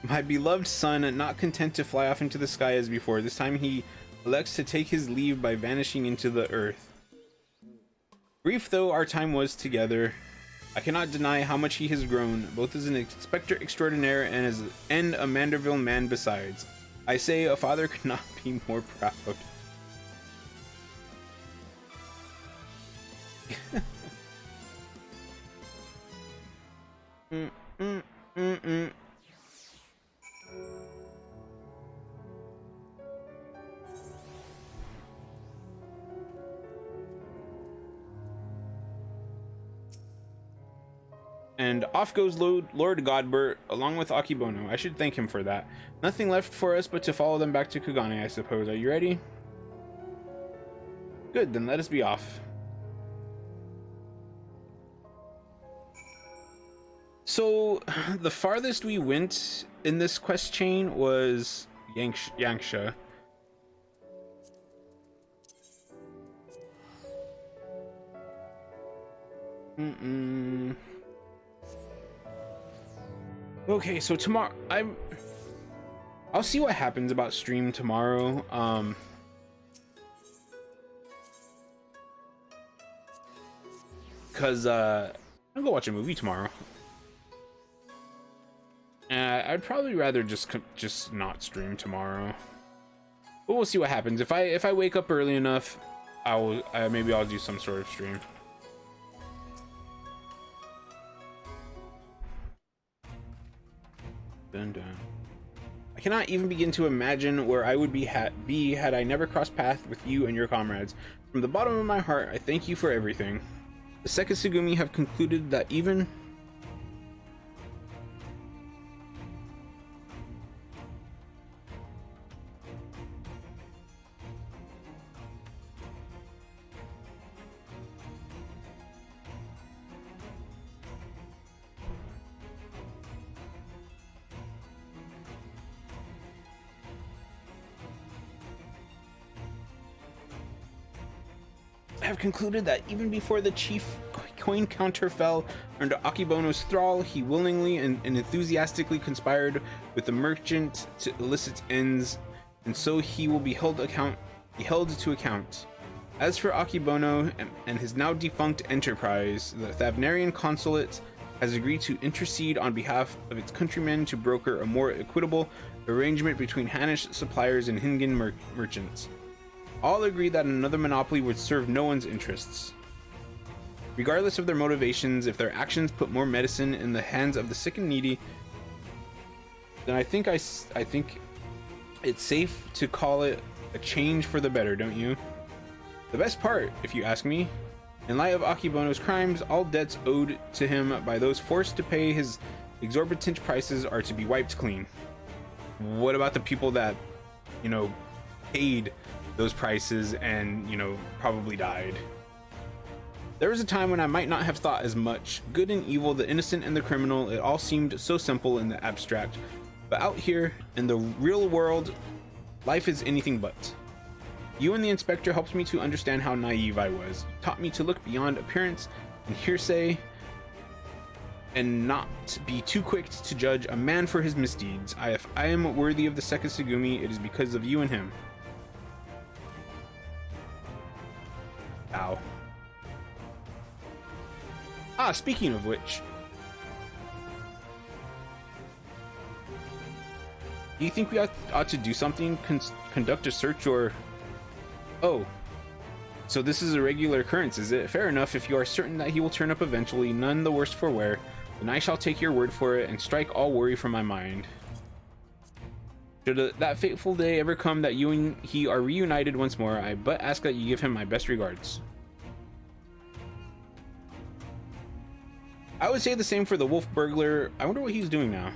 My beloved son, not content to fly off into the sky as before, this time he elects to take his leave by vanishing into the earth. Brief though our time was together, I cannot deny how much he has grown, both as an inspector extraordinaire and a Manderville man besides. I say a father could not be more proud. And off goes Lord Godbert along with Akibono. I should thank him for that. Nothing left for us but to follow them back to Kugane, I suppose. Are you ready? Good, then let us be off. So, the farthest we went in this quest chain was Yanxia. Okay, so tomorrow I'll see what happens about stream tomorrow. Cause I'll go watch a movie tomorrow. I'd probably rather just not stream tomorrow. But we'll see what happens. If I wake up early enough, maybe I'll do some sort of stream. Dun, dun. I cannot even begin to imagine where I would be had I never crossed paths with you and your comrades. From the bottom of my heart, I thank you for everything. The Sekisugumi have concluded that even before the chief coin counter fell under Akibono's thrall, he willingly and enthusiastically conspired with the merchant to illicit ends, and so he will be held to account. As for Akibono and his now defunct enterprise, the Thavnarian consulate has agreed to intercede on behalf of its countrymen to broker a more equitable arrangement between Hanish suppliers and Hingan merchants. All agree that another monopoly would serve no one's interests. Regardless of their motivations, if their actions put more medicine in the hands of the sick and needy, then I think it's safe to call it a change for the better, don't you? The best part, if you ask me, in light of Akibono's crimes, all debts owed to him by those forced to pay his exorbitant prices are to be wiped clean. What about the people that, paid those prices and, probably died? There was a time when I might not have thought as much. Good and evil, the innocent and the criminal, it all seemed so simple in the abstract. But out here, in the real world, life is anything but. You and the inspector helped me to understand how naive I was, taught me to look beyond appearance and hearsay, and not be too quick to judge a man for his misdeeds. If I am worthy of the Sekisugumi, it is because of you and him. Ow. Speaking of which, do you think we ought to do something? Conduct a search or... Oh, so this is a regular occurrence, is it? Fair enough. If you are certain that he will turn up eventually, none the worse for wear, then I shall take your word for it and strike all worry from my mind. Should that fateful day ever come that you and he are reunited once more, I but ask that you give him my best regards. I would say the same for the wolf burglar. I wonder what he's doing now.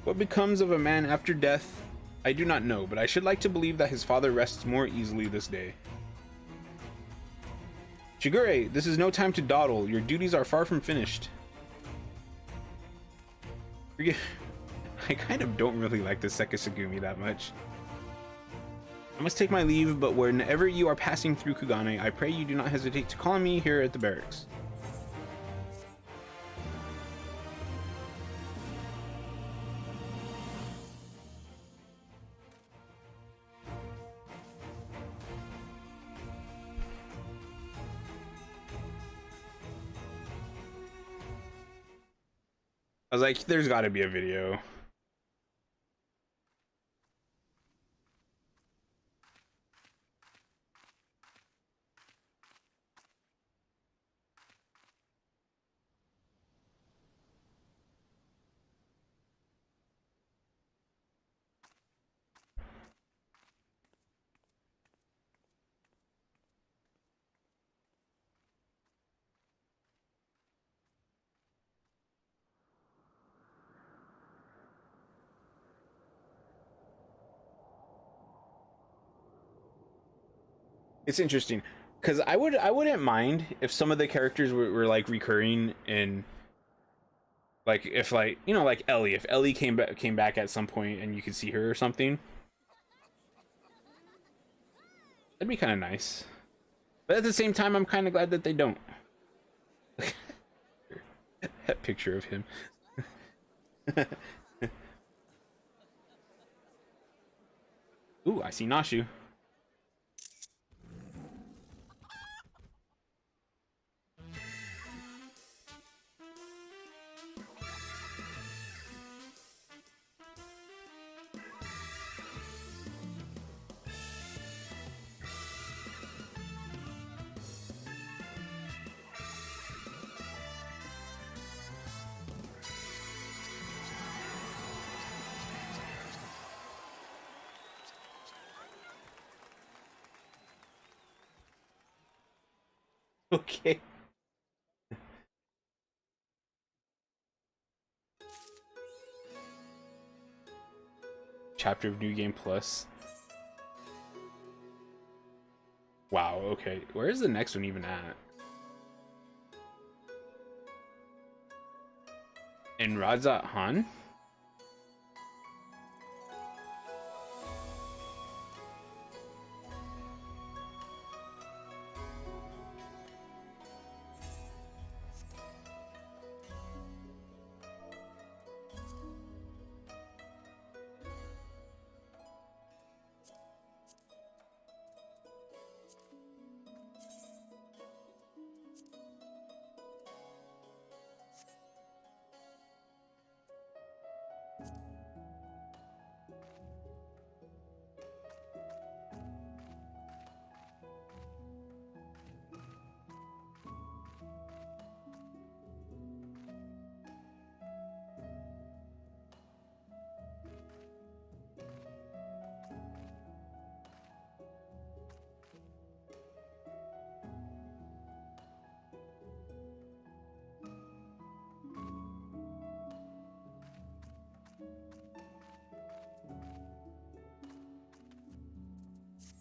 What becomes of a man after death, I do not know, but I should like to believe that his father rests more easily this day. Shigure, this is no time to dawdle. Your duties are far from finished. I kind of don't really like the Sekisugumi that much. I must take my leave, but whenever you are passing through Kugane, I pray you do not hesitate to call me here at the barracks. I was like, there's got to be a video. It's interesting because I wouldn't mind if some of the characters were like recurring in, like, if, like, you know, like Ellie, if Ellie came back at some point and you could see her or something, that'd be kind of nice. But at the same time, I'm kind of glad that they don't. That picture of him. Ooh, I see Nashu. Okay. Chapter of New Game Plus. Wow, okay. Where is the next one even at? In Radzat Han?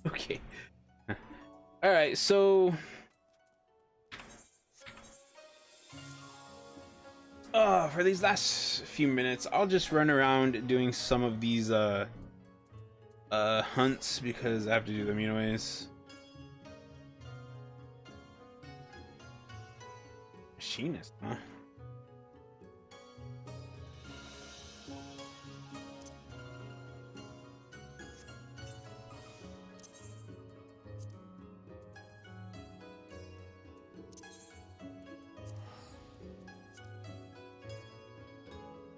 Okay. All right, so for these last few minutes, I'll just run around doing some of these hunts because I have to do them anyways. Machinist, huh?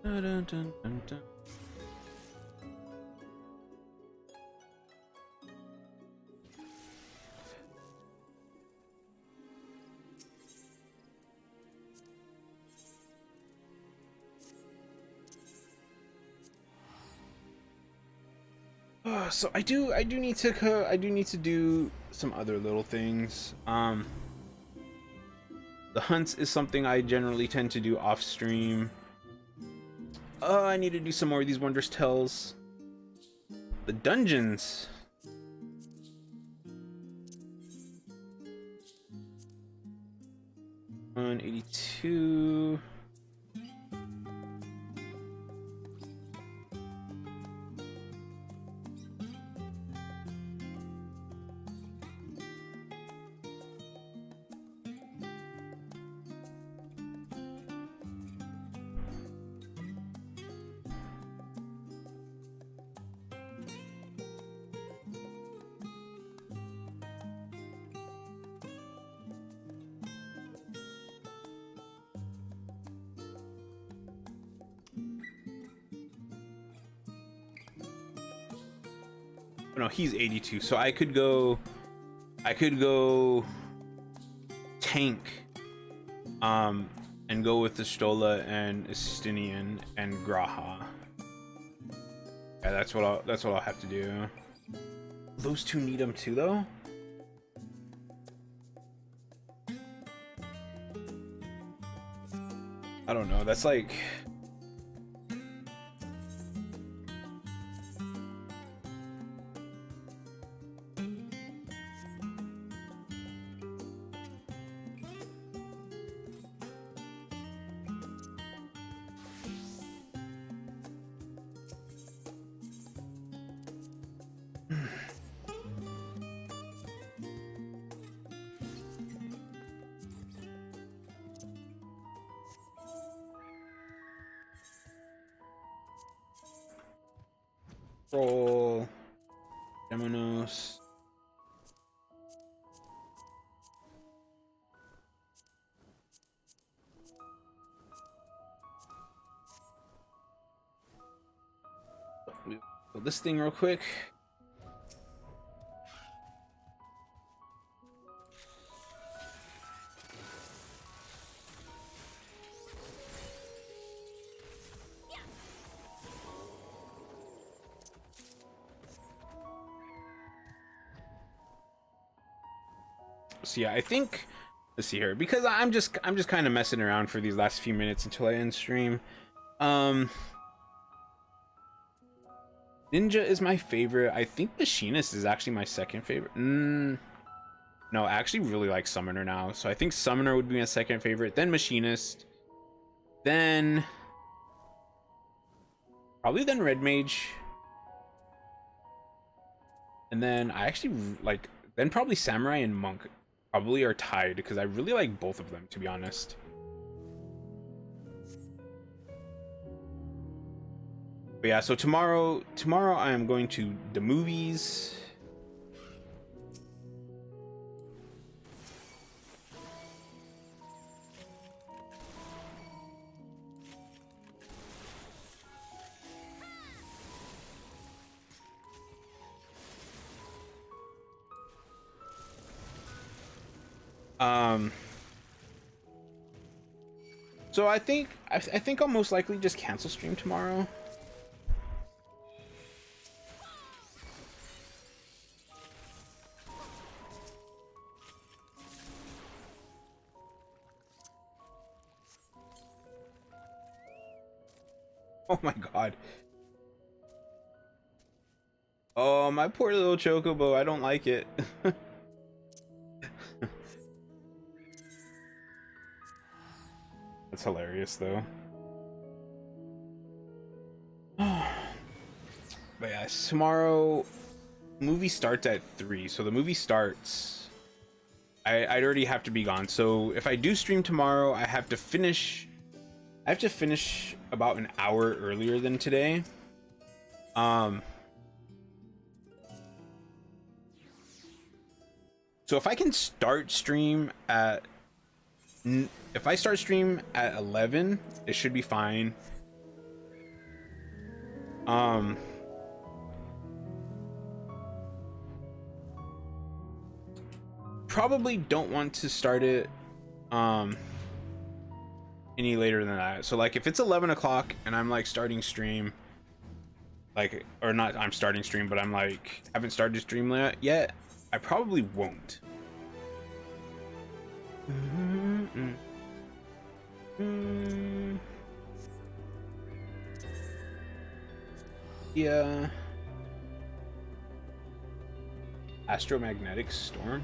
Dun, dun, dun, dun, dun. So I do need to do some other little things. The hunts is something I generally tend to do off stream. I need to do some more of these Wondrous Tells. The dungeons. 182. no, he's 82, so I could go tank, and go with the Stola and Estinian and Graha. Yeah, that's what I'll have to do. Those two need them too, though. I don't know. That's like. Roll Demonos. Pull this thing real quick. So yeah, I think, let's see here, because I'm just kind of messing around for these last few minutes until I end stream. Ninja is my favorite. I think Machinist is actually my second favorite. No, I actually really like Summoner now, so I think Summoner would be my second favorite, then Machinist, then probably then Red Mage, and then I actually like, then probably Samurai and Monk probably are tied, because I really like both of them, to be honest. But yeah, so tomorrow I am going to the movies. So I think I'll most likely just cancel stream tomorrow. Oh my god. Oh, my poor little Chocobo, I don't like it. That's hilarious, though. But yeah, tomorrow, movie starts at 3, so the movie starts. I'd already have to be gone. So if I do stream tomorrow, I have to finish about an hour earlier than today. So if I can start stream at, if I start stream at 11, it should be fine. Probably don't want to start it any later than that. So like if it's 11 o'clock and I'm like starting stream, like, or not, I'm starting stream, but I'm like haven't started stream yet, I probably won't. Yeah. Astromagnetic storm.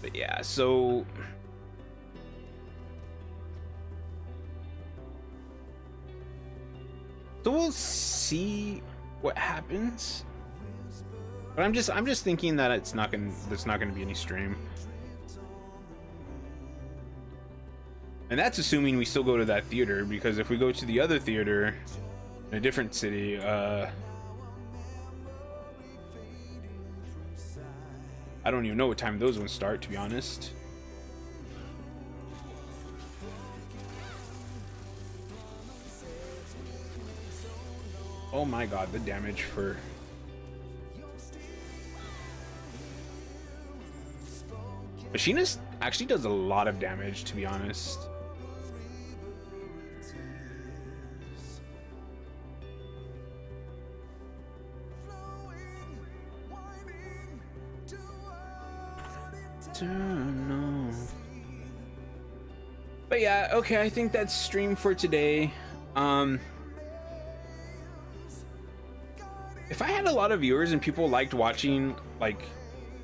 But yeah, so we'll see what happens. But I'm just thinking that there's not gonna be any stream. And that's assuming we still go to that theater, because if we go to the other theater in a different city, I don't even know what time those ones start, to be honest. Oh my god, the damage for Machinist actually does a lot of damage, to be honest. But yeah, okay, I think that's stream for today. If I had a lot of viewers and people liked watching, like,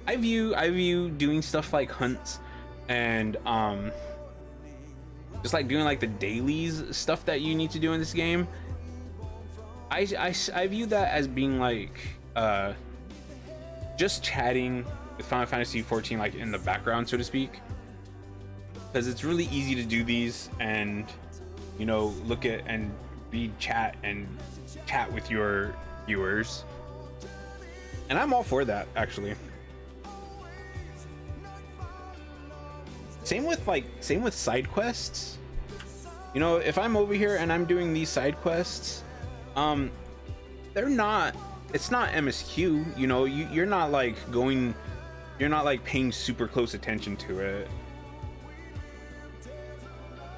I view doing stuff like hunts and just like doing like the dailies stuff that you need to do in this game. I view that as being like just chatting with Final Fantasy 14 like in the background, so to speak, because it's really easy to do these and, you know, look at and read chat and chat with your viewers, and I'm all for that, actually. Same with side quests. You know, if I'm over here and I'm doing these side quests, it's not MSQ, you know, you're not like paying super close attention to it.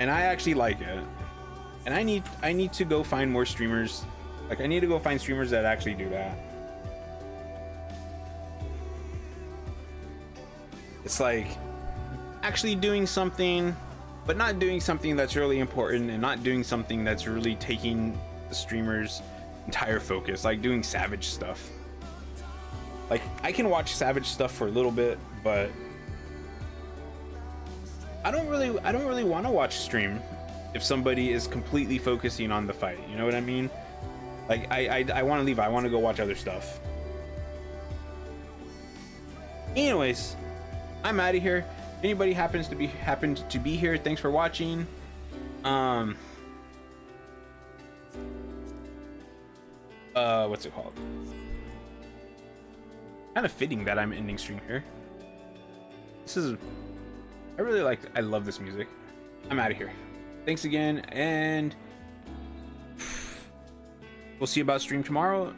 And I actually like it. And I need to go find more streamers. Like, I need to go find streamers that actually do that. It's like actually doing something, but not doing something that's really important, and not doing something that's really taking the streamer's entire focus, like doing savage stuff. Like, I can watch savage stuff for a little bit, but I don't really want to watch stream if somebody is completely focusing on the fight, you know what I mean? Like, I want to leave. I want to go watch other stuff. Anyways, I'm out of here. If anybody happened to be here, thanks for watching. What's it called? Kind of fitting that I'm ending stream here. I love this music. I'm out of here. Thanks again, and we'll see you about stream tomorrow.